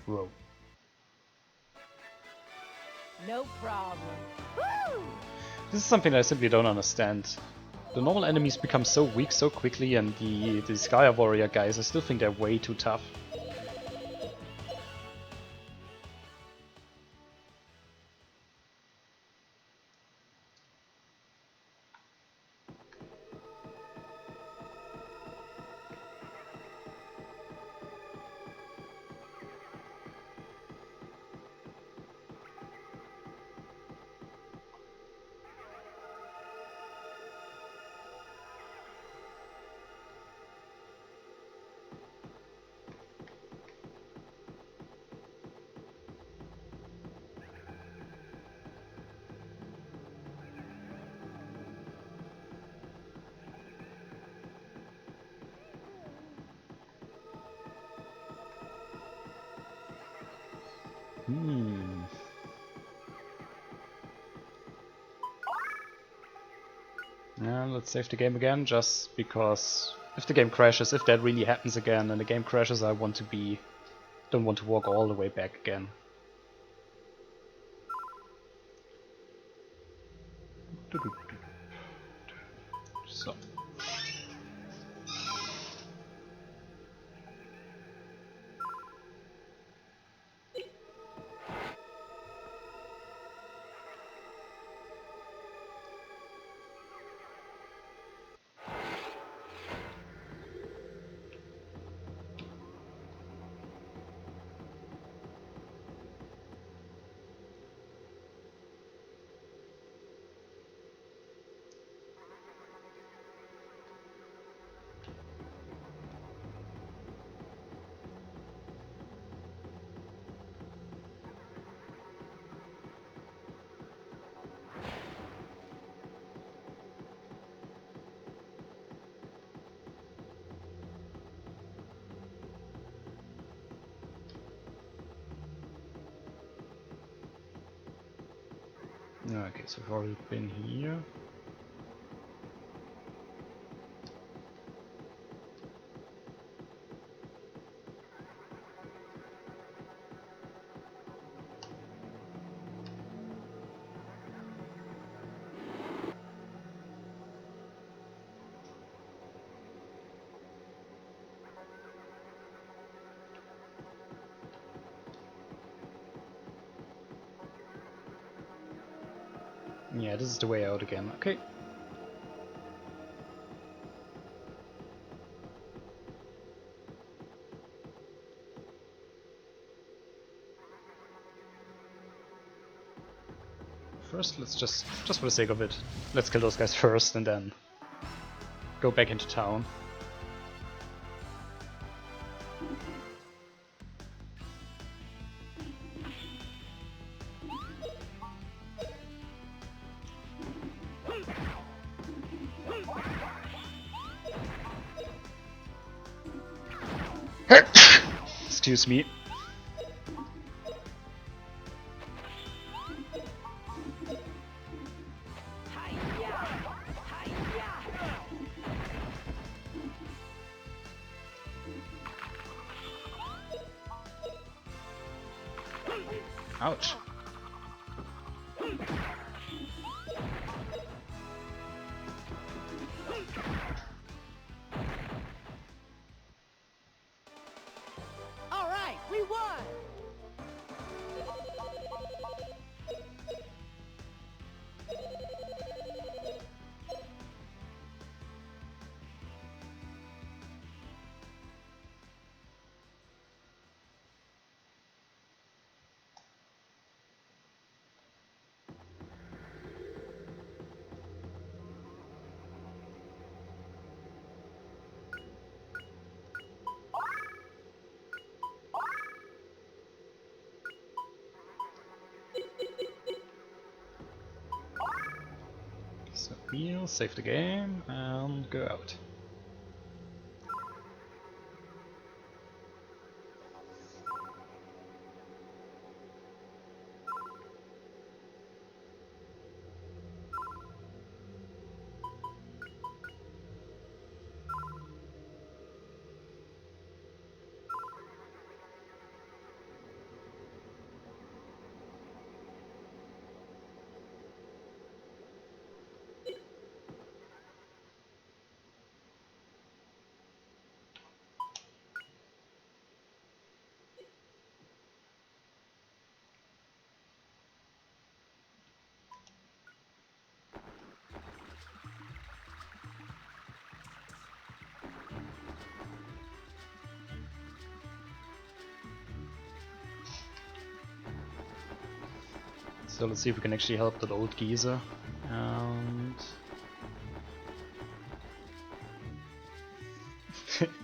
Whoa. No problem. Woo! This is something I simply don't understand. The normal enemies become so weak so quickly, and the Sky Warrior guys, I still think they're way too tough. Yeah, let's save the game again, just because if the game crashes, if that really happens again and the game crashes, I want to be... don't want to walk all the way back again. So. Okay, so far we've been here. Yeah, this is the way out again. Okay. First, let's just for the sake of it, let's kill those guys first and then go back into town. Excuse me. Ouch. All right, we won. So heal, save the game, and go out. So let's see if we can actually help that old geezer. And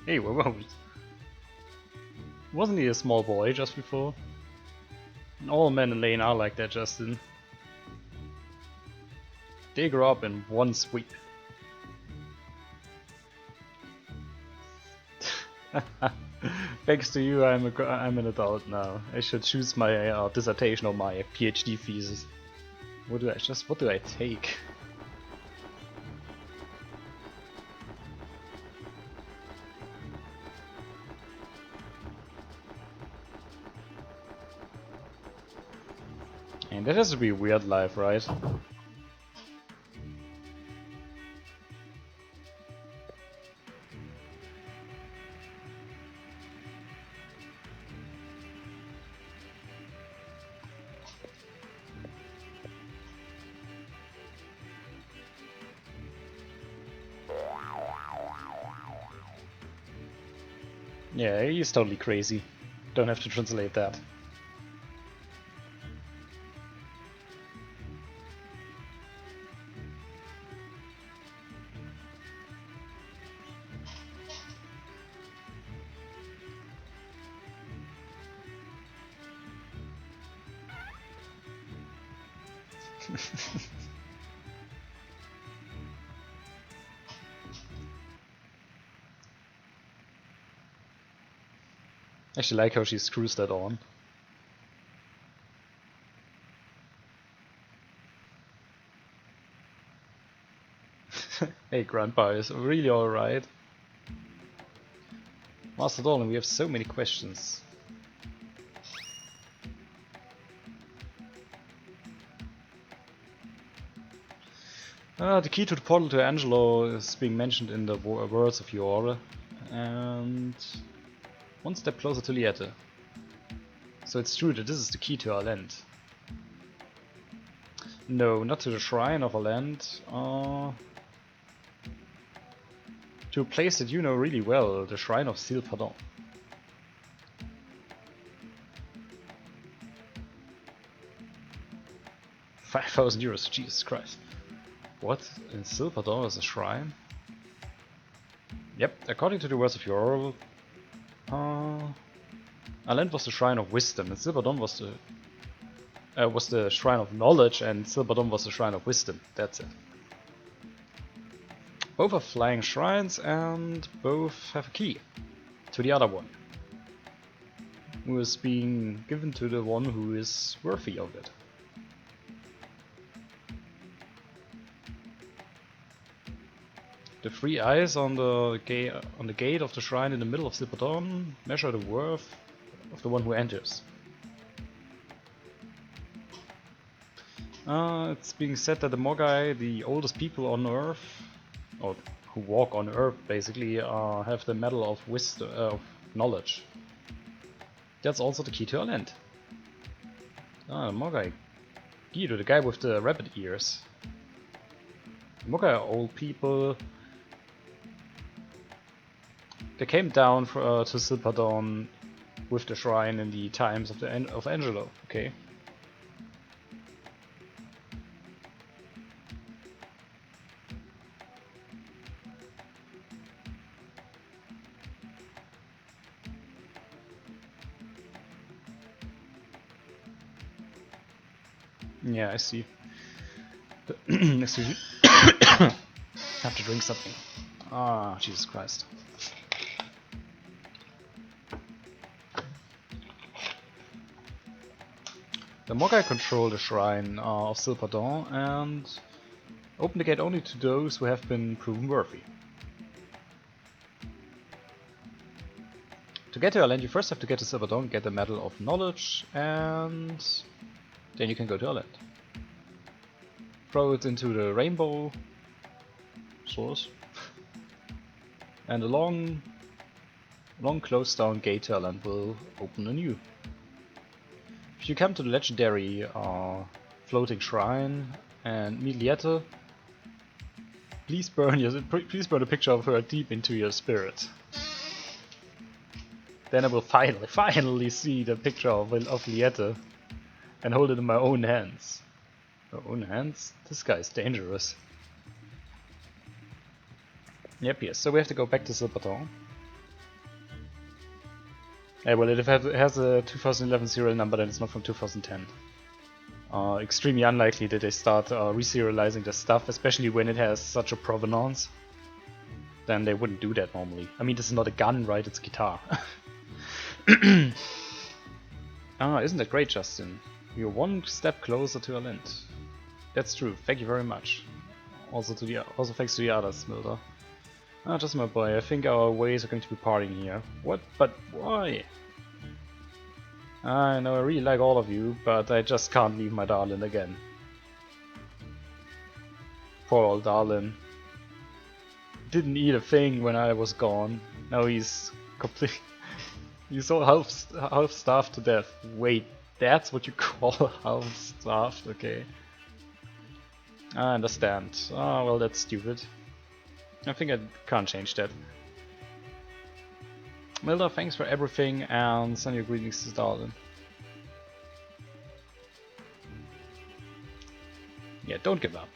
hey, whoa. Wasn't he a small boy just before? And all men in Lane are like that, Justin. They grow up in one sweep. Thanks to you, I'm an adult now. I should choose my dissertation or my PhD thesis. What do I take? And that has to be a weird life, right? Yeah, he's totally crazy. Don't have to translate that. I actually like how she screws that on. Hey, Grandpa is really alright. Master Dolan, we have so many questions. The key to the portal to Angelo is being mentioned in the words of your and one step closer to Liette. So it's true that this is the key to our land. No, not to the shrine of our land. To a place that you know really well, the shrine of Sil Pardon. €5,000, Jesus Christ. What? In Sil Pardon is a shrine? Yep, according to the words of your oral, Aland was the shrine of wisdom, and Sil Pardon was the shrine of knowledge, and Sil Pardon was the shrine of wisdom. That's it. Both are flying shrines, and both have a key to the other one, who is being given to the one who is worthy of it. The three eyes on the gate of the shrine in the middle of Sil Pardon measure the worth of the one who enters. It's being said that the Mogai, the oldest people on Earth, or who walk on Earth basically, have the medal of wisdom, of knowledge. That's also the key to our land. Mogai. Guido, the guy with the rabbit ears. Mogai are old people. They came down to Sil Pardon with the shrine in the times of Angelo. Okay. Yeah, I see. Excuse me. I have to drink something. Ah, Jesus Christ. The Mogai control the shrine of Sil Pardon and open the gate only to those who have been proven worthy. To get to our land, you first have to get to Sil Pardon, get the Medal of Knowledge, and then you can go to our land. Throw it into the rainbow source, and a long closed down gate to our land will open anew. If you come to the legendary floating shrine and meet Liette, please burn a picture of her deep into your spirit. Then I will finally see the picture of Liette and hold it in my own hands. My own hands? This guy's dangerous. Yep, yes. So we have to go back to Silverton. Yeah, well, if it has a 2011 serial number, then it's not from 2010. Extremely unlikely that they start reserializing the stuff, especially when it has such a provenance. Then they wouldn't do that normally. I mean, this is not a gun, right? It's a guitar. Isn't that great, Justin? You're one step closer to a lint. That's true. Thank you very much. Also thanks to the others, Milder. Just my boy. I think our ways are going to be parting here. What? But why? I know I really like all of you, but I just can't leave my darling again. Poor old darling. Didn't eat a thing when I was gone. Now he's complete. He's all half starved to death. Wait, that's what you call half starved? Okay. I understand. Ah, well, that's stupid. I think I can't change that. Milda, thanks for everything, and send your greetings to Darlin. Yeah, don't give up.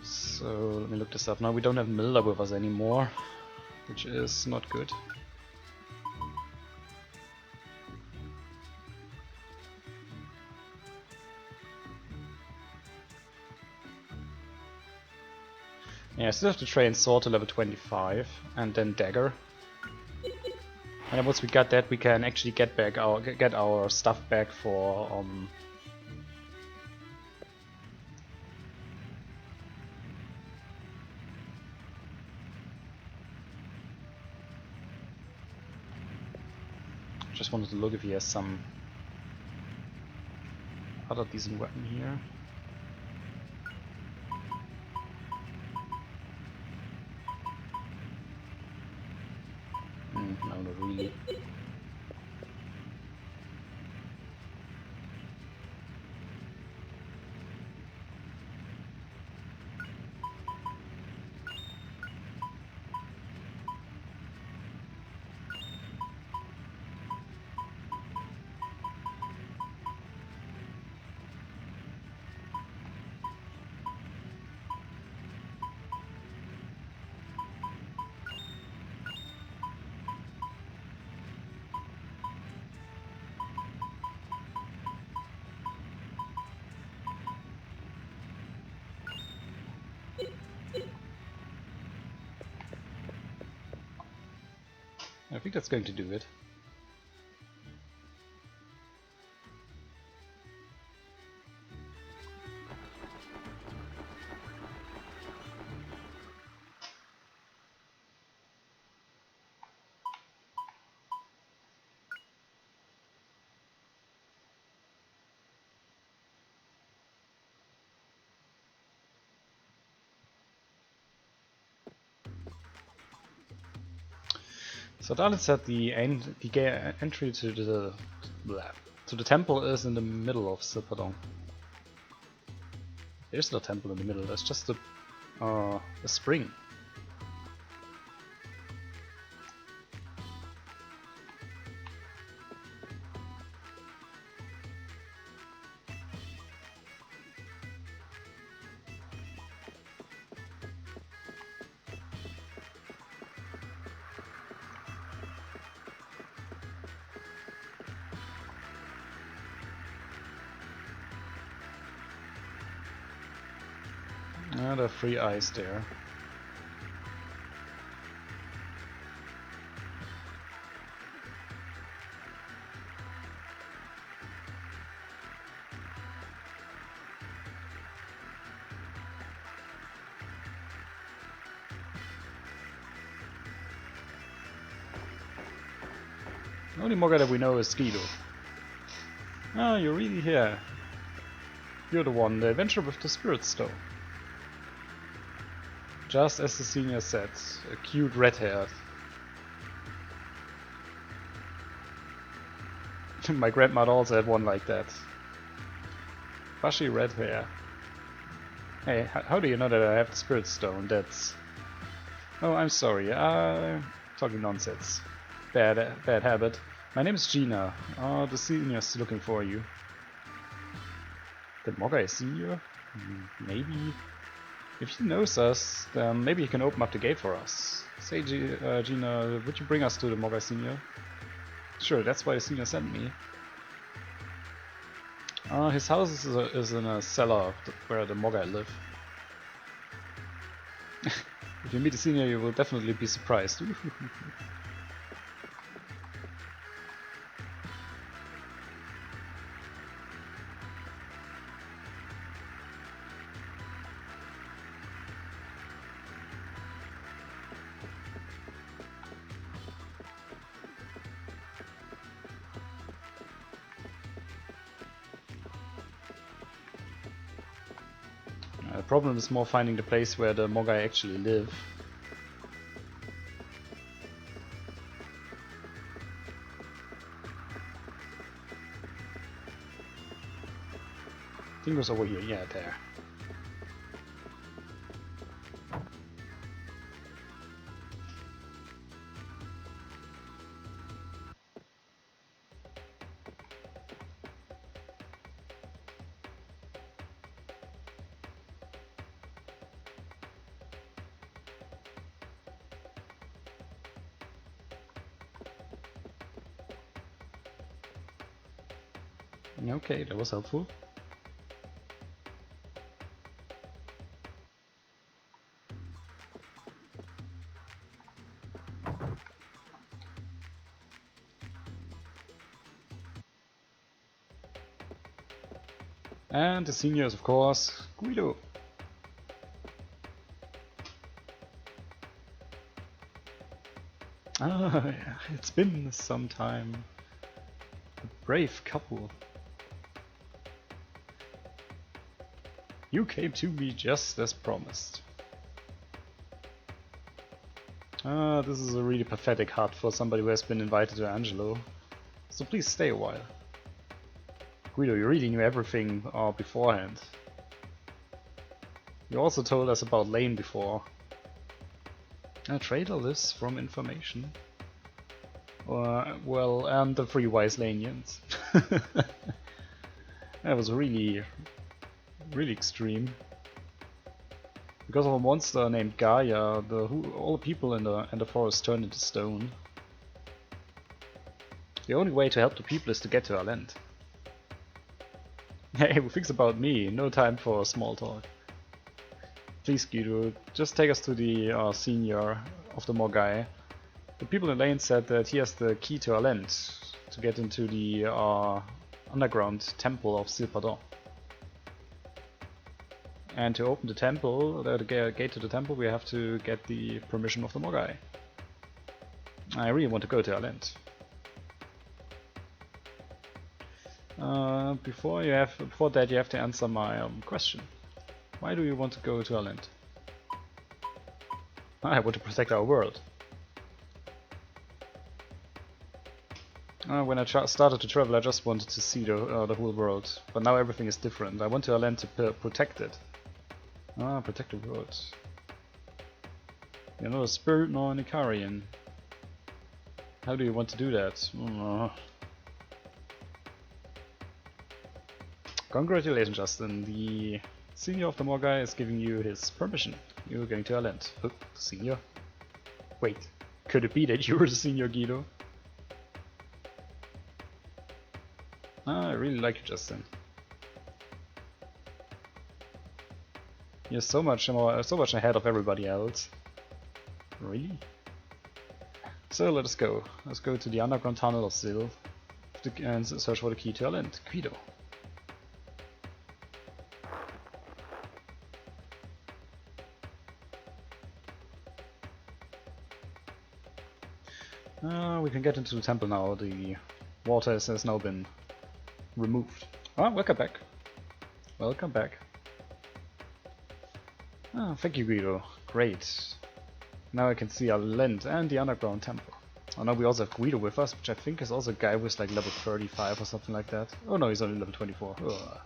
So let me look this up. Now we don't have Milda with us anymore, which is not good. Yeah, I still have to train Sword to level 25 and then Dagger. And then once we got that, we can actually get our stuff back for just wanted to look if he has some other decent weapon here. No, not really. I think that's going to do it. So Darlin said the entry to the temple is in the middle of Silpadong. There's no temple in the middle. There's just a spring. There are 3 eyes there. The only Mogger that we know is Guido. Ah, you're really here. You're the one, the adventurer with the Spirit Stone. Just as the senior said, a cute red-haired. My grandmother also had one like that. Bushy red hair. Hey, how do you know that I have the spirit stone? That's... Oh, I'm sorry. Talking nonsense. Bad habit. My name is Gina. The senior's looking for you. That Mogai is senior? Maybe. If he knows us, then maybe he can open up the gate for us. Say, Gina, would you bring us to the Mogai senior? Sure, that's why the senior sent me. His house is in a cellar where the Mogai live. If you meet the senior, you will definitely be surprised. The problem is more finding the place where the Mogai actually live. I think it was over here, yeah, there. Okay, that was helpful. And the senior is, of course, Guido. Ah, it's been some time. A brave couple. You came to me just as promised. This is a really pathetic hut for somebody who has been invited to Angelo. So please stay a while. Guido, you really knew everything beforehand. You also told us about Lane before. A trader lives from information. Well, and the three wise Lanians. That was really extreme. Because of a monster named Gaia, all the people in the forest turned into stone. The only way to help the people is to get to our land. Hey, who thinks about me? No time for small talk. Please, Guido, just take us to the senior of the Mogai. The people in Lane said that he has the key to our land to get into the underground temple of Silpadon. And to open the temple, the gate to the temple, we have to get the permission of the Mogai. I really want to go to our land. Before that, you have to answer my question. Why do you want to go to our land? I want to protect our world. When I started to travel, I just wanted to see the whole world, but now everything is different. I want to our land to protect it. Protect the world. You're not a spirit nor an Icarian. How do you want to do that? Congratulations, Justin. The senior of the Mogai is giving you his permission. You're going to our land. Oh, senior? Wait, could it be that you're the senior, Guido? I really like you, Justin. You're so much ahead of everybody else. Really? So let us go. Let's go to the underground tunnel of Sil and search for the key to our land, Guido. We can get into the temple now. The water has now been removed. Welcome back. Welcome back. Thank you, Guido. Great. Now I can see our land and the underground temple. Oh, now we also have Guido with us, which I think is also a guy who's like level 35 or something like that. Oh no, he's only level 24. Ugh.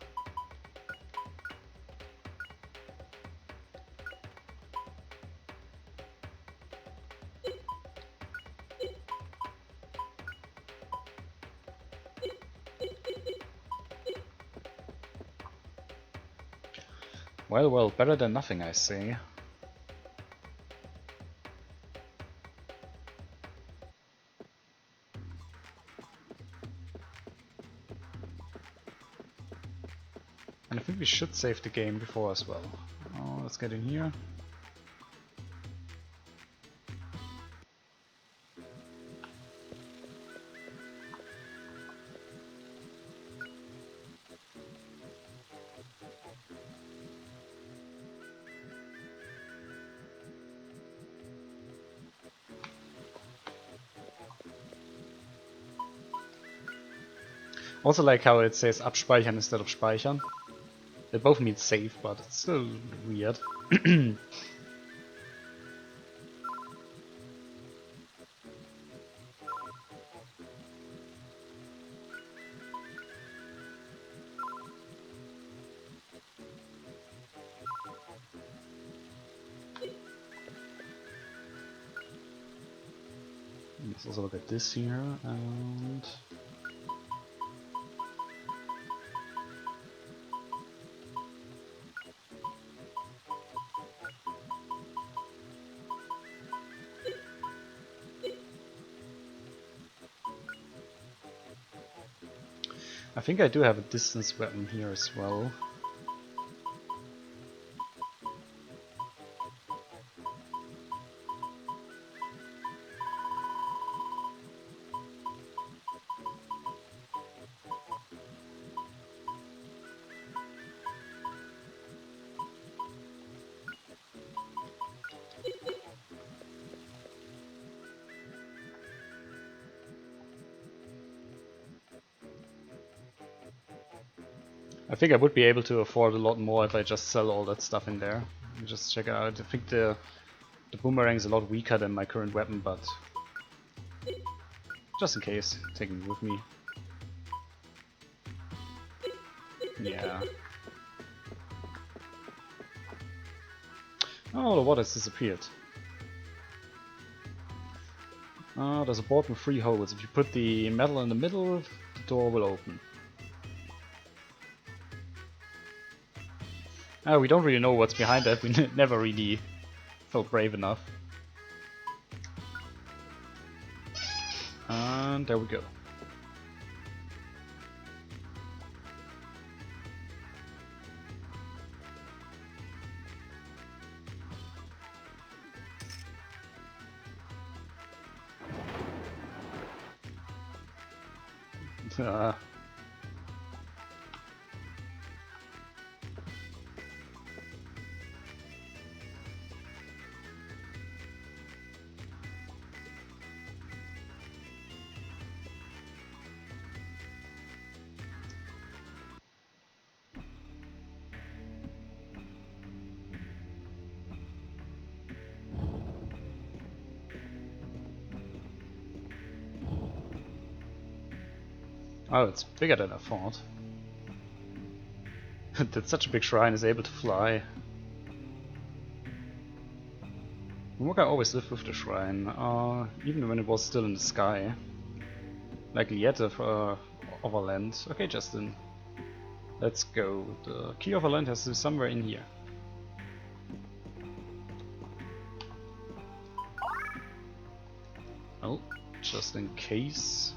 Well, well, better than nothing, I say. And I think we should save the game before as well. Oh, let's get in here. Also like how it says abspeichern instead of speichern. They both mean save, but it's still weird. Let's also look at this here, and I think I do have a distance weapon here as well. I think I would be able to afford a lot more if I just sell all that stuff in there. Just check it out. I think the boomerang is a lot weaker than my current weapon, but just in case, taking it with me. Yeah. Oh, the water has disappeared. There's a board with 3 holes. If you put the metal in the middle, the door will open. We don't really know what's behind that. We never really felt brave enough. And there we go. Oh, it's bigger than I thought. That such a big shrine is able to fly. Momoka always lived with the shrine, even when it was still in the sky. Like Liette of our land. Okay, Justin. Let's go. The key of our land has to be somewhere in here. Oh, just in case.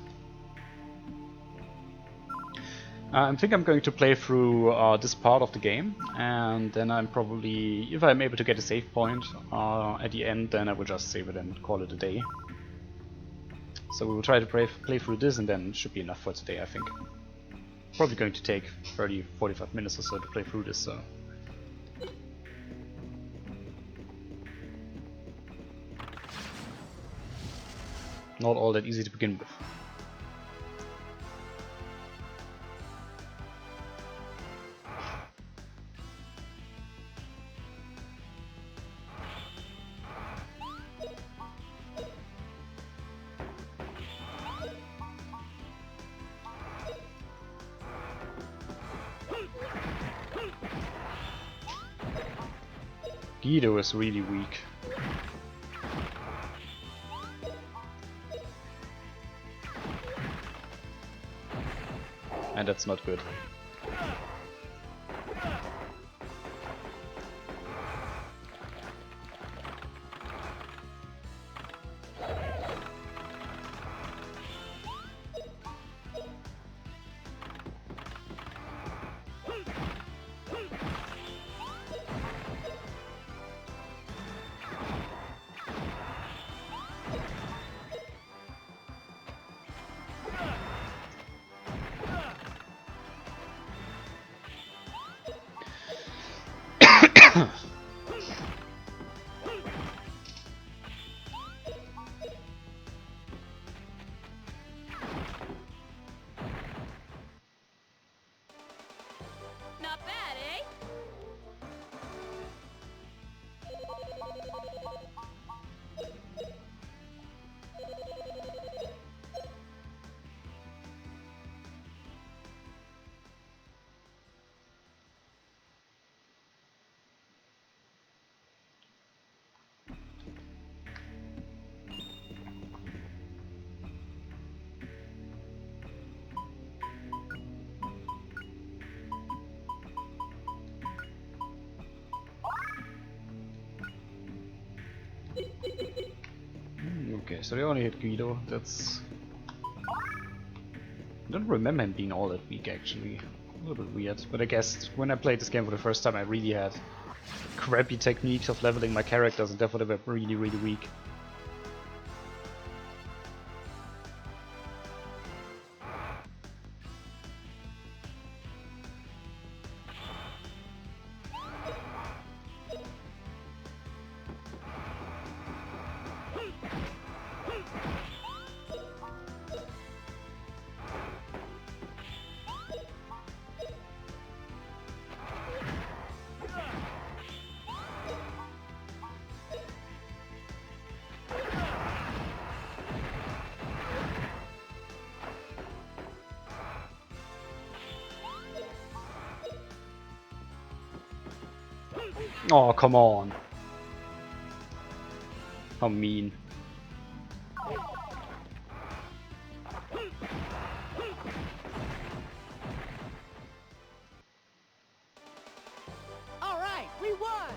I think I'm going to play through this part of the game, and then I'm probably, if I'm able to get a save point at the end, then I will just save it and call it a day. So we will try to play through this, and then it should be enough for today, I think. Probably going to take 30-45 minutes or so to play through this, so... not all that easy to begin with. Guido is really weak. And that's not good. Not bad, eh? Okay, so they only hit Guido. That's... I don't remember him being all that weak actually. A little bit weird, but I guess when I played this game for the first time I really had crappy techniques of leveling my characters and therefore they were really weak. Oh, come on. How mean. All right, we won.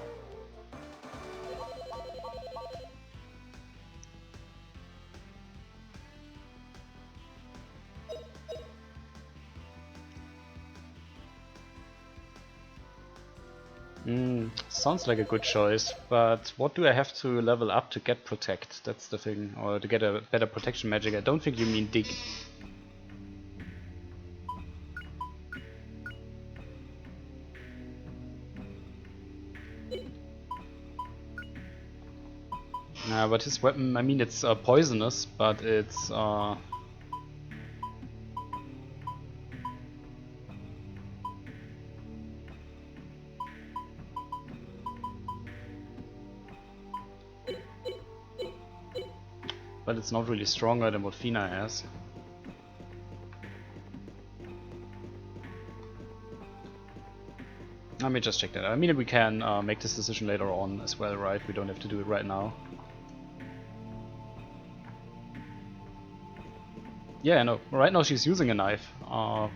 Sounds like a good choice, but what do I have to level up to get Protect? That's the thing, or to get a better protection magic. I don't think you mean Dig. But his weapon, I mean it's poisonous, but it's but it's not really stronger than what Fina has. Let me just check that. I mean, we can make this decision later on as well, right? We don't have to do it right now. Yeah, no. Right now she's using a knife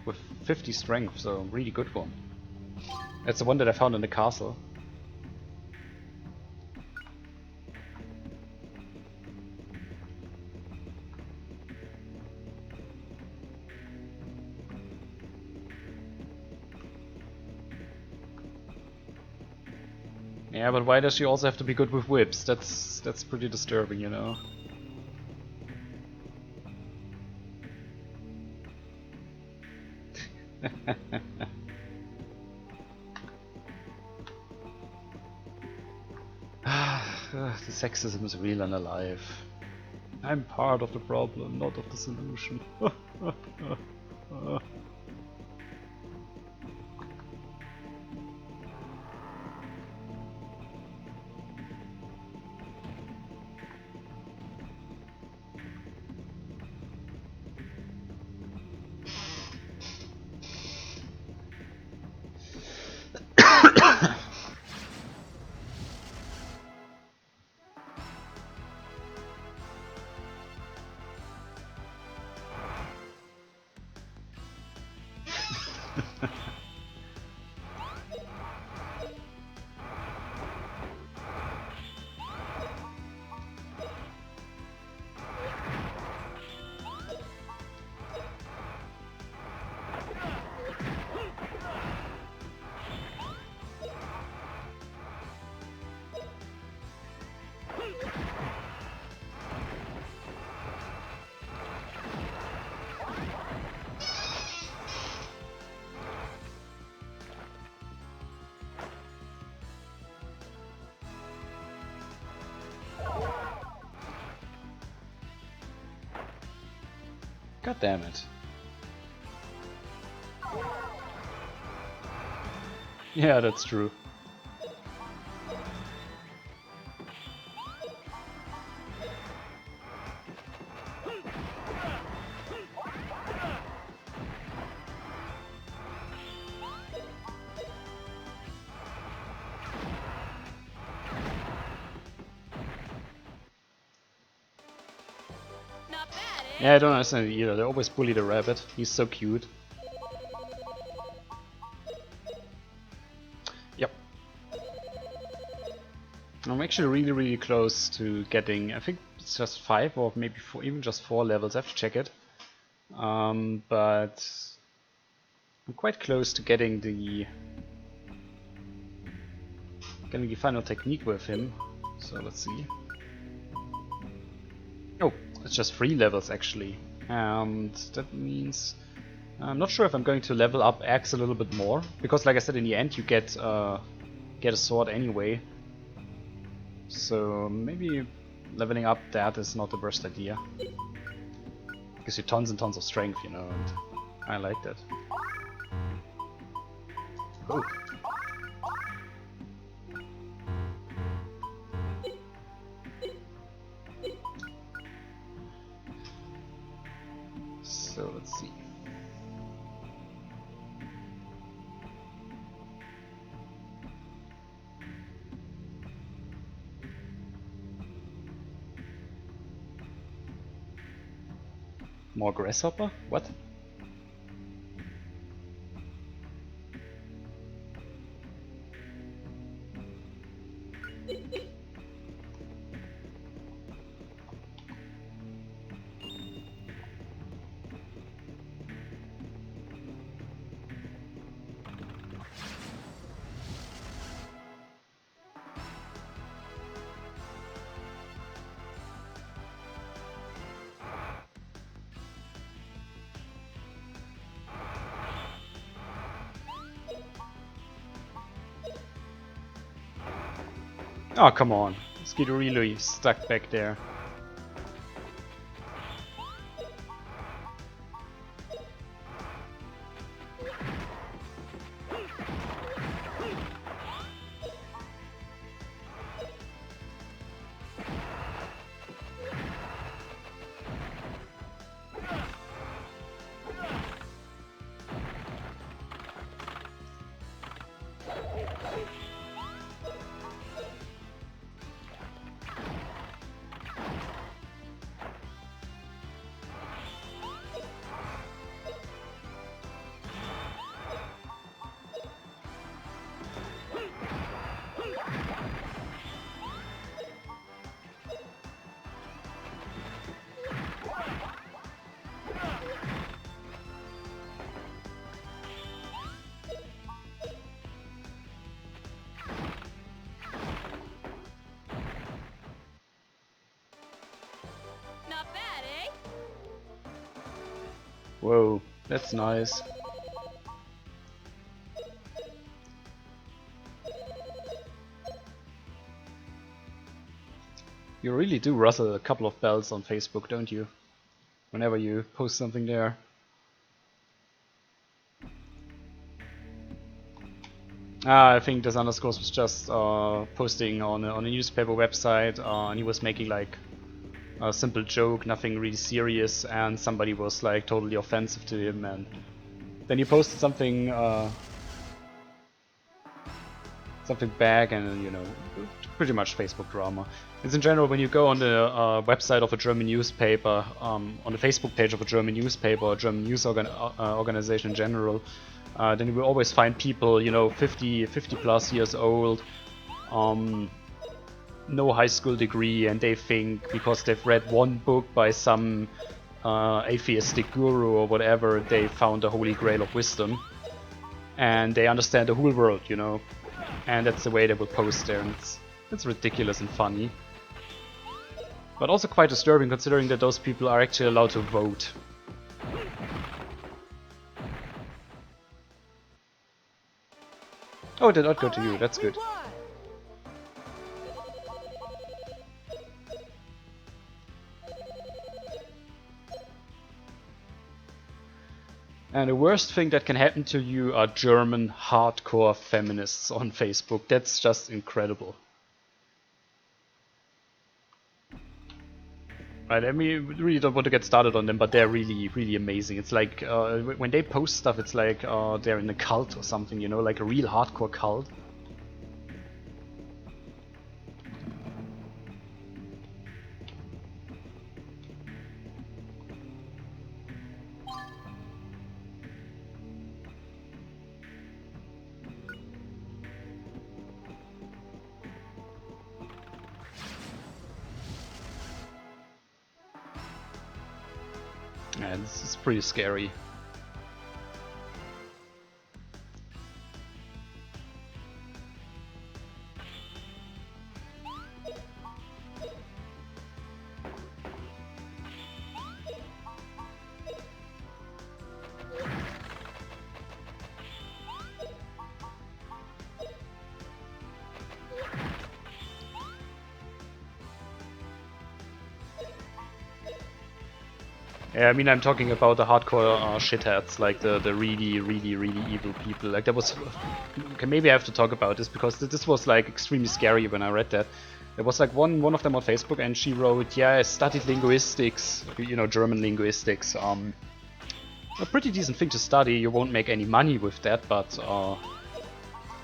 with 50 strength, so really good one. That's the one that I found in the castle. Yeah, but why does she also have to be good with whips? That's pretty disturbing, you know. The sexism is real and alive. I'm part of the problem, not of the solution. God damn it. Yeah, that's true. Not bad, eh? Yeah, I don't understand it either. They always bully the rabbit. He's so cute. Yep. I'm actually really close to getting, I think it's just 5 or maybe 4, even just 4 levels. I have to check it. But I'm quite close to getting the final technique with him. So let's see. Oh, it's just 3 levels actually. And that means I'm not sure if I'm going to level up Axe a little bit more, because like I said, in the end you get a sword anyway. So maybe leveling up that is not the worst idea. Gives you tons and tons of strength, you know, and I like that. Oh. So let's see. More grasshopper? What? Oh, come on. Skid really stuck back there. Not bad, eh? Whoa, that's nice. You really do rustle a couple of bells on Facebook, don't you? Whenever you post something there. I think this underscores was just posting on a newspaper website, and he was making like a simple joke, nothing really serious, and somebody was like totally offensive to him, and then he posted something back, and you know, pretty much Facebook drama. It's in general when you go on the website of a German newspaper, on the Facebook page of a German newspaper or German news organization in general, then you will always find people, you know, 50 plus years old, no high school degree, and they think because they've read one book by some atheistic guru or whatever, they found the holy grail of wisdom, and they understand the whole world, you know, and that's the way they will post there, and it's ridiculous and funny, but also quite disturbing considering that those people are actually allowed to vote. Oh, it did not go to you, that's good. And the worst thing that can happen to you are German hardcore feminists on Facebook. That's just incredible. Right, I mean, really don't want to get started on them, but they're really, really amazing. It's like, when they post stuff, it's like they're in a cult or something, you know, like a real hardcore cult. Yeah, this is pretty scary. Yeah, I mean, I'm talking about the hardcore shitheads, like the really, really, really evil people. Like, that was... Okay, maybe I have to talk about this, because this was, like, extremely scary when I read that. There was, like, one of them on Facebook, and she wrote, yeah, I studied linguistics, you know, German linguistics. A pretty decent thing to study. You won't make any money with that, but no,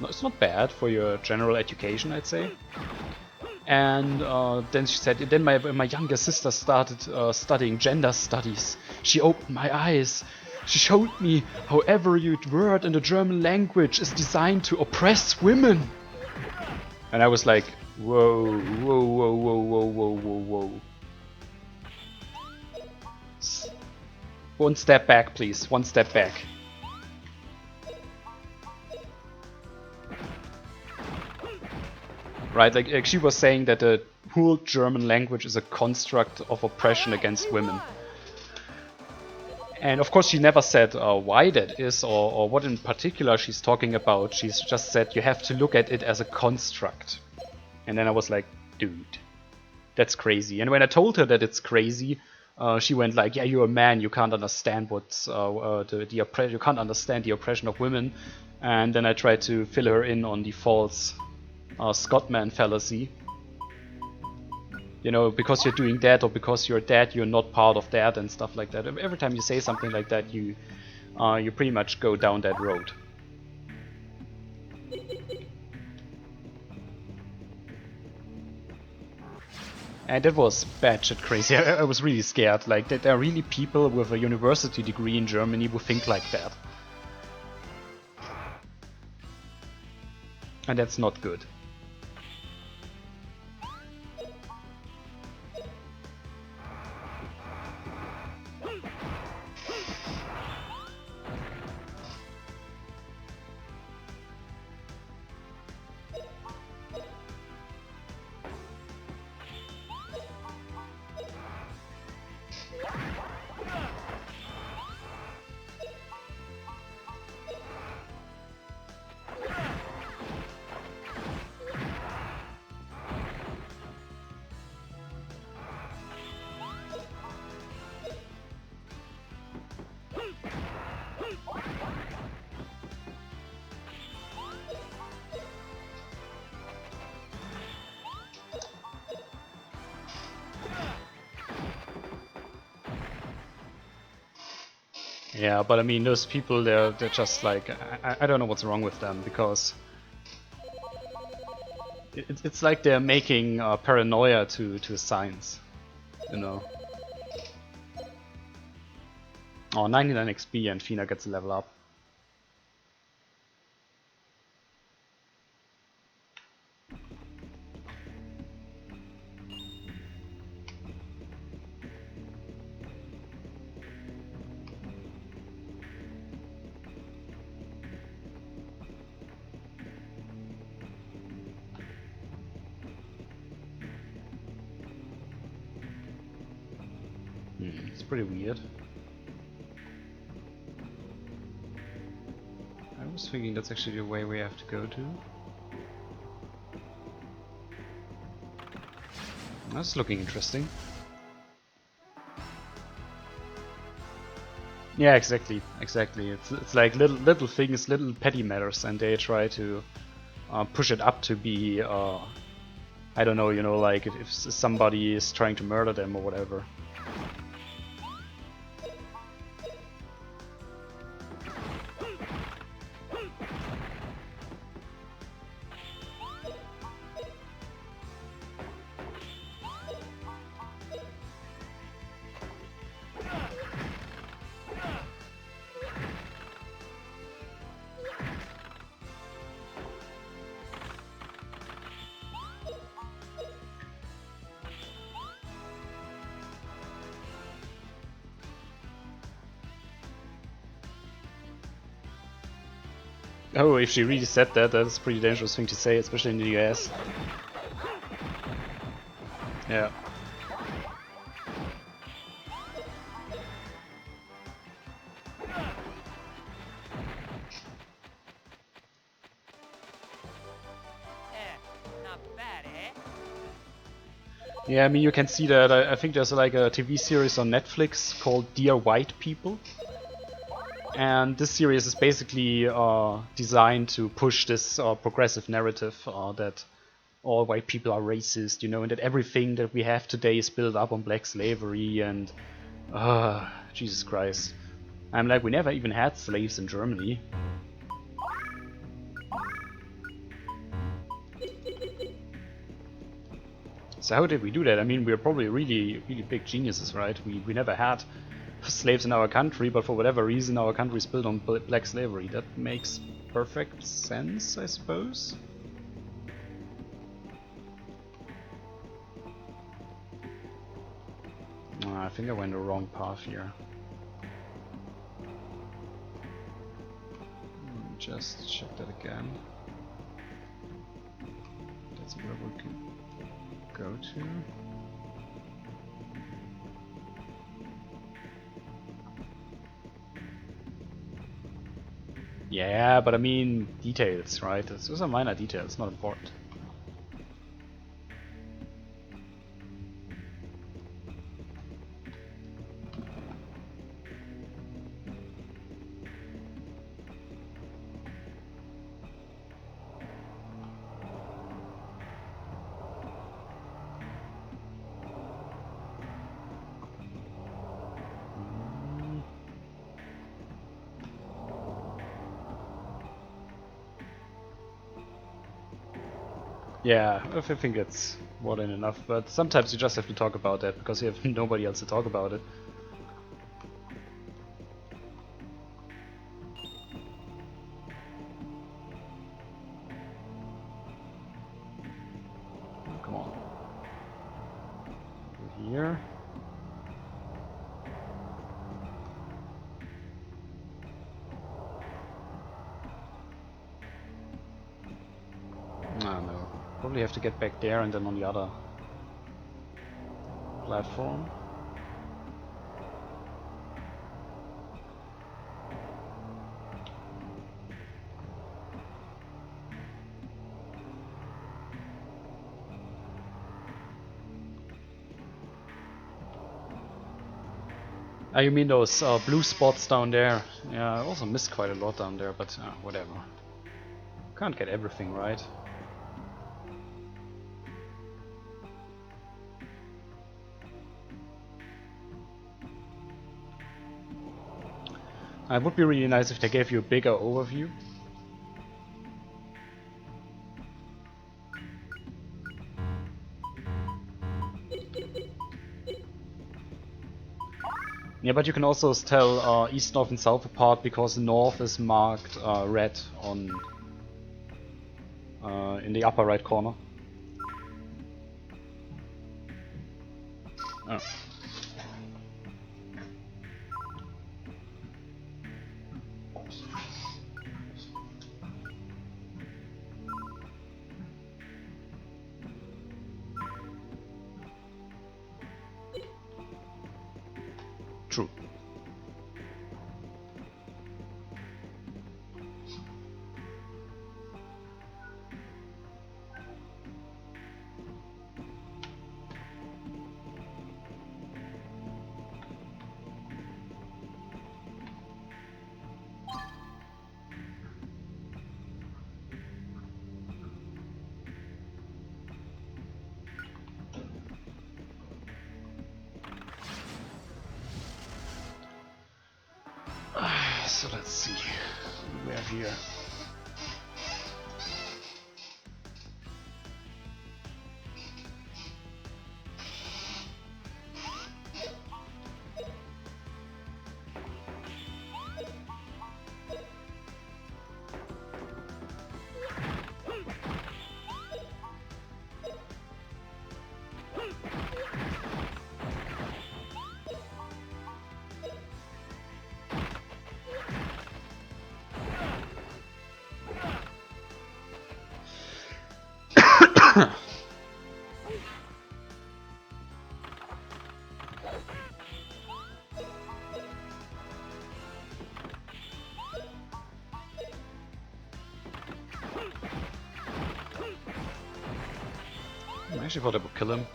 it's not bad for your general education, I'd say. And then she said, then my younger sister started studying gender studies. She opened my eyes. She showed me how every word in the German language is designed to oppress women. And I was like, whoa, whoa, whoa, whoa, whoa, whoa, whoa, whoa. One step back, please. One step back. Right, like she was saying that the whole German language is a construct of oppression against women. And of course she never said why that is or what in particular she's talking about. She's just said you have to look at it as a construct. And then I was like, dude, that's crazy. And when I told her that it's crazy, she went like, yeah, you're a man, you can't understand what's the oppression, you can't understand the oppression of women. And then I tried to fill her in on the false Scotsman fallacy. You know, because you're doing that or because you're that, you're not part of that and stuff like that. Every time you say something like that, you pretty much go down that road. And that was batshit crazy. I was really scared. Like, there are really people with a university degree in Germany who think like that. And that's not good. Yeah, but I mean, those people, they're just like, I don't know what's wrong with them, because it's like they're making paranoia to science, you know. Oh, 99 XP and Fina gets a level up. It's pretty weird. I was thinking that's actually the way we have to go to. That's looking interesting. Yeah, exactly, exactly. It's like little things, little petty matters, and they try to push it up to be I don't know, you know, like if somebody is trying to murder them or whatever. Oh, if she really said that, that's a pretty dangerous thing to say, especially in the US. Yeah. Not bad, eh? Yeah, I mean, you can see that. I think there's like a TV series on Netflix called Dear White People. And this series is basically designed to push this progressive narrative that all white people are racist, you know, and that everything that we have today is built up on black slavery and Jesus Christ. I'm like, we never even had slaves in Germany. So how did we do that? I mean, we're probably really big geniuses, right? We never had slaves in our country, but for whatever reason our country is built on black slavery. That makes perfect sense, I suppose. I think I went the wrong path here. Just check that again. That's where we can go to. Yeah, but I mean details, right? Those are minor details, not important. Yeah, I think it's more than enough, but sometimes you just have to talk about that because you have nobody else to talk about it. Come on. Over here. Ah, no. Probably have to get back there and then on the other platform. Ah, you mean those blue spots down there? Yeah, I also missed quite a lot down there, but whatever. Can't get everything right. It would be really nice if they gave you a bigger overview. Yeah, but you can also tell east, north and south apart because the north is marked red on in the upper right corner. Oh. True. So let's see. What do we have here? I actually thought I would kill him.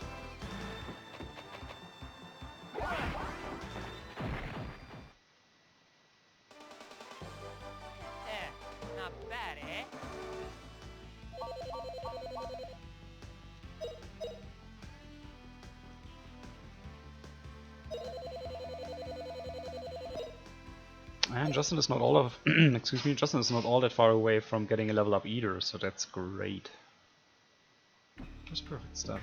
Not bad, eh? And Justin is not all of excuse me, Justin is not all that far away from getting a level up either, so that's great. Just perfect stuff.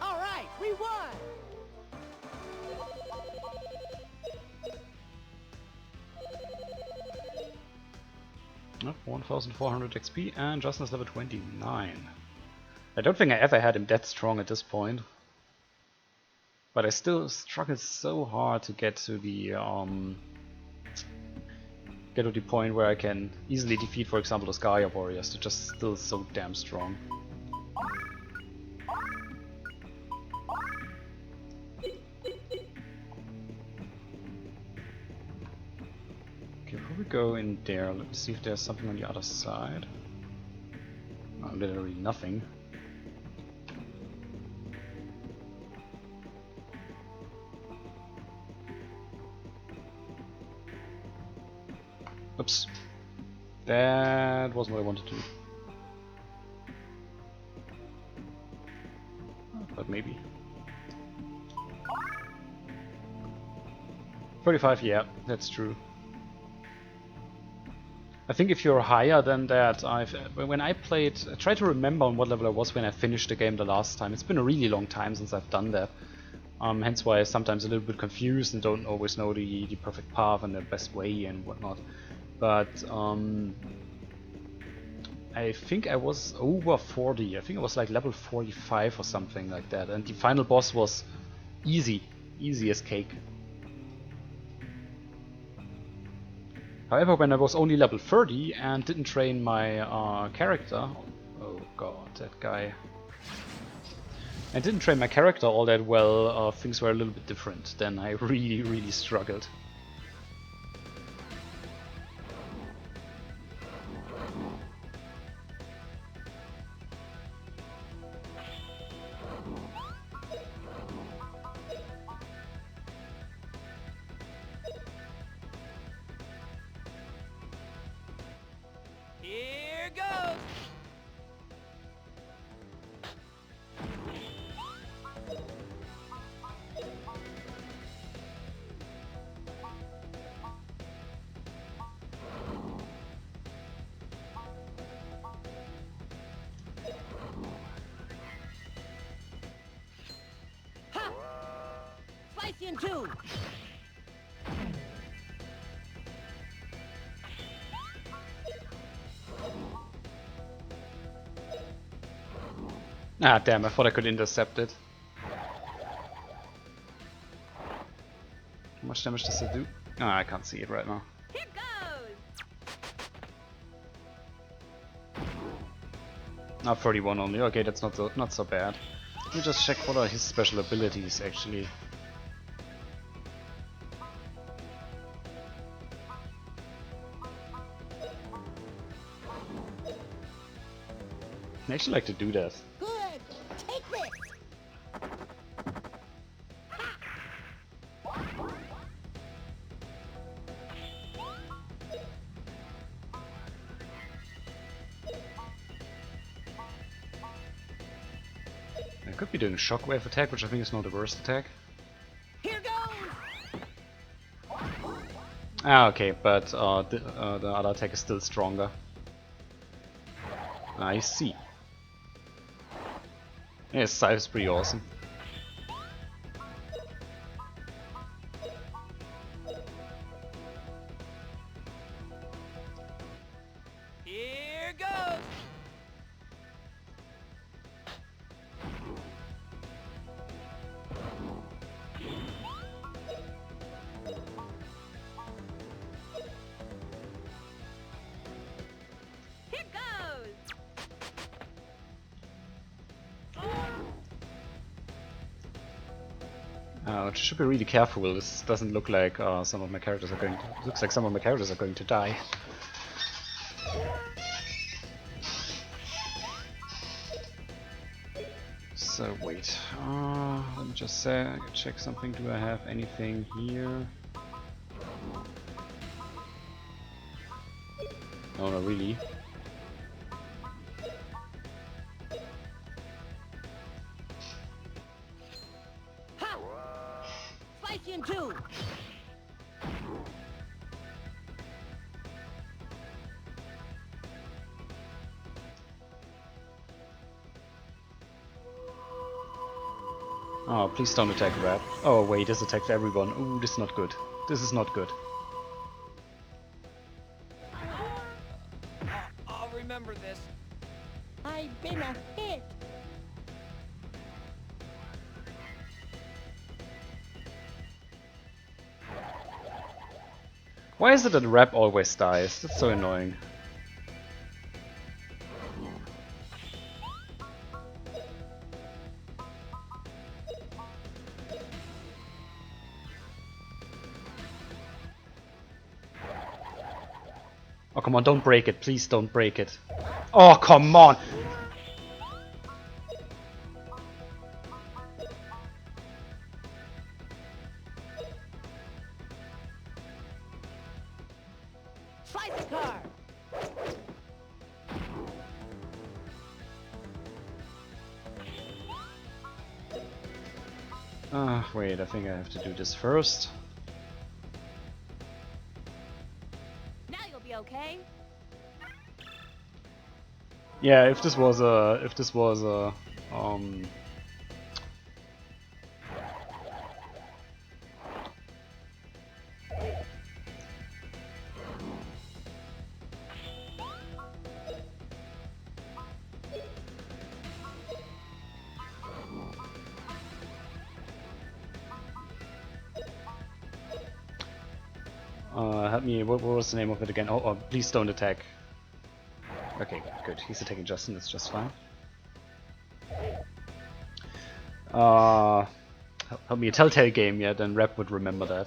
All right, we won. 1400 XP and Justin is level 29. I don't think I ever had him that strong at this point. But I still struggled so hard to get to the point where I can easily defeat, for example, the Skya warriors. They're just still so damn strong. Okay, before we go in there, let me see if there's something on the other side. Oh, literally nothing. Oops. That wasn't what I wanted to do. But maybe. 35, yeah, that's true. I think if you're higher than that, when I played, I tried to remember on what level I was when I finished the game the last time. It's been a really long time since I've done that. Hence why I'm sometimes a little bit confused and don't always know the perfect path and the best way and whatnot. But I think I was over 40. I think it was like level 45 or something like that. And the final boss was easy as cake. However, when I was only level 30 and didn't train my character... Oh god, that guy... I didn't train my character all that well, things were a little bit different. Then I really struggled. Here goes. Ha! Slice you in two. Ah, damn, I thought I could intercept it. How much damage does it do? Ah, I can't see it right now. Here goes. Ah, 31 only. Okay, that's not so bad. Let me just check what are his special abilities actually. I actually like to do that. Good. Take this. I could be doing a shockwave attack, which I think is not the worst attack. Here goes. Ah, okay, but the other attack is still stronger. I see. Yeah, his scythe is pretty awesome. Here goes. Here goes. Should be really careful. This doesn't look like some of my characters are going to. Looks like some of my characters are going to die. So wait, let me just check something. Do I have anything here? No, not really. Ha! Slice you in two. Oh, please don't attack Rat. Oh wait, this attacked everyone. Ooh, this is not good. This is not good. I'll remember this. I've been a hit. Why is it that Rap always dies? That's so annoying. Oh, come on, don't break it. Please don't break it. Oh, come on! Slice the car. Wait, I think I have to do this first. Now you'll be okay. Yeah, if this was a, help me, what was the name of it again? Oh, please don't attack. Okay, good. He's attacking Justin, that's just fine. Help me, a Telltale game, yeah, then Rap would remember that.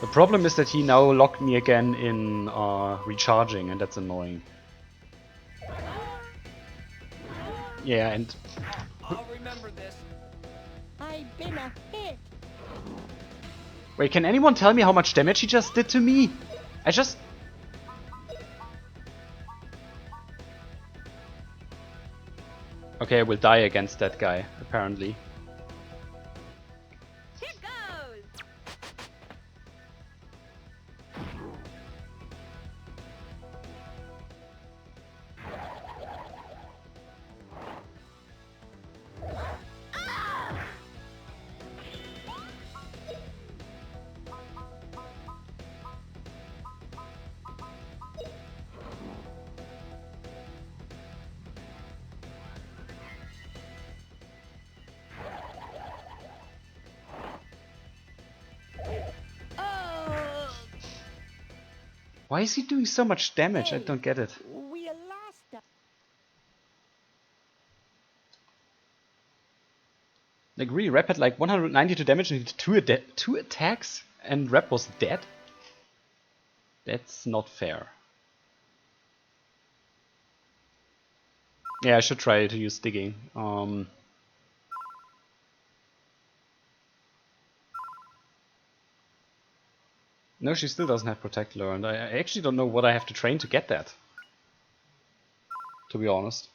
The problem is that he now locked me again in recharging, and that's annoying. Yeah, and I'll remember this. I've been a hit. wait, can anyone tell me how much damage he just did to me? I just... Okay, I will die against that guy, apparently. Here goes. Why is he doing so much damage? I Hey, don't get it. we lost. Like really, Rep had like 192 damage and he did two attacks and Rep was dead? That's not fair. Yeah, I should try to use digging. No, she still doesn't have Protect learned. I actually don't know what I have to train to get that. To be honest.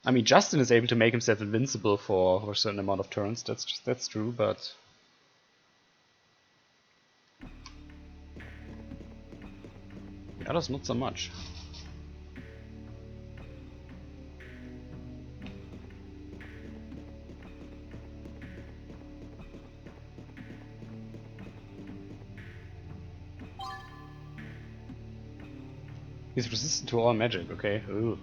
I mean, Justin is able to make himself invincible for a certain amount of turns. That's true, but the others not so much. He's resistant to all magic. Okay. Ooh.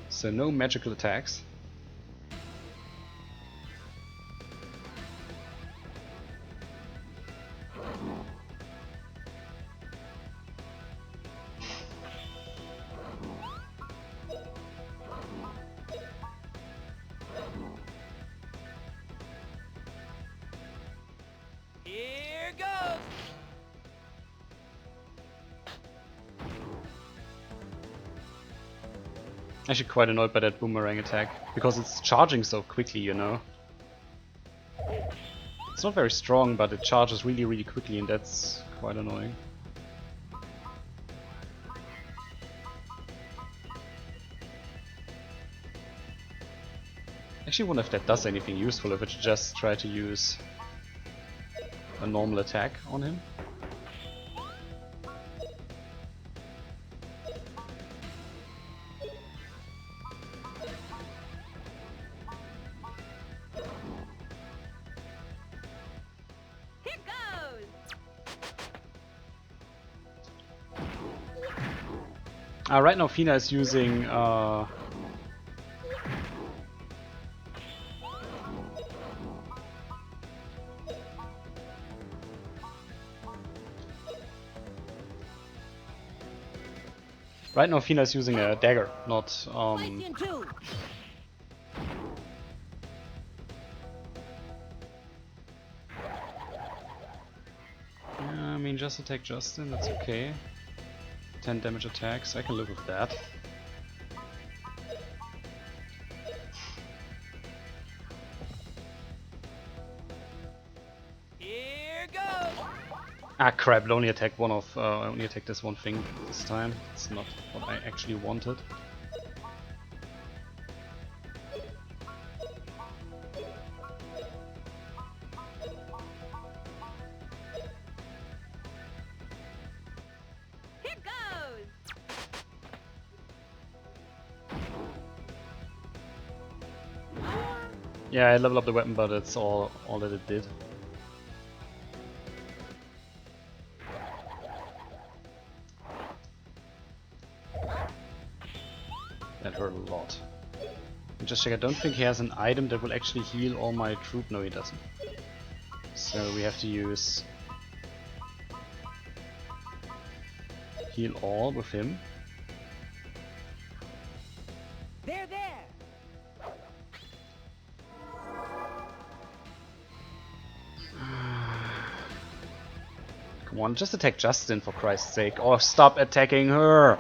So no magical attacks. Here goes. Actually quite annoyed by that boomerang attack, because it's charging so quickly, you know. It's not very strong, but it charges really quickly and that's quite annoying. Actually wonder if that does anything useful, if it should just try to use a normal attack on him. Here goes. Right now Fina is using right now Fina is using a dagger, not Placing two. I mean just attack Justin, that's okay. 10 damage attacks, I can live with that. Here goes. Ah crap, it only attacked I only attacked this one thing this time. It's not what I actually wanted. Here goes. Yeah, I leveled up the weapon, but that's all that it did. That hurt a lot. And just check, I don't think he has an item that will actually heal all my troop. No, he doesn't. So we have to use heal all with him. There, there. Come on, just attack Justin for Christ's sake. Or stop attacking her!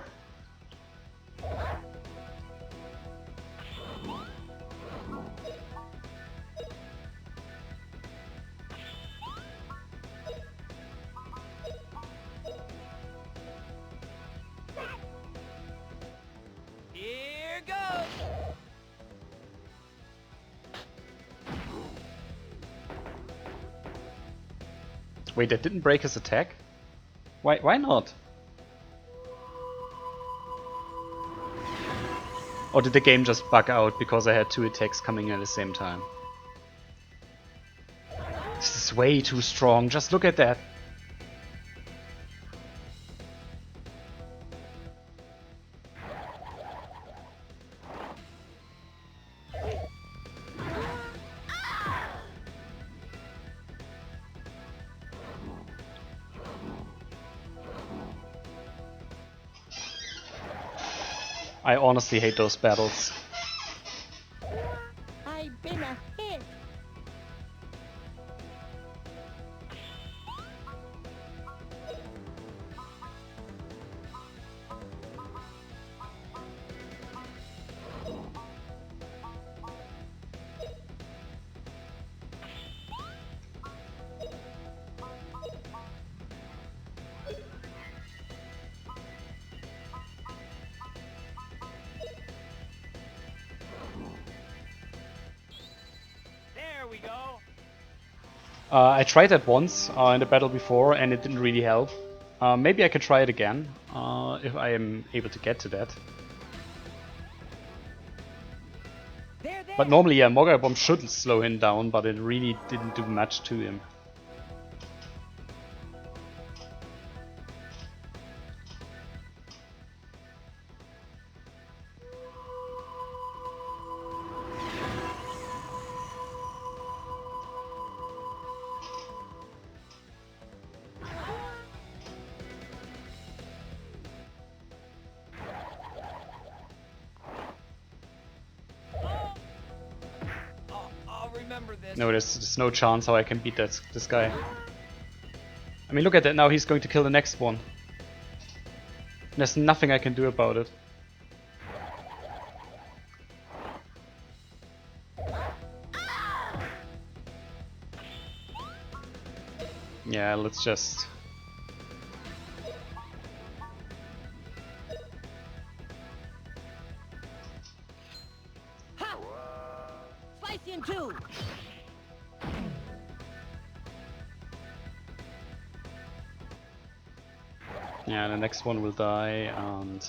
Here goes. Wait, that didn't break his attack? Why not? Or did the game just bug out because I had two attacks coming at the same time? This is way too strong. Just look at that. I honestly hate those battles. I've been a hit. There we go. I tried that once in the battle before and it didn't really help. Maybe I could try it again if I am able to get to that. There, there. But normally, yeah, Mogai Bomb should slow him down, but it really didn't do much to him. I'll remember this. No, there's no chance how I can beat this guy. I mean, look at that, now he's going to kill the next one. There's nothing I can do about it. Yeah, let's just... Ha! Slice you in two. Yeah, the next one will die, and...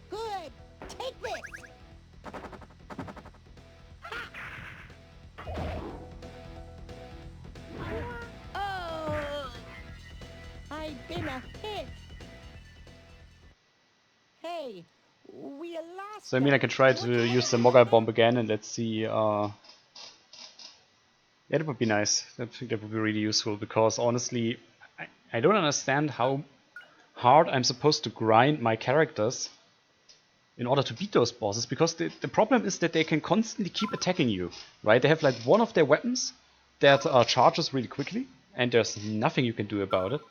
Good. Take this. Oh, I've been a hit. Hey, we lost. So I mean, I can try to use the Mogai Bomb again, and let's see... Yeah, that would be nice. I think that would be really useful, because honestly, I don't understand how hard I'm supposed to grind my characters in order to beat those bosses, because the problem is that they can constantly keep attacking you, right? They have like one of their weapons that charges really quickly, and there's nothing you can do about it.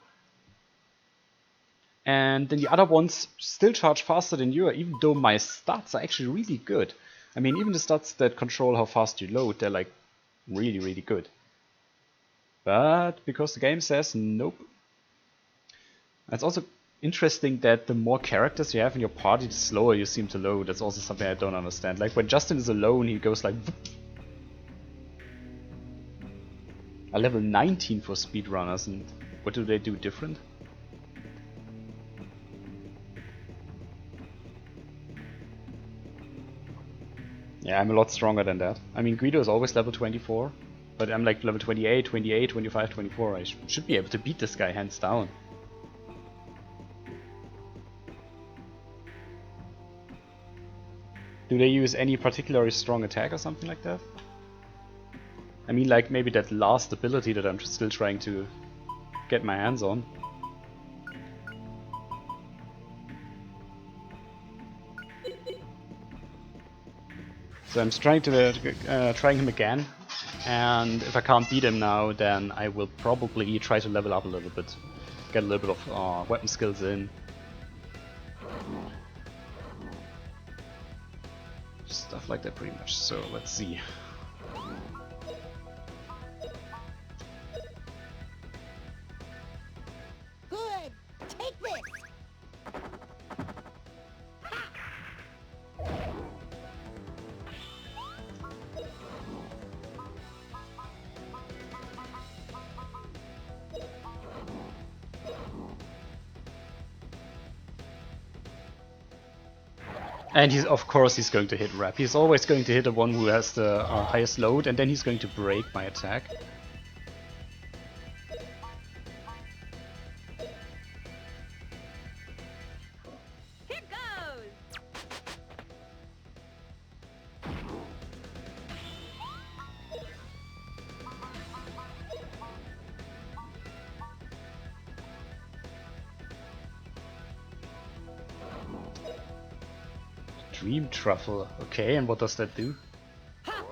And then the other ones still charge faster than you, even though my stats are actually really good. I mean, even the stats that control how fast you load, they're like really, really good. But because the game says nope. It's also interesting that the more characters you have in your party, the slower you seem to load. That's also something I don't understand. Like when Justin is alone, he goes like... A level 19 for speedrunners, and what do they do different? Yeah, I'm a lot stronger than that. I mean, Guido is always level 24, but I'm like level 28, 28, 25, 24. I should be able to beat this guy hands down. Do they use any particularly strong attack or something like that? I mean, like maybe that last ability that I'm still trying to get my hands on. So I'm trying to trying him again, and if I can't beat him now, then I will probably try to level up a little bit, get a little bit of weapon skills in. Stuff like that pretty much, so let's see. Good. Take this. And of course he's going to hit Rap. He's always going to hit the one who has the highest load, and then he's going to break my attack. Here goes. Dream Truffle. Okay, and what does that do? Ha!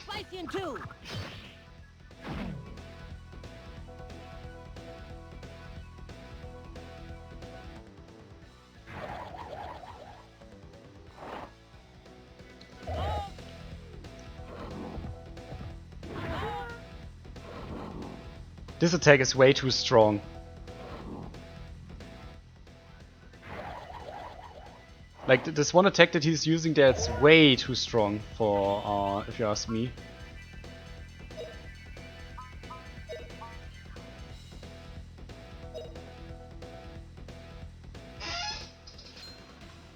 Slice you in two. This attack is way too strong. Like, this one attack that he's using there, it's way too strong for, if you ask me.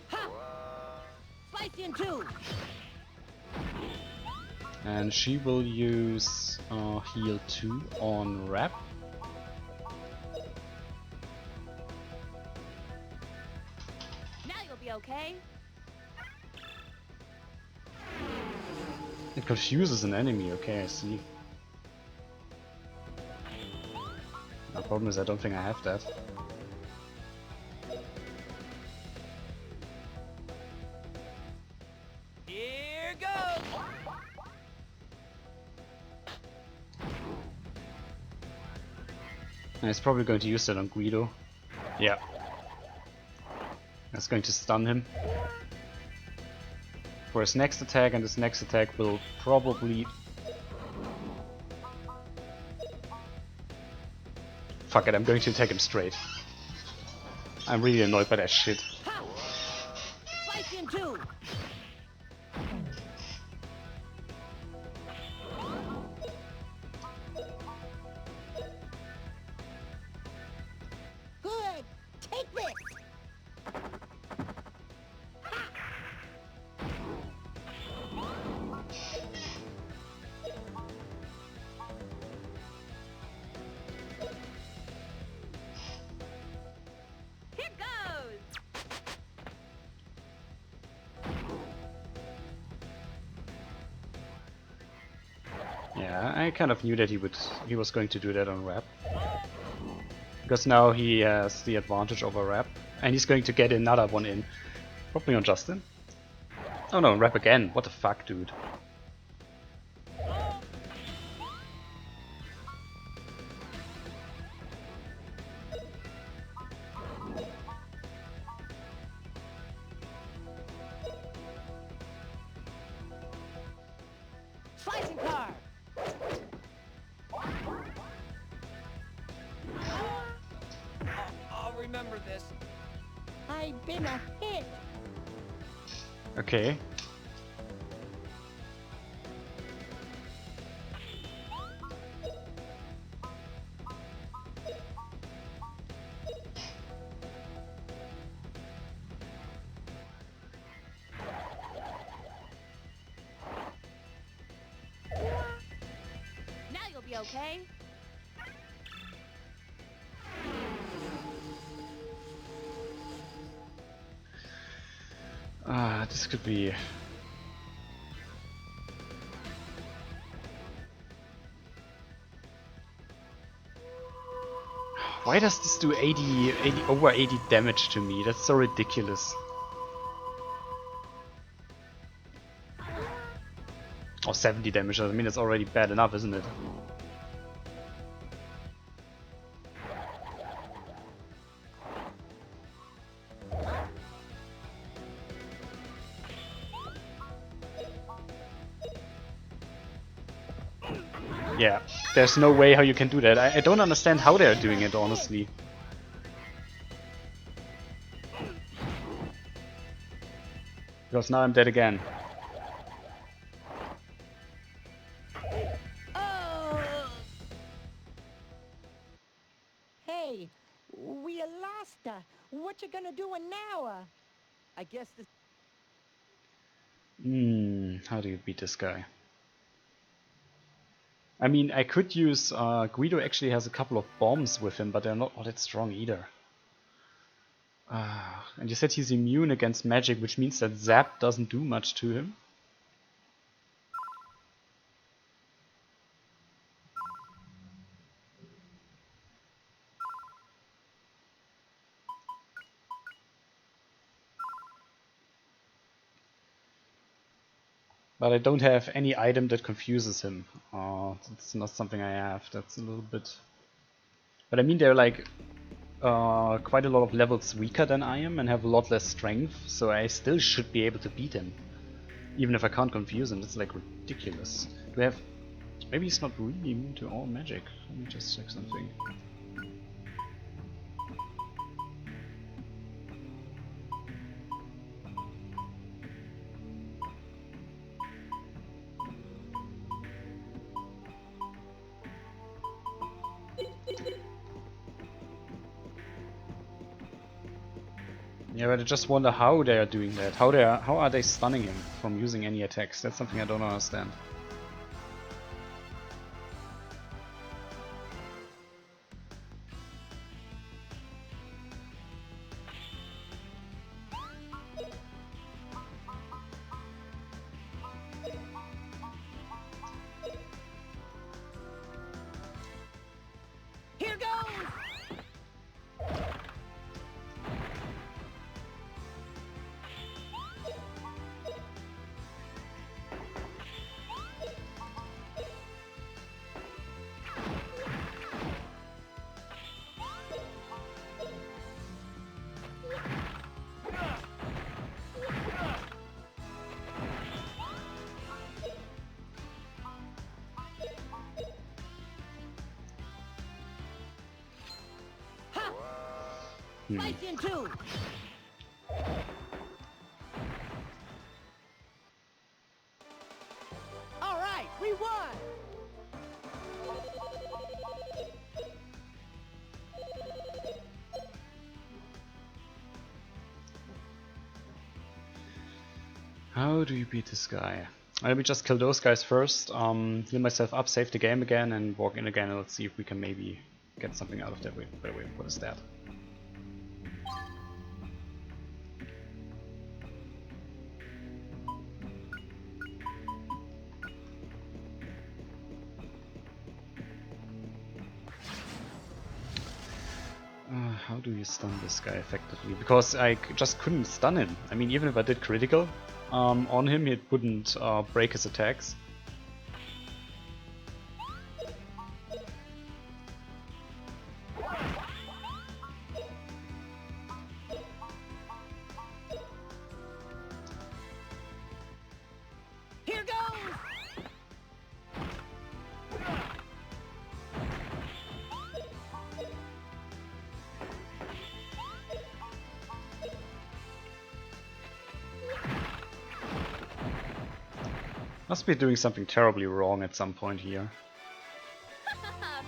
Ha! Slice you in two. And she will use heal 2 on Rap. Now you'll be okay. It confuses an enemy, okay, I see. The problem is I don't think I have that. Here goes. And he's probably going to use that on Guido. Yeah. That's going to stun him for his next attack, and his next attack will probably... Fuck it, I'm going to attack him straight. I'm really annoyed by that shit. Ha! Slice you in two. Good. Take this. Here goes. Yeah, I kind of knew that he was going to do that on Rap. Because now he has the advantage over Rap, and he's going to get another one in. Probably on Justin. Oh no, Rap again. What the fuck, dude. Slicing car. I'll remember this. I've been a hit. Okay. Now you'll be okay. This could be... Why does this do over 80 damage to me? That's so ridiculous. Or 70 damage, I mean it's already bad enough, isn't it? Yeah, there's no way how you can do that. I don't understand how they're doing it, honestly. Because now I'm dead again. Oh. Hey, we lost her. What you gonna do now? I guess this How do you beat this guy? I mean, I could use... Guido actually has a couple of bombs with him, but they're not all that strong either. And you said he's immune against magic, which means that Zap doesn't do much to him. But I don't have any item that confuses him. It's not something I have. That's a little bit... But I mean, they're like quite a lot of levels weaker than I am and have a lot less strength, so I still should be able to beat him. Even if I can't confuse him, that's like ridiculous. Do I have... Maybe he's not really immune to all magic. Let me just check something. Yeah, but I just wonder how they are doing that. How are they stunning him from using any attacks? That's something I don't understand. Here goes! Nice in two. All right, we won. How do you beat this guy? Let me just kill those guys first, heal myself up, save the game again, and walk in again, and let's see if we can maybe get something out of that. Wait, by the way, what is that? How do you stun this guy effectively? Because I just couldn't stun him. I mean, even if I did critical on him, it wouldn't break his attacks. Here goes! Must be doing something terribly wrong at some point here.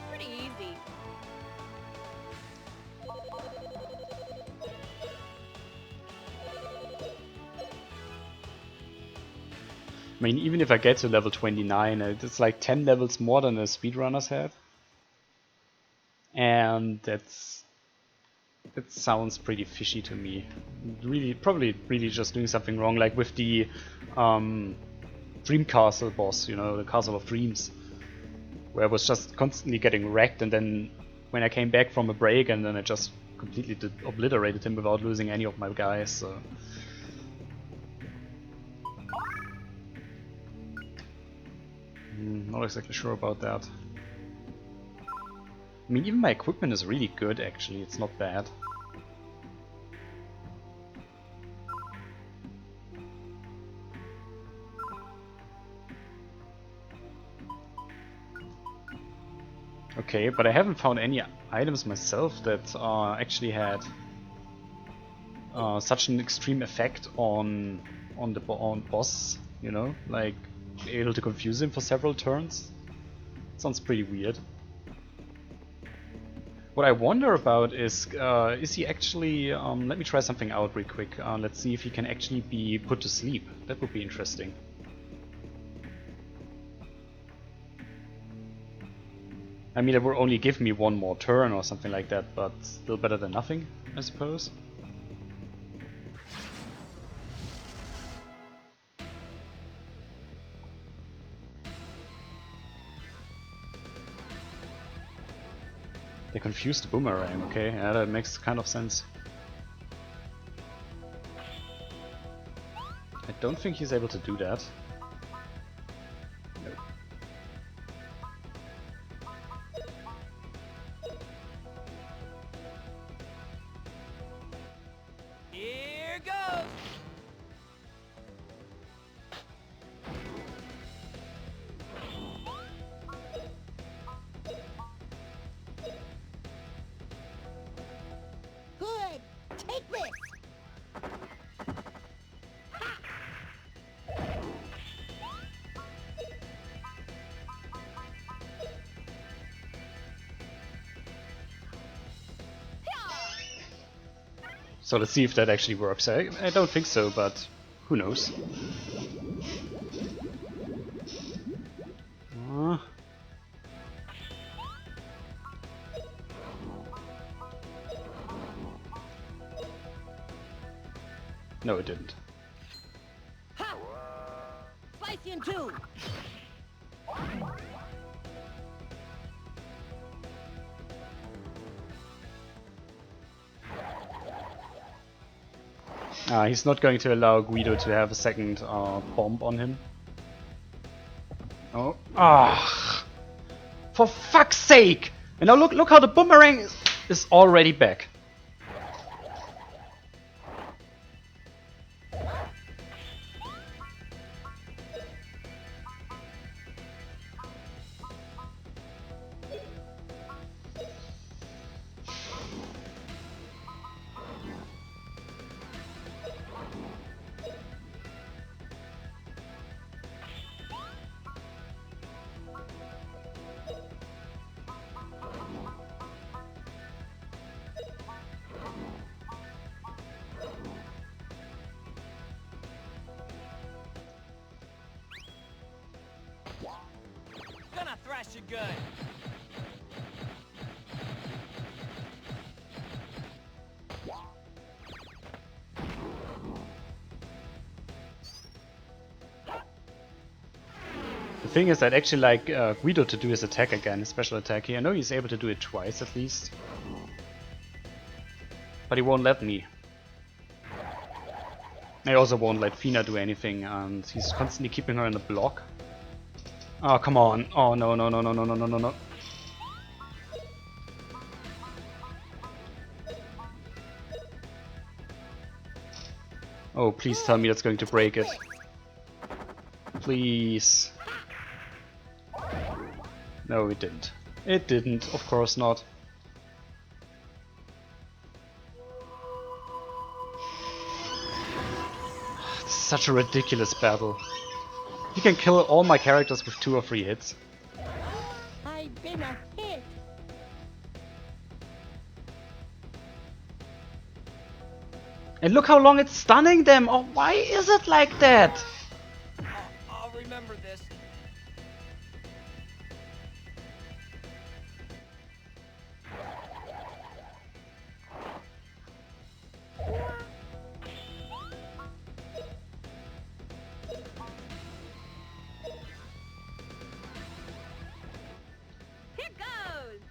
Pretty easy. I mean, even if I get to level 29, it's like 10 levels more than the speedrunners have. And that sounds pretty fishy to me. Really, probably really just doing something wrong, like with the Dream Castle boss, you know, the Castle of Dreams, where I was just constantly getting wrecked, and then when I came back from a break, and then I just completely obliterated him without losing any of my guys. So. Not exactly sure about that. I mean, even my equipment is really good, actually. It's not bad. Okay, but I haven't found any items myself that actually had such an extreme effect on the boss. You know, like able to confuse him for several turns. Sounds pretty weird. What I wonder about is he actually... let me try something out real quick. Let's see if he can actually be put to sleep. That would be interesting. I mean, it would only give me one more turn or something like that, but still better than nothing, I suppose. They confused the boomerang, okay, yeah, that makes kind of sense. I don't think he's able to do that. No. Here goes. Good. Take this. So let's see if that actually works. I don't think so, but who knows. No, it didn't. Ha! Slice you in two. He's not going to allow Guido to have a second bomb on him. Oh. Ah! For fuck's sake! And now look how the boomerang is already back. Gonna thrash you good. The thing is, I'd actually like Guido to do his attack again, his special attack here. I know he's able to do it twice at least. But he won't let me. I also won't let Fina do anything, and he's constantly keeping her in the block. Oh, come on. Oh, no, no, no, no, no, no, no, no, no. Oh, please tell me that's going to break it. Please. No, it didn't. It didn't, of course not. It's such a ridiculous battle. He can kill all my characters with 2 or 3 hits. I've been a hit. And look how long it's stunning them! Oh, why is it like that? I'll remember this. Here goes.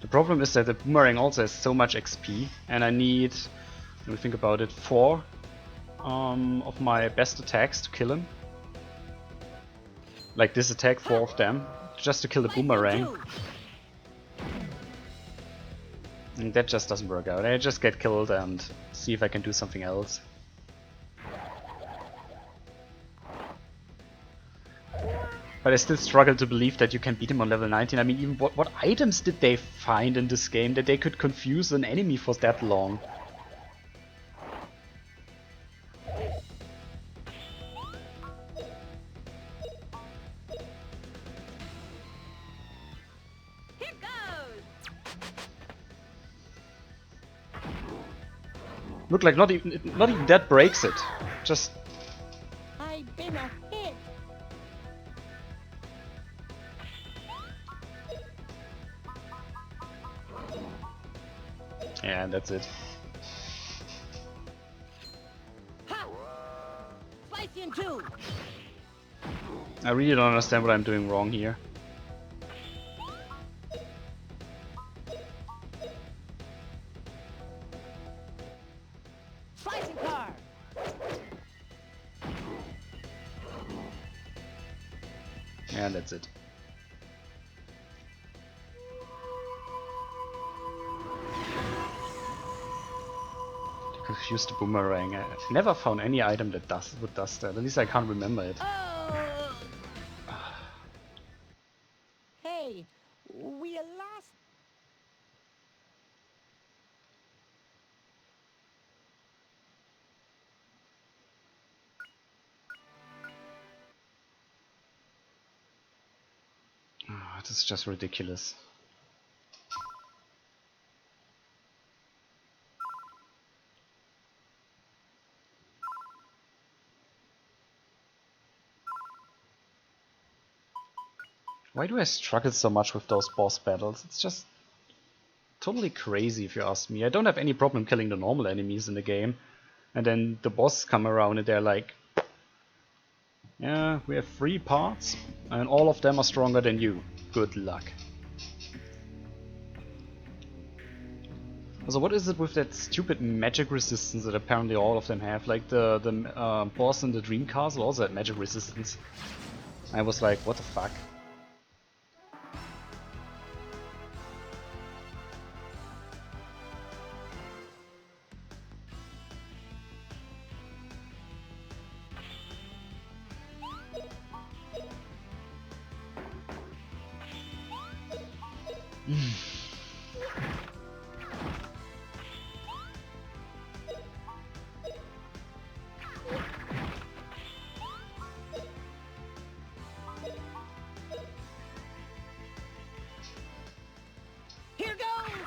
The problem is that the boomerang also has so much XP, and I need, let me think about it, 4 of my best attacks to kill him. Like this attack, 4 of them, just to kill the boomerang. And that just doesn't work out. I just get killed and see if I can do something else. But I still struggle to believe that you can beat him on level 19. I mean, even what items did they find in this game that they could confuse an enemy for that long? Look like not even that breaks it. Just I've been a hit. yeah, that's it. Ha! Slice you in two. I really don't understand what I'm doing wrong here. Slicing car. Yeah, that's it. Confused the boomerang. I never found any item that does that. At least I can't remember it. Oh. Hey, we lost. This is just ridiculous. Why do I struggle so much with those boss battles? It's just totally crazy if you ask me. I don't have any problem killing the normal enemies in the game. And then the boss come around and they're like, yeah, we have 3 parts and all of them are stronger than you. Good luck. So what is it with that stupid magic resistance that apparently all of them have? Like the boss in the Dream Castle also had magic resistance. I was like, what the fuck? Here goes.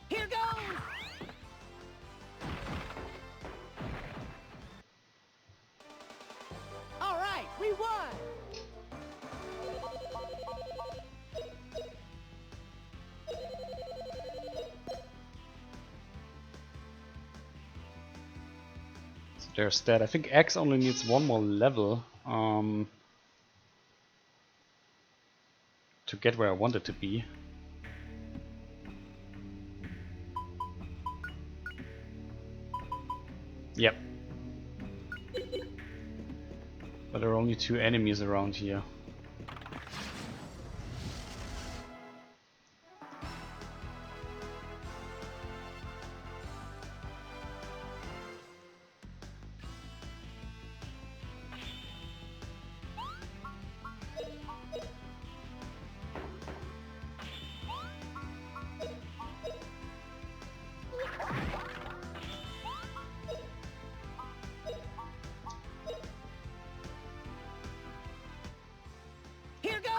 Here goes. All right, we won. So there's that. I think X only needs 1 more level to get where I want it to be. Yep. But there are only 2 enemies around here. Here goes.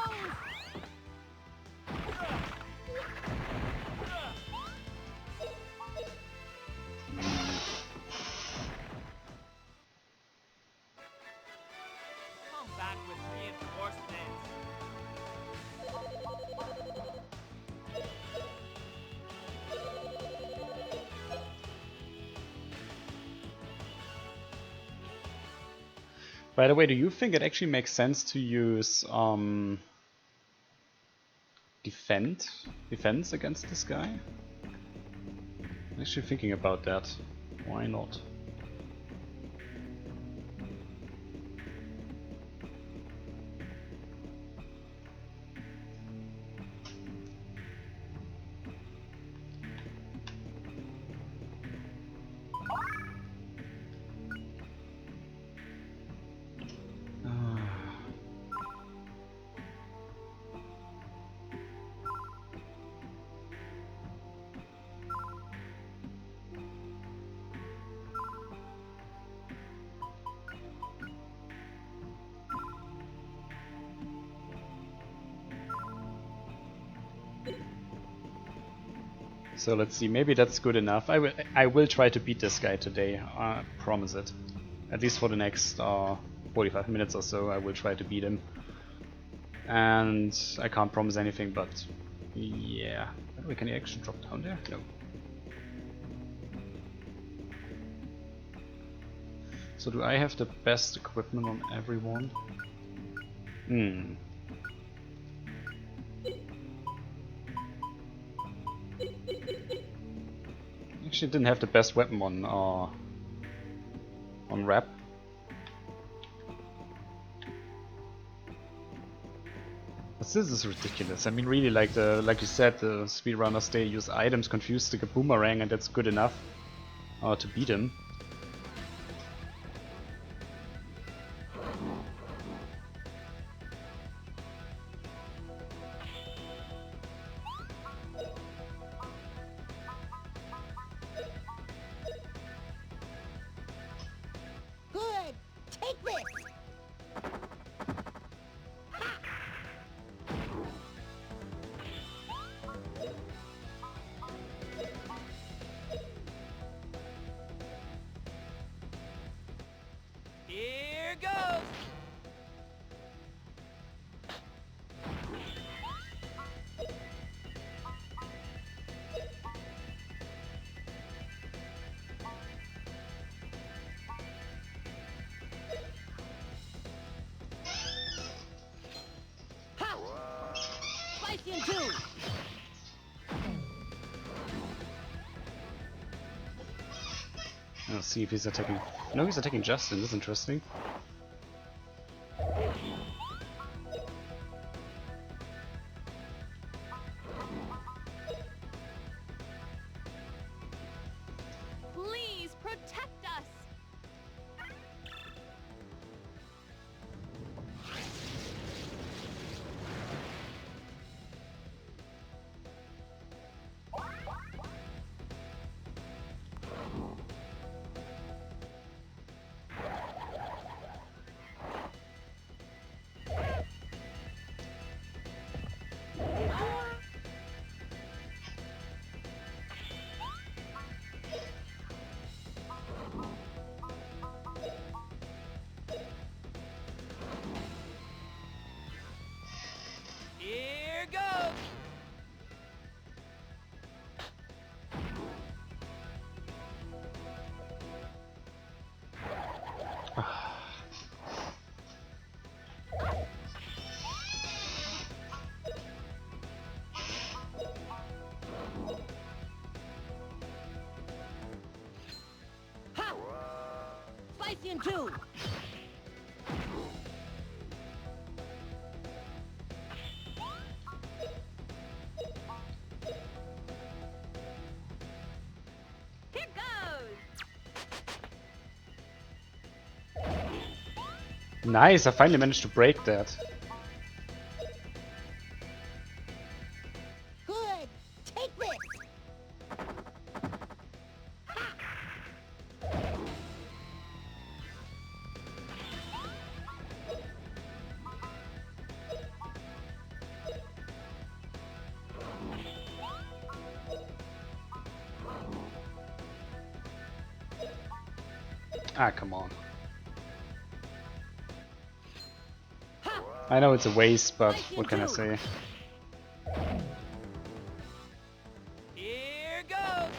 Come back with reinforcements. By the way, do you think it actually makes sense to use defense against this guy? I'm actually thinking about that. Why not? So let's see, maybe that's good enough. I will try to beat this guy today, I promise it. At least for the next 45 minutes or so, I will try to beat him. And I can't promise anything, but yeah. Wait, can he actually drop down there? No. So do I have the best equipment on everyone? Hmm. Actually didn't have the best weapon on Rap. But this is ridiculous. I mean, really, like you said, the speedrunners, they use items, confuse the boomerang, and that's good enough to beat him. Good. Take this. Here goes. Ha! Slice you in two. Let's see if he's attacking. No, he's attacking Justin. That's interesting. Please protect us. Here goes. Ha! Slice you in two. Here goes. Nice, I finally managed to break that. Good. Take this. Ah, come on. Ha! I know it's a waste, but what can I say? Here goes.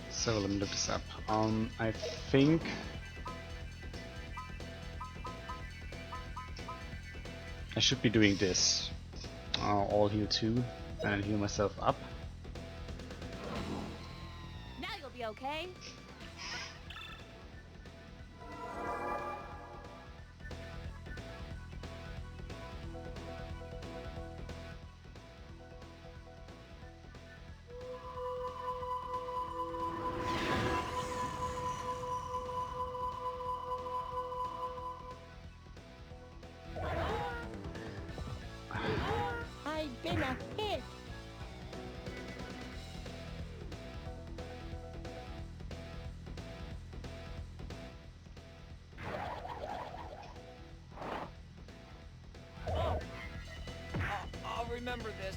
So let me look this up. I think I should be doing this. All heal 2 and heal myself up. Now you'll be okay. I've been a hit. remember this.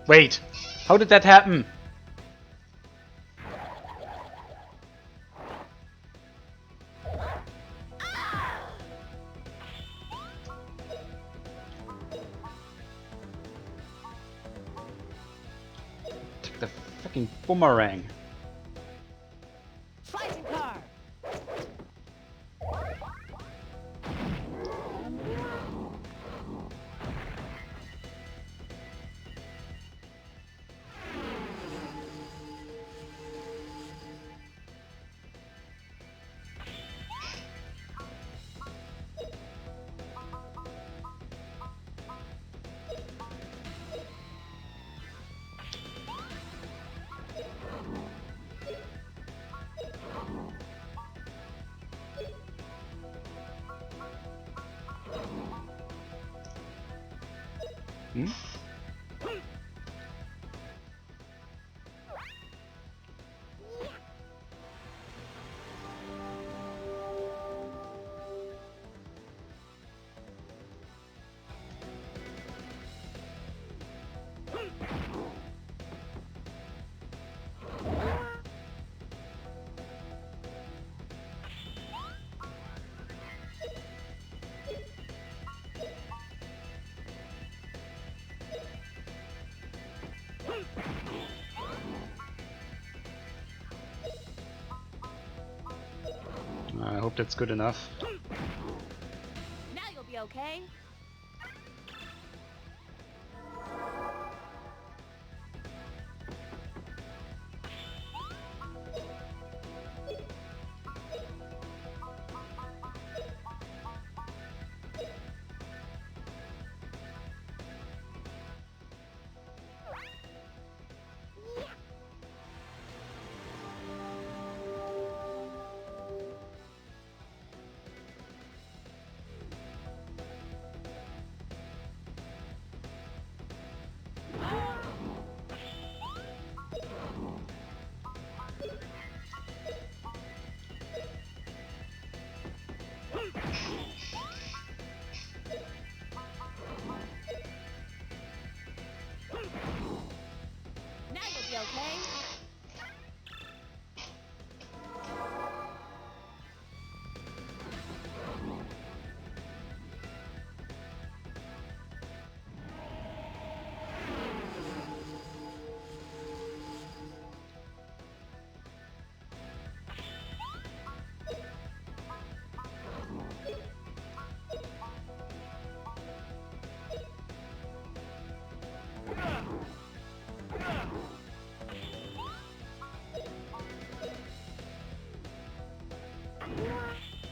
Wait, how did that happen? Took the fucking boomerang. Slicing car. Hmm? I hope that's good enough. Now you'll be okay. Now you'll be okay.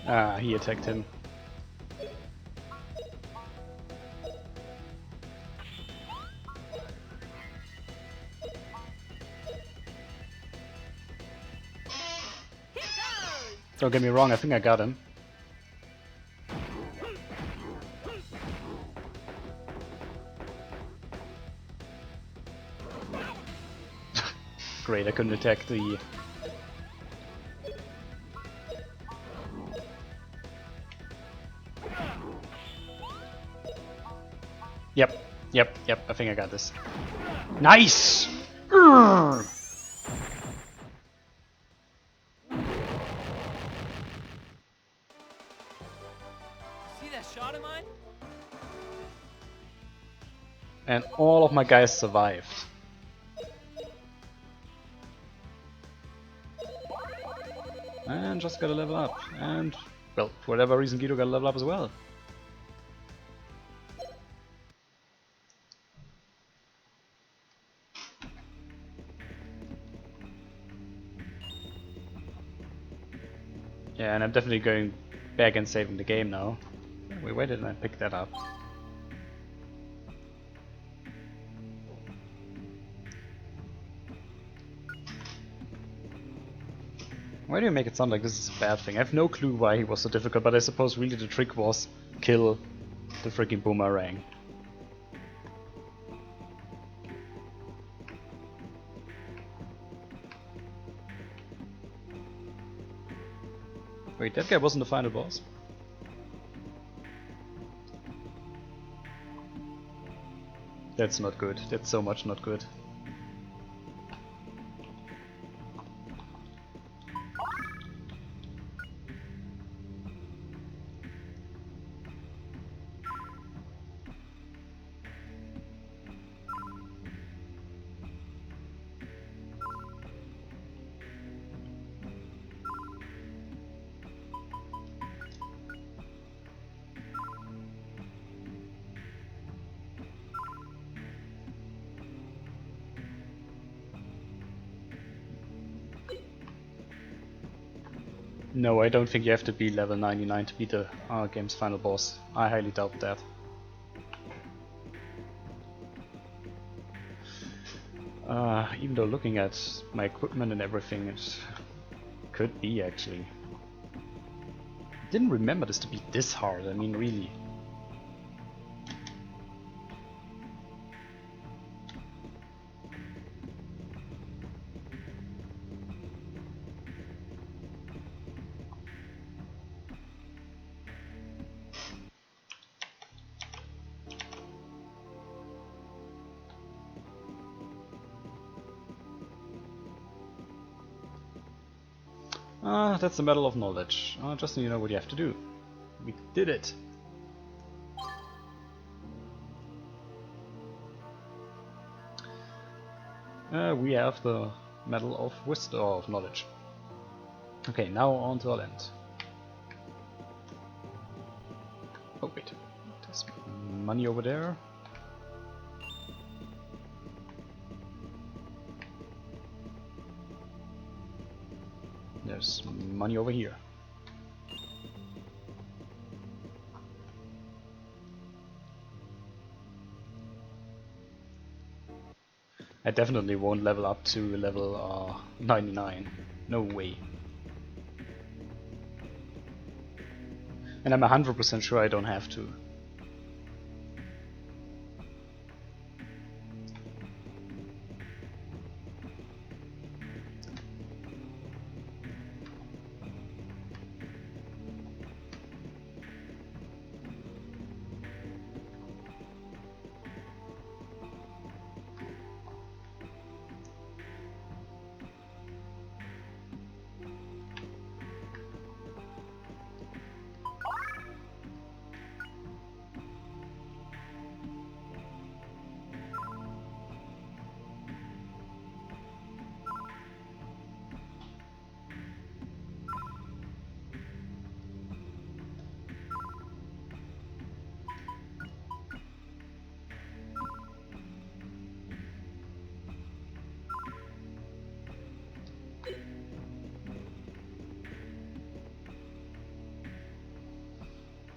Ah, he attacked him. Here goes. Don't get me wrong, I think I got him. Great, I couldn't attack the... Yep, I think I got this. Nice! Urgh! See that shot of mine? And all of my guys survived. And just gotta level up. And, well, for whatever reason, Guido got to level up as well. Yeah, and I'm definitely going back and saving the game now. Wait, why didn't I pick that up? Why do you make it sound like this is a bad thing? I have no clue why he was so difficult, but I suppose really the trick was kill the freaking boomerang. Wait, that guy wasn't the final boss? That's not good. That's so much not good. No, I don't think you have to be level 99 to beat the game's final boss. I highly doubt that. Even though looking at my equipment and everything, it could be actually. Didn't remember this to be this hard, I mean really. That's the Medal of Knowledge. Just so you know what you have to do. We did it! We have the Medal of Wisdom of Knowledge. Okay, now on to our land. Oh wait, there's money over there. There's money over here. I definitely won't level up to level 99. No way. And I'm 100% sure I don't have to.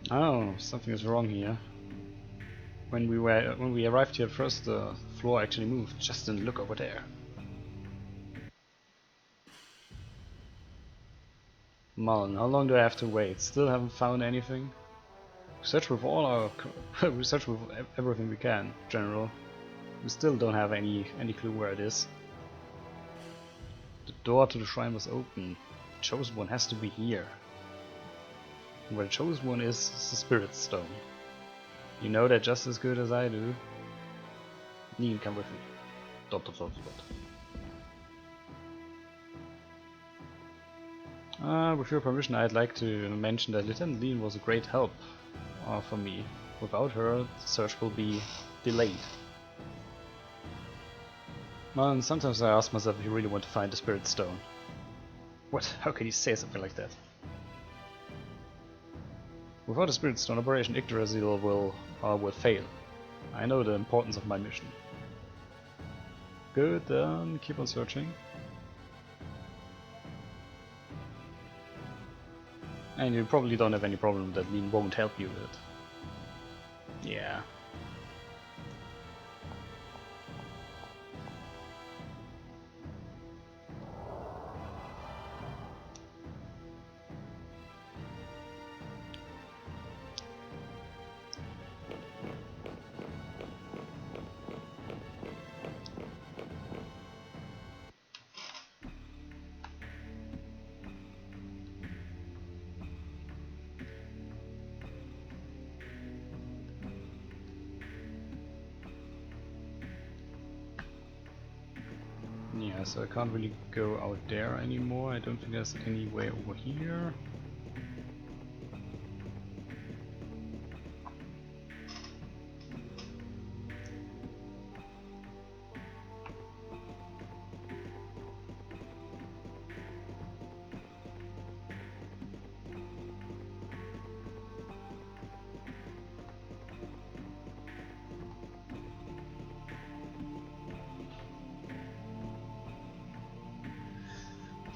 Oh, something is wrong here. When we arrived here first, the floor actually moved. Just look over there. Mullen, how long do I have to wait? Still haven't found anything? Search with all our we search with everything we can, General. We still don't have any clue where it is. The door to the shrine was open. The chosen one has to be here. Where the chosen one is the Spirit Stone. You know that just as good as I do. You can come with me. Dot dot dot dot. With your permission, I'd like to mention that Lieutenant Lean was a great help for me. Without her, the search will be delayed. Well, and sometimes I ask myself if you really want to find the Spirit Stone. What? How can you say something like that? Without a Spirit Stone, Operation Yggdrasil will fail. I know the importance of my mission. Good, then keep on searching. And you probably don't have any problem that Lean won't help you with it. Yeah. so I can't really go out there anymore. I don't think there's any way over here.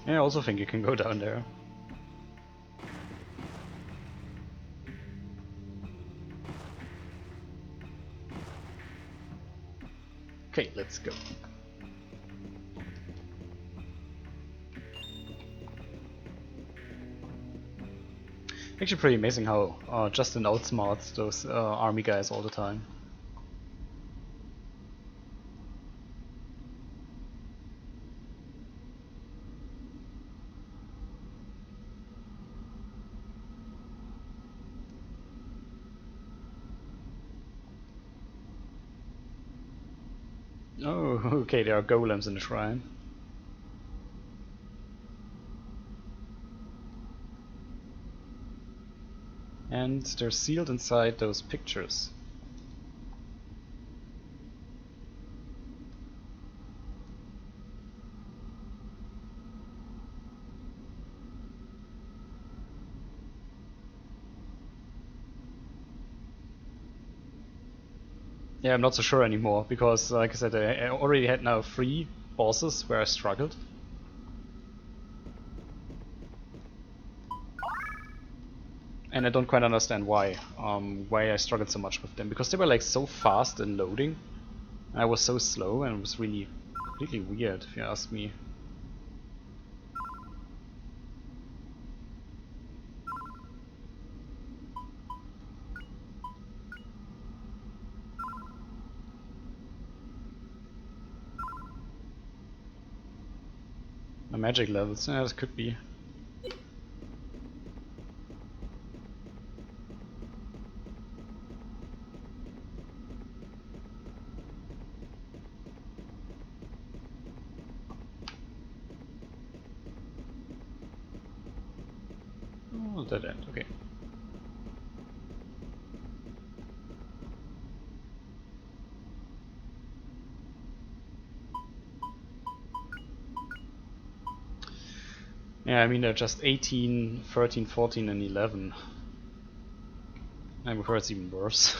Yeah, I also think you can go down there. Okay, let's go. Actually pretty amazing how Justin outsmarts those army guys all the time. Oh, okay, there are golems in the shrine. And they're sealed inside those pictures. Yeah, I'm not so sure anymore, because like I said, I already had now 3 bosses where I struggled. And I don't quite understand why I struggled so much with them, because they were like so fast in loading. I was so slow, and it was really completely weird, if you ask me. The magic levels, yeah, this could be. Oh, dead end, okay. Yeah, I mean they're just 18, 13, 14 and 11. I'm sure it's even worse.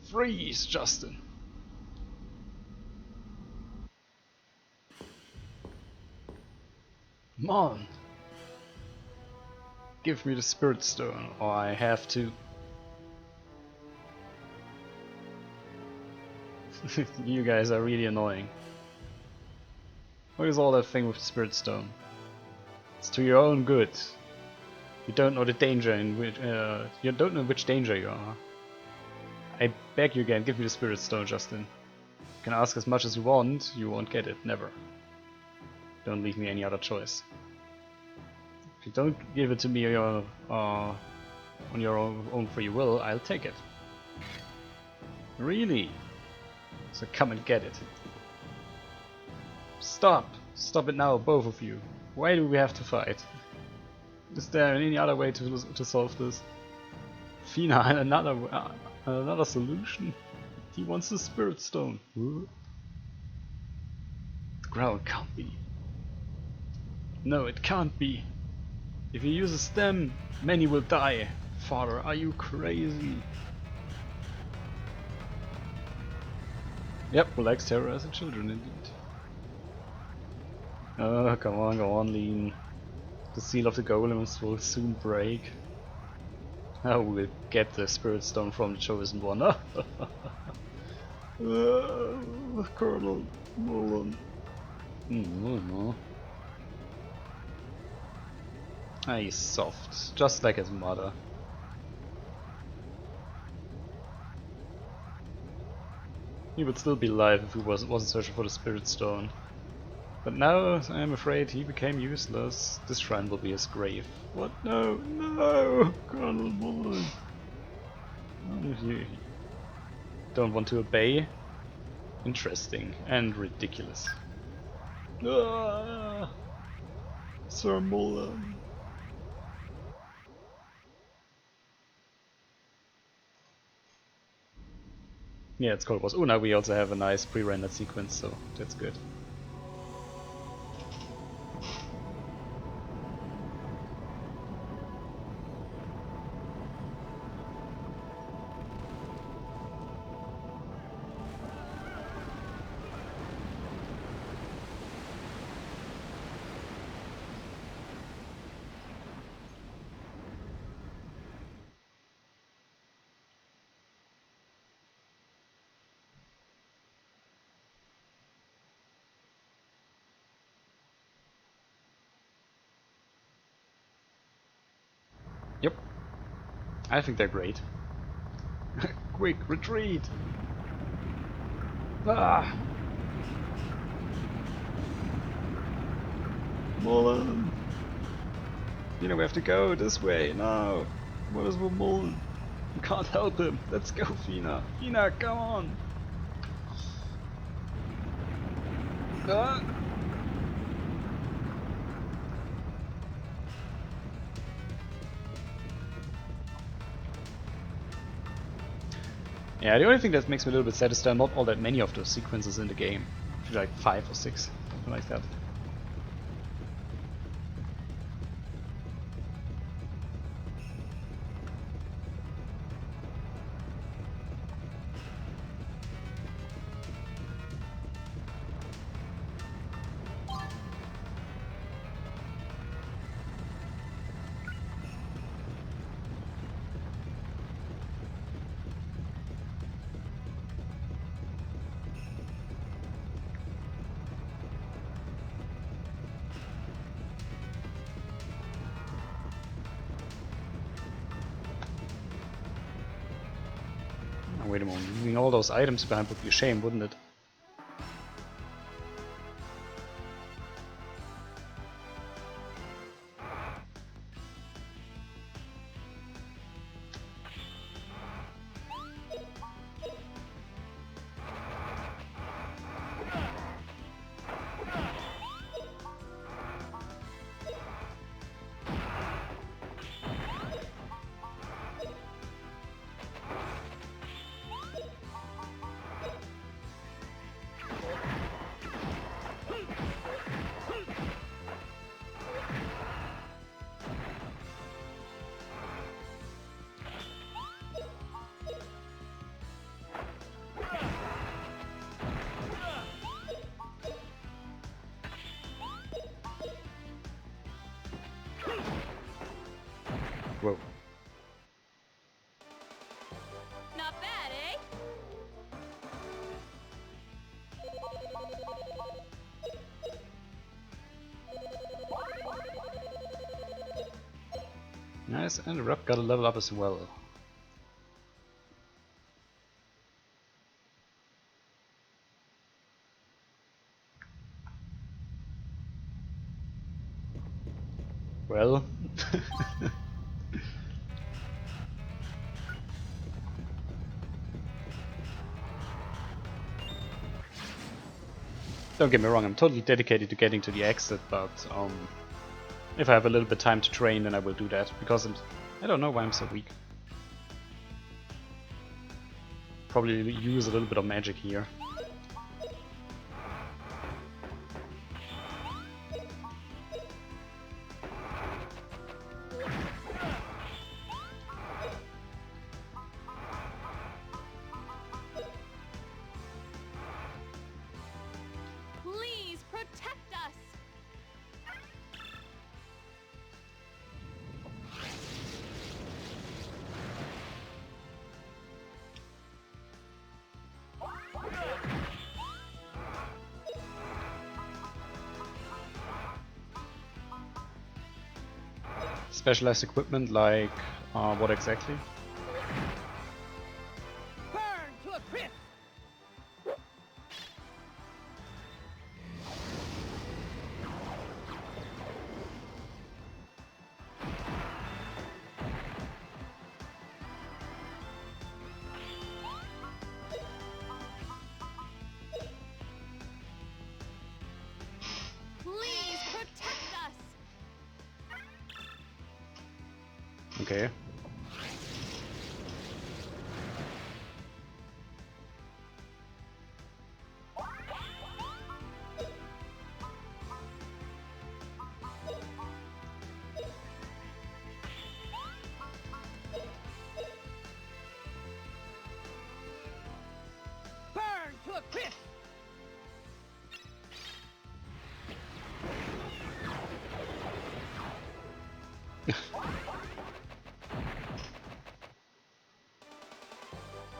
Freeze, Justin! Come on! Give me the spirit stone, or I have to. You guys are really annoying. What is all that thing with the spirit stone? It's to your own good. You don't know the danger in which you don't know which danger you are. I beg you again, give me the spirit stone, Justin. You can ask as much as you won't get it, never. Don't leave me any other choice. If you don't give it to me on your own free will, I'll take it. Really? So come and get it. Stop! Stop it now, both of you. Why do we have to fight? Is there any other way to solve this? Fina, another solution? He wants the spirit stone. Huh? The ground can't be. No, it can't be. If he uses them, many will die. Father, are you crazy? Yep, who likes terrorizing children indeed. Oh, come on, Lean. The seal of the golems will soon break. I will get the spirit stone from the chosen one. Colonel Mullen. No. Ah, he's soft, just like his mother. He would still be alive if he wasn't searching for the spirit stone. But now I'm afraid he became useless. This shrine will be his grave. What? No, no, Colonel Bullen. If you don't want to obey, interesting and ridiculous. Ah, Sir Mullen. Yeah, it's called boss. Oh, now we also have a nice pre-rendered sequence, so that's good. Yep, I think they're great. Quick, retreat! Ah! Mullen! You know we have to go this way now. What is with Mullen? We can't help him. Let's go, Fina. Fina, come on! Ah! Yeah, the only thing that makes me a little bit sad is there are not all that many of those sequences in the game. Like 5 or 6, something like that. Oh, wait a moment, leaving all those items behind would be a shame, wouldn't it? Whoa. Not bad, eh? Nice, and the rep got a level up as well. Well... Don't get me wrong, I'm totally dedicated to getting to the exit, but if I have a little bit time to train, then I will do that, because I don't know why I'm so weak. Probably use a little bit of magic here. Please protect us. Specialized equipment like what exactly? Burn to a crisp! Okay. Burn to a crisp!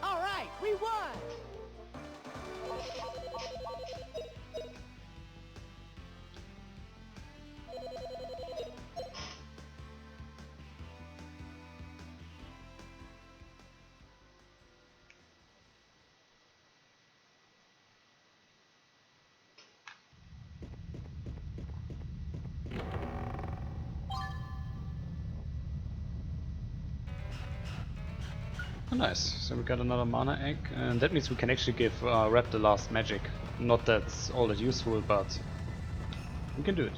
All right, we won! Oh, nice. So we got another mana egg, and that means we can actually give Rep the last magic. Not that's all that useful, but we can do it.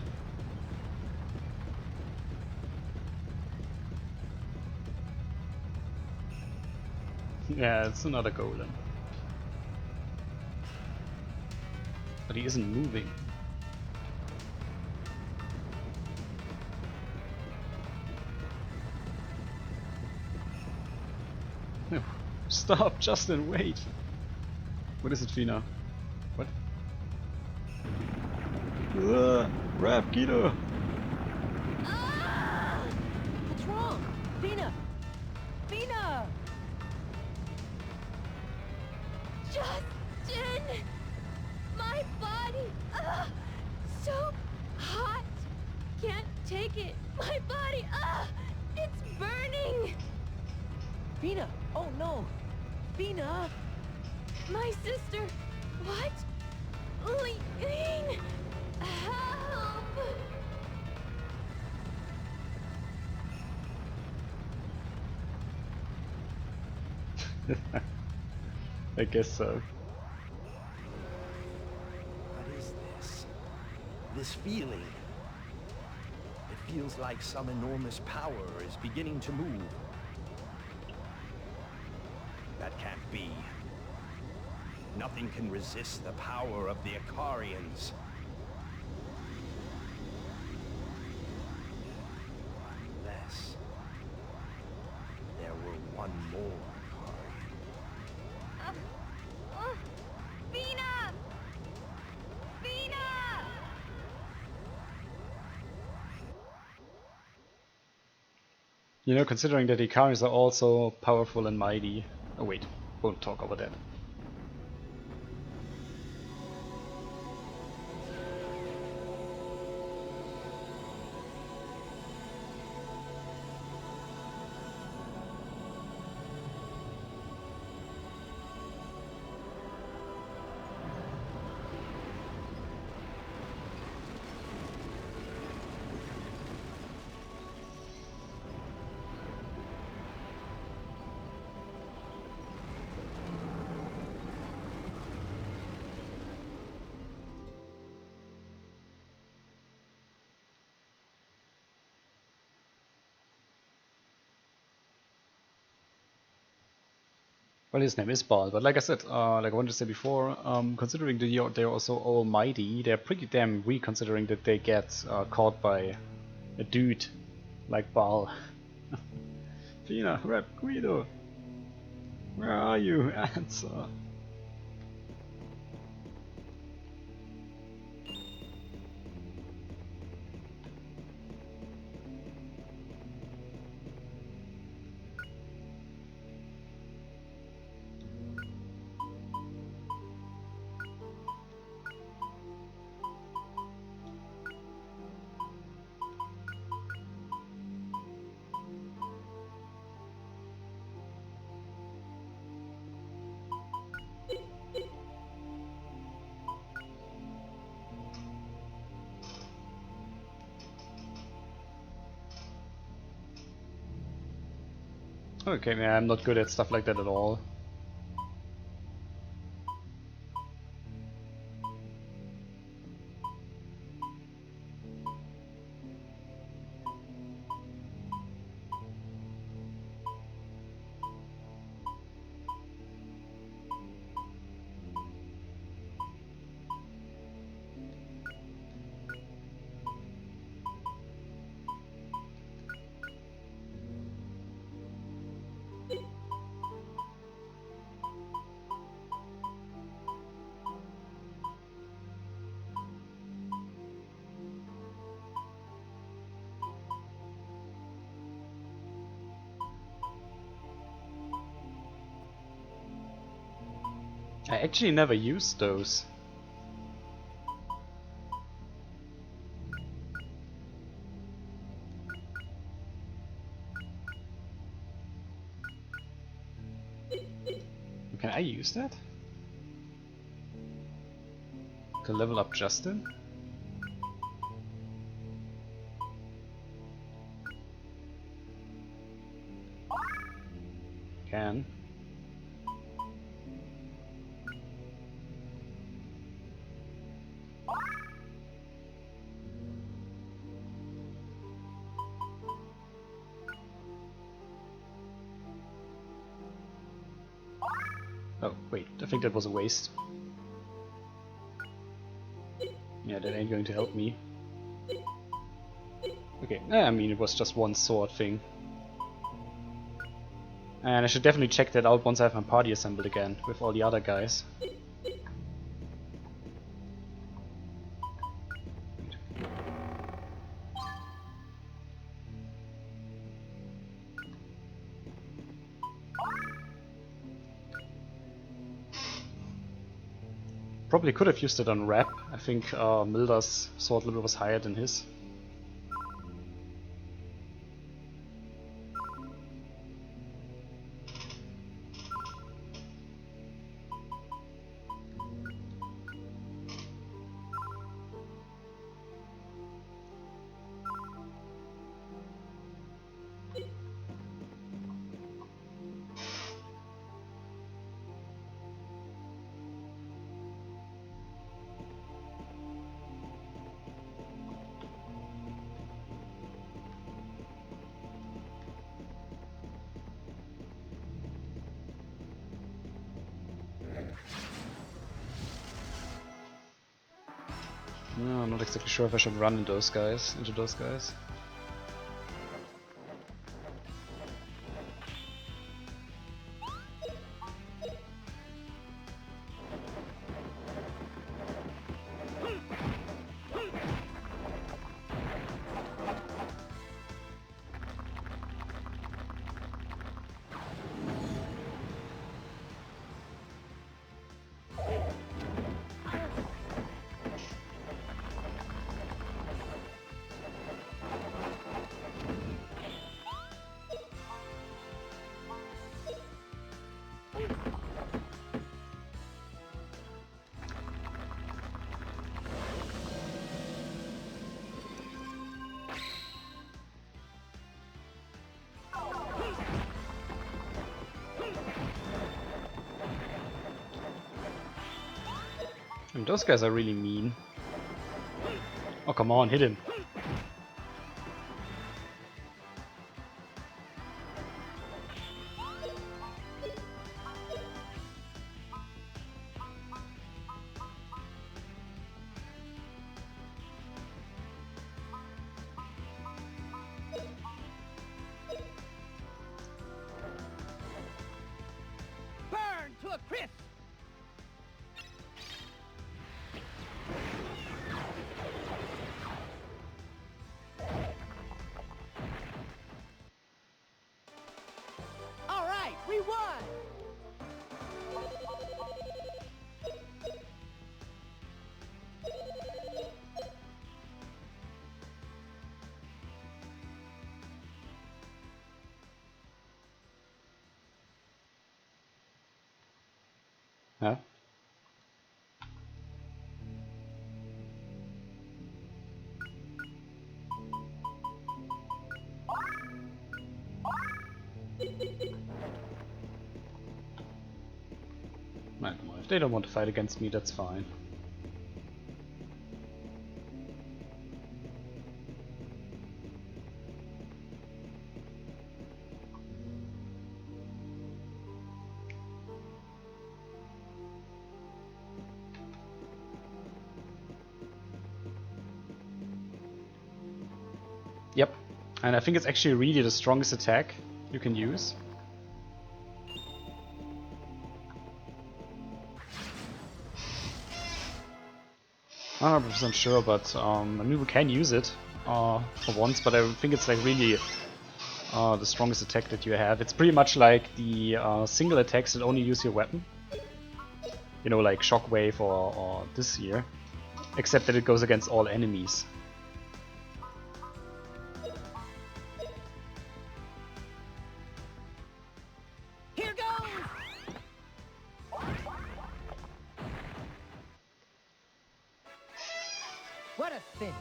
Yeah, it's another golem. But he isn't moving. No. Stop, Justin, wait! What is it, Fina? What? Rap, Guido! What's wrong? Vina! Vina! Justin! My body! So hot! Can't take it! My body! It's burning! Vina! Oh no! Vina! My sister! What? Leaving! Help! I guess so. What is this? This feeling? It feels like some enormous power is beginning to move. That can't be. Nothing can resist the power of the Ikarians. Unless there were one more Ikarian. Vina! Vina! You know, considering that the Ikaris are also powerful and mighty. Oh wait, won't talk about that. Well, his name is Baal, but like I said, like I wanted to say before, considering that they're also almighty, they're pretty damn weak considering that they get caught by a dude like Baal. Fina, Rep, Guido, where are you? Answer. Okay, man, I'm not good at stuff like that at all. I actually never used those. Can I use that? To level up Justin? Can. Oh, wait, I think that was a waste. Yeah, that ain't going to help me. Okay, I mean, it was just one sword thing. And I should definitely check that out once I have my party assembled again, with all the other guys. Probably could have used it on Rap. I think Milda's sword level was higher than his. No, I'm not exactly sure if I should run into those guys. And those guys are really mean. Oh, come on, hit him. Burn to a crisp! All right, we won! Huh? Nah, come on, if they don't want to fight against me, that's fine. Yep, and I think it's actually really the strongest attack you can use. I'm not 100% sure, but I mean, we can use it for once, but I think it's like really the strongest attack that you have. It's pretty much like the single attacks that only use your weapon. you know, like Shockwave or this here, except that it goes against all enemies. Here goes! What a cinch!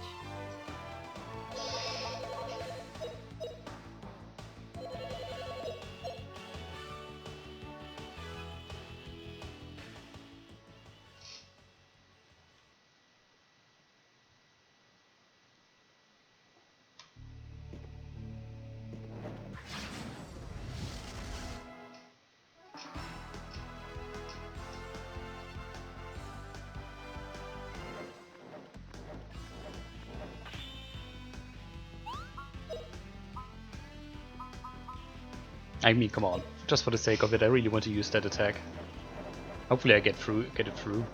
I mean, come on, just for the sake of it, I really want to use that attack. Hopefully I get it through.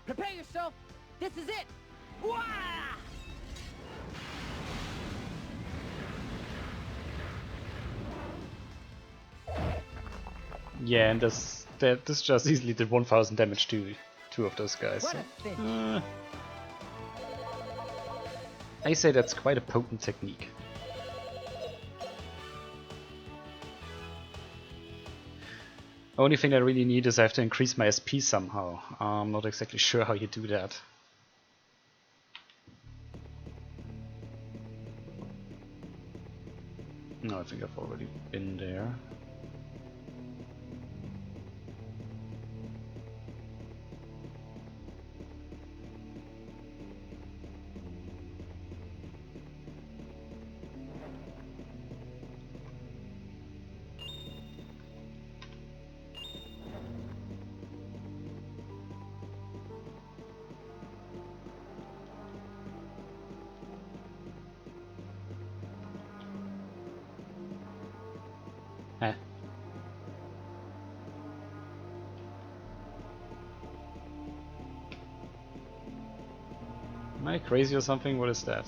Prepare yourself! This is it! Wah! Yeah, and this just easily did 1000 damage to two of those guys. What So. a cinch! I say that's quite a potent technique. Only thing I really need is I have to increase my SP somehow. I'm not exactly sure how you do that. No, I think I've already been there. Eh. Am I crazy or something? What is that?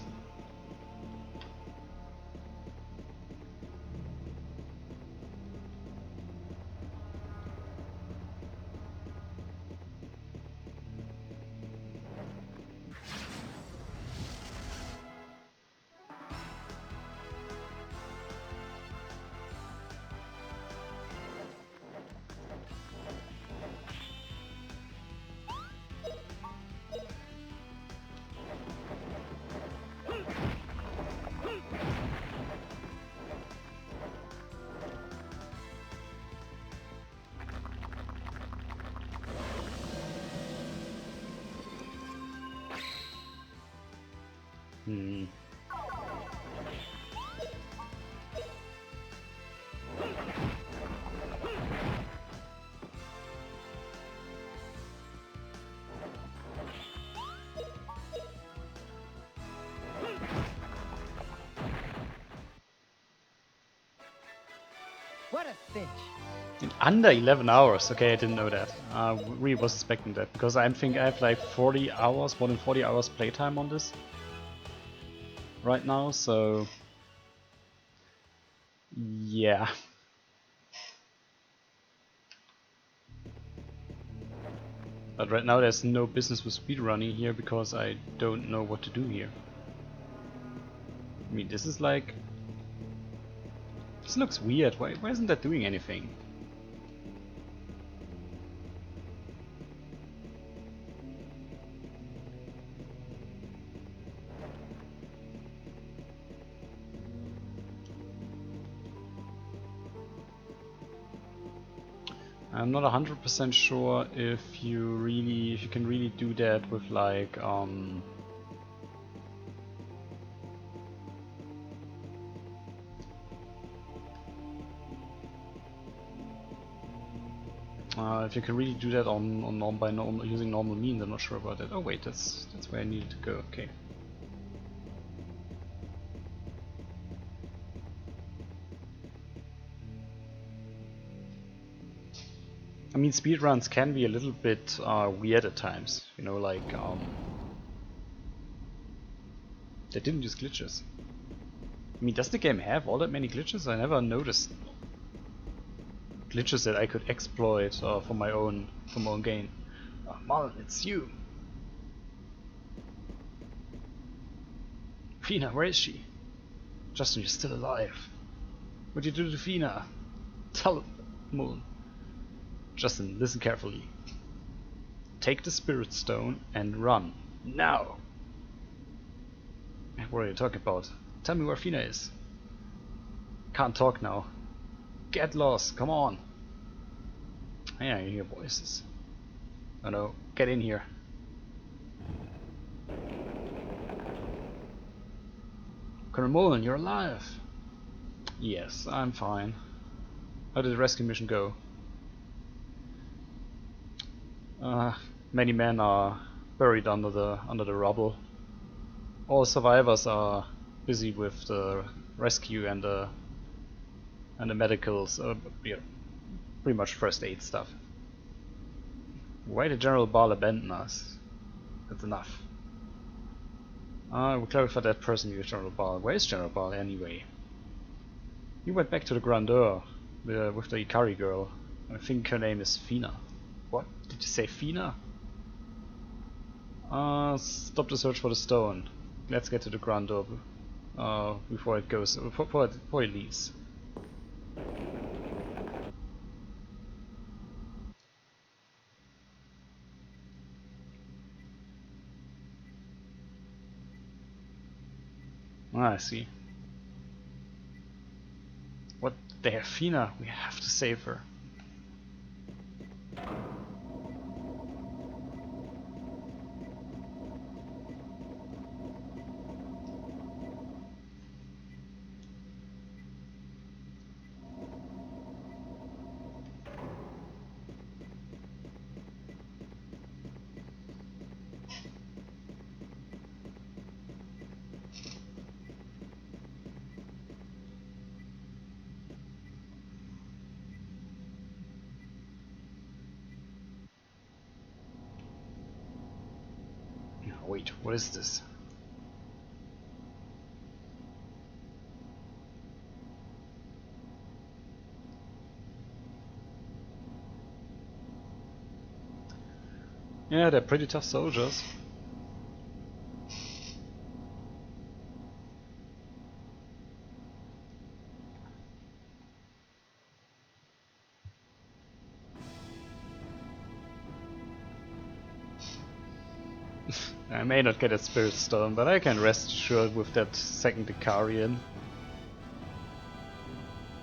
Hmm. What a cinch! In under 11 hours. Okay, I didn't know that. Really was expecting that because I think I have like 40 hours, more than 40 hours playtime on this right now. So yeah. But right now there's no business with speedrunning here because I don't know what to do here. I mean, this is like... This looks weird. Why isn't that doing anything? I'm not 100% sure if you can really do that with like if you can really do that on using normal means. I'm not sure about that. Oh wait, that's where I needed to go. Okay. I mean, speedruns can be a little bit weird at times, you know, like they didn't use glitches. I mean, does the game have all that many glitches? I never noticed. glitches that I could exploit for my own gain. Oh, Marlon, it's you. Fina, where is she? Justin, you're still alive. What'd you do to Fina? Tell Moon. Justin, listen carefully. Take the spirit stone and run. Now! What are you talking about? Tell me where Fina is. Can't talk now. Get lost, come on! Yeah, I hear voices. Oh no, get in here. Colonel Mullen, you're alive! Yes, I'm fine. How did the rescue mission go? Many men are buried under the rubble. All survivors are busy with the rescue and the medicals, yeah, pretty much first aid stuff. Why did General Ball abandon us? That's enough. We'll clarify that person with General Ball. Where is General Ball anyway? He went back to the Grandeur with the Ikari girl. I think her name is Fina. What? Did you say Fina? Stop the search for the stone. Let's get to the Grandeur before it goes before it leaves. I see. What? They have Fina. We have to save her. Wait, what is this? Yeah, they're pretty tough soldiers. I may not get a Spirit Stone, but I can rest assured with that second Ikarian.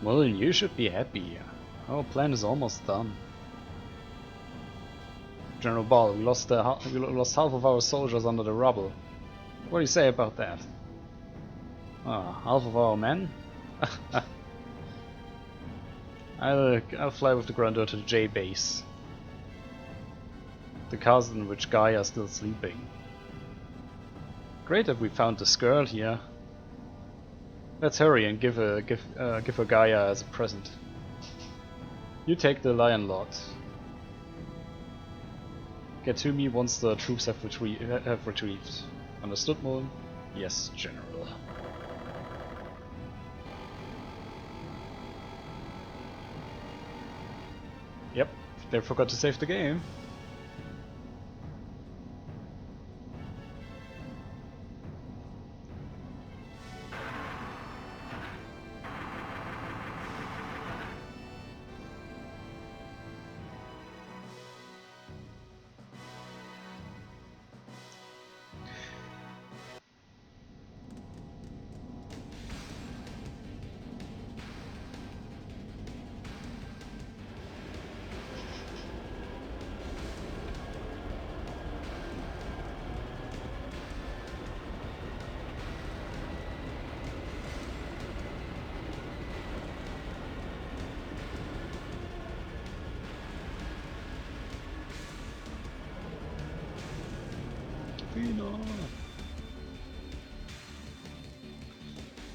Well, you should be happy. Our plan is almost done. General Ball, we lost half of our soldiers under the rubble. What do you say about that? Half of our men? I'll fly with the Grandeur to the J base. The castle in which Gaia is still sleeping. Great that we found this girl here. Let's hurry and give her Gaia as a present. You take the Lion Lord. Get to me once the troops have retrieved. Understood, Mullen? Yes, General. Yep, they forgot to save the game.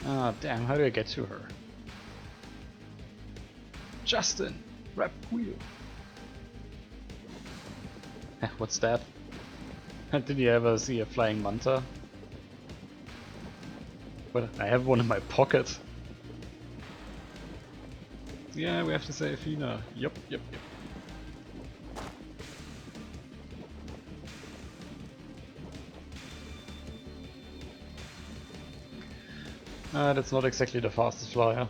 Ah, damn, how do I get to her? Justin! Rap wheel! What's that? Did you ever see a flying manta? Well, I have one in my pocket. Yeah, we have to save Hina. Yup, yup, yup. That's not exactly the fastest flyer.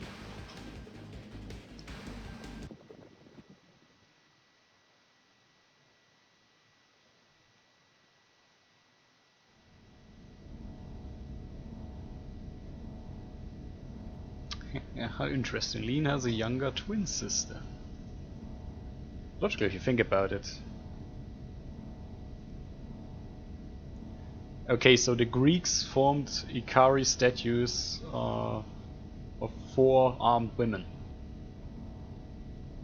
Yeah, how interesting. Lean has a younger twin sister. Logical if you think about it. Okay, so the Greeks formed Ikari statues of 4 armed women.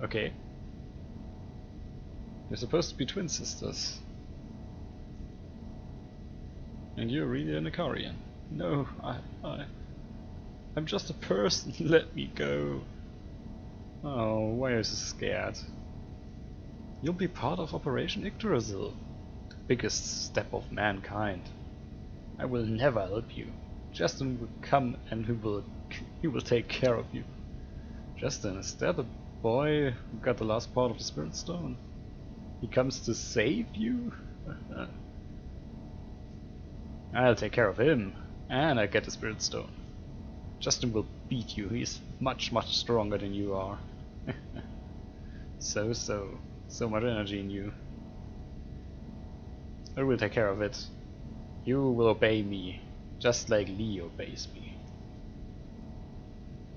Okay. They're supposed to be twin sisters. And you're really an Ikarian. No, I'm just a person, let me go. Oh, why are you so scared? You'll be part of Operation Yggdrasil, the biggest step of mankind. I will never help you. Justin will come and he will take care of you. Justin, is that the boy who got the last part of the Spirit Stone? He comes to save you? I'll take care of him, and I get the Spirit Stone. Justin will beat you, he's much stronger than you are. So much energy in you. I will take care of it. You will obey me, just like Lee obeys me.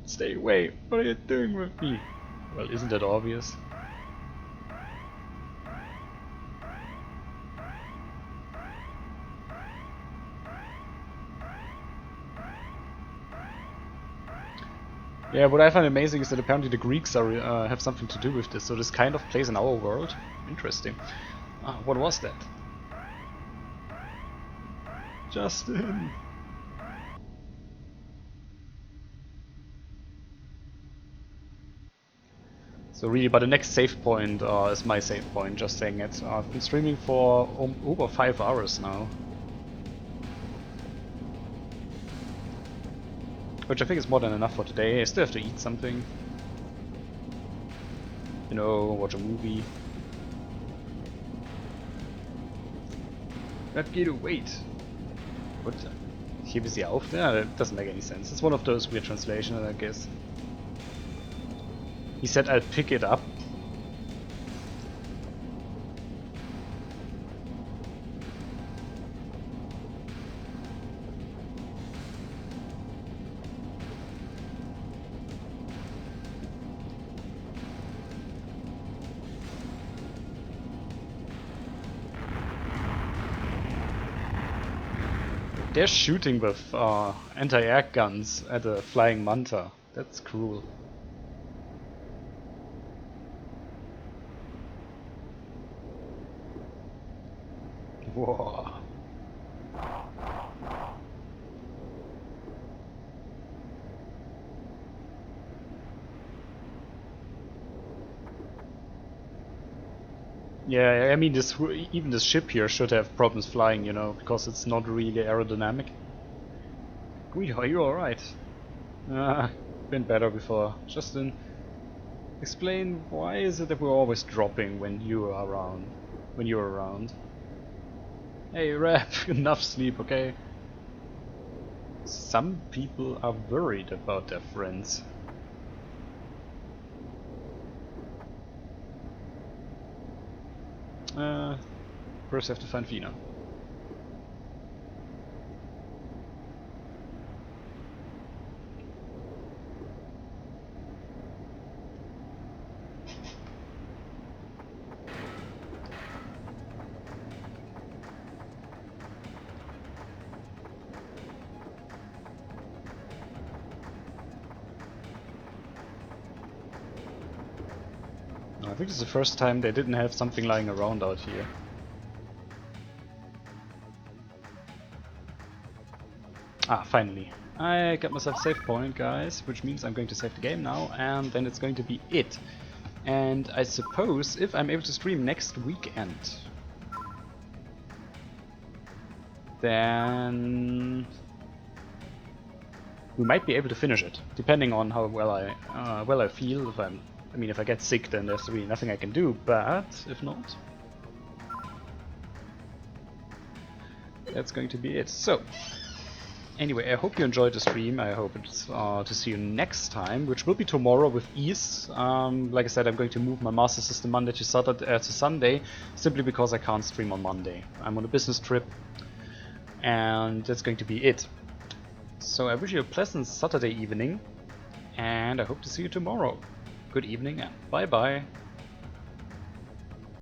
Stay away, what are you doing with me? Well, isn't that obvious? Yeah, what I find amazing is that apparently the Greeks are have something to do with this, so this kind of plays in our world. Interesting. What was that? Justin! So really, but the next save point is my save point, just saying it. I've been streaming for over 5 hours now. Which I think is more than enough for today. I still have to eat something. You know, watch a movie. Guido, wait! What? Heben sie auf? Yeah, that doesn't make any sense. It's one of those weird translations, I guess. He said I'll pick it up. They're shooting with anti-air guns at a flying manta. That's cruel. Whoa. Yeah, I mean, even this ship here should have problems flying, you know, because it's not really aerodynamic. Guido, are you alright? Been better before. Justin, explain why is it that we're always dropping when you're around? Hey, Rap, enough sleep, okay? Some people are worried about their friends. First have to find Fina. I think it's the first time they didn't have something lying around out here. Ah, finally. I got myself a save point, guys, which means I'm going to save the game now, and then it's going to be it. And I suppose if I'm able to stream next weekend, then we might be able to finish it, depending on how well I feel. If I get sick, then there's really nothing I can do. But if not, that's going to be it. So, anyway, I hope you enjoyed the stream. I hope it's to see you next time, which will be tomorrow with ease. Like I said, I'm going to move my Master System Monday to Sunday, simply because I can't stream on Monday. I'm on a business trip, and that's going to be it. So I wish you a pleasant Saturday evening, and I hope to see you tomorrow. Good evening and bye bye.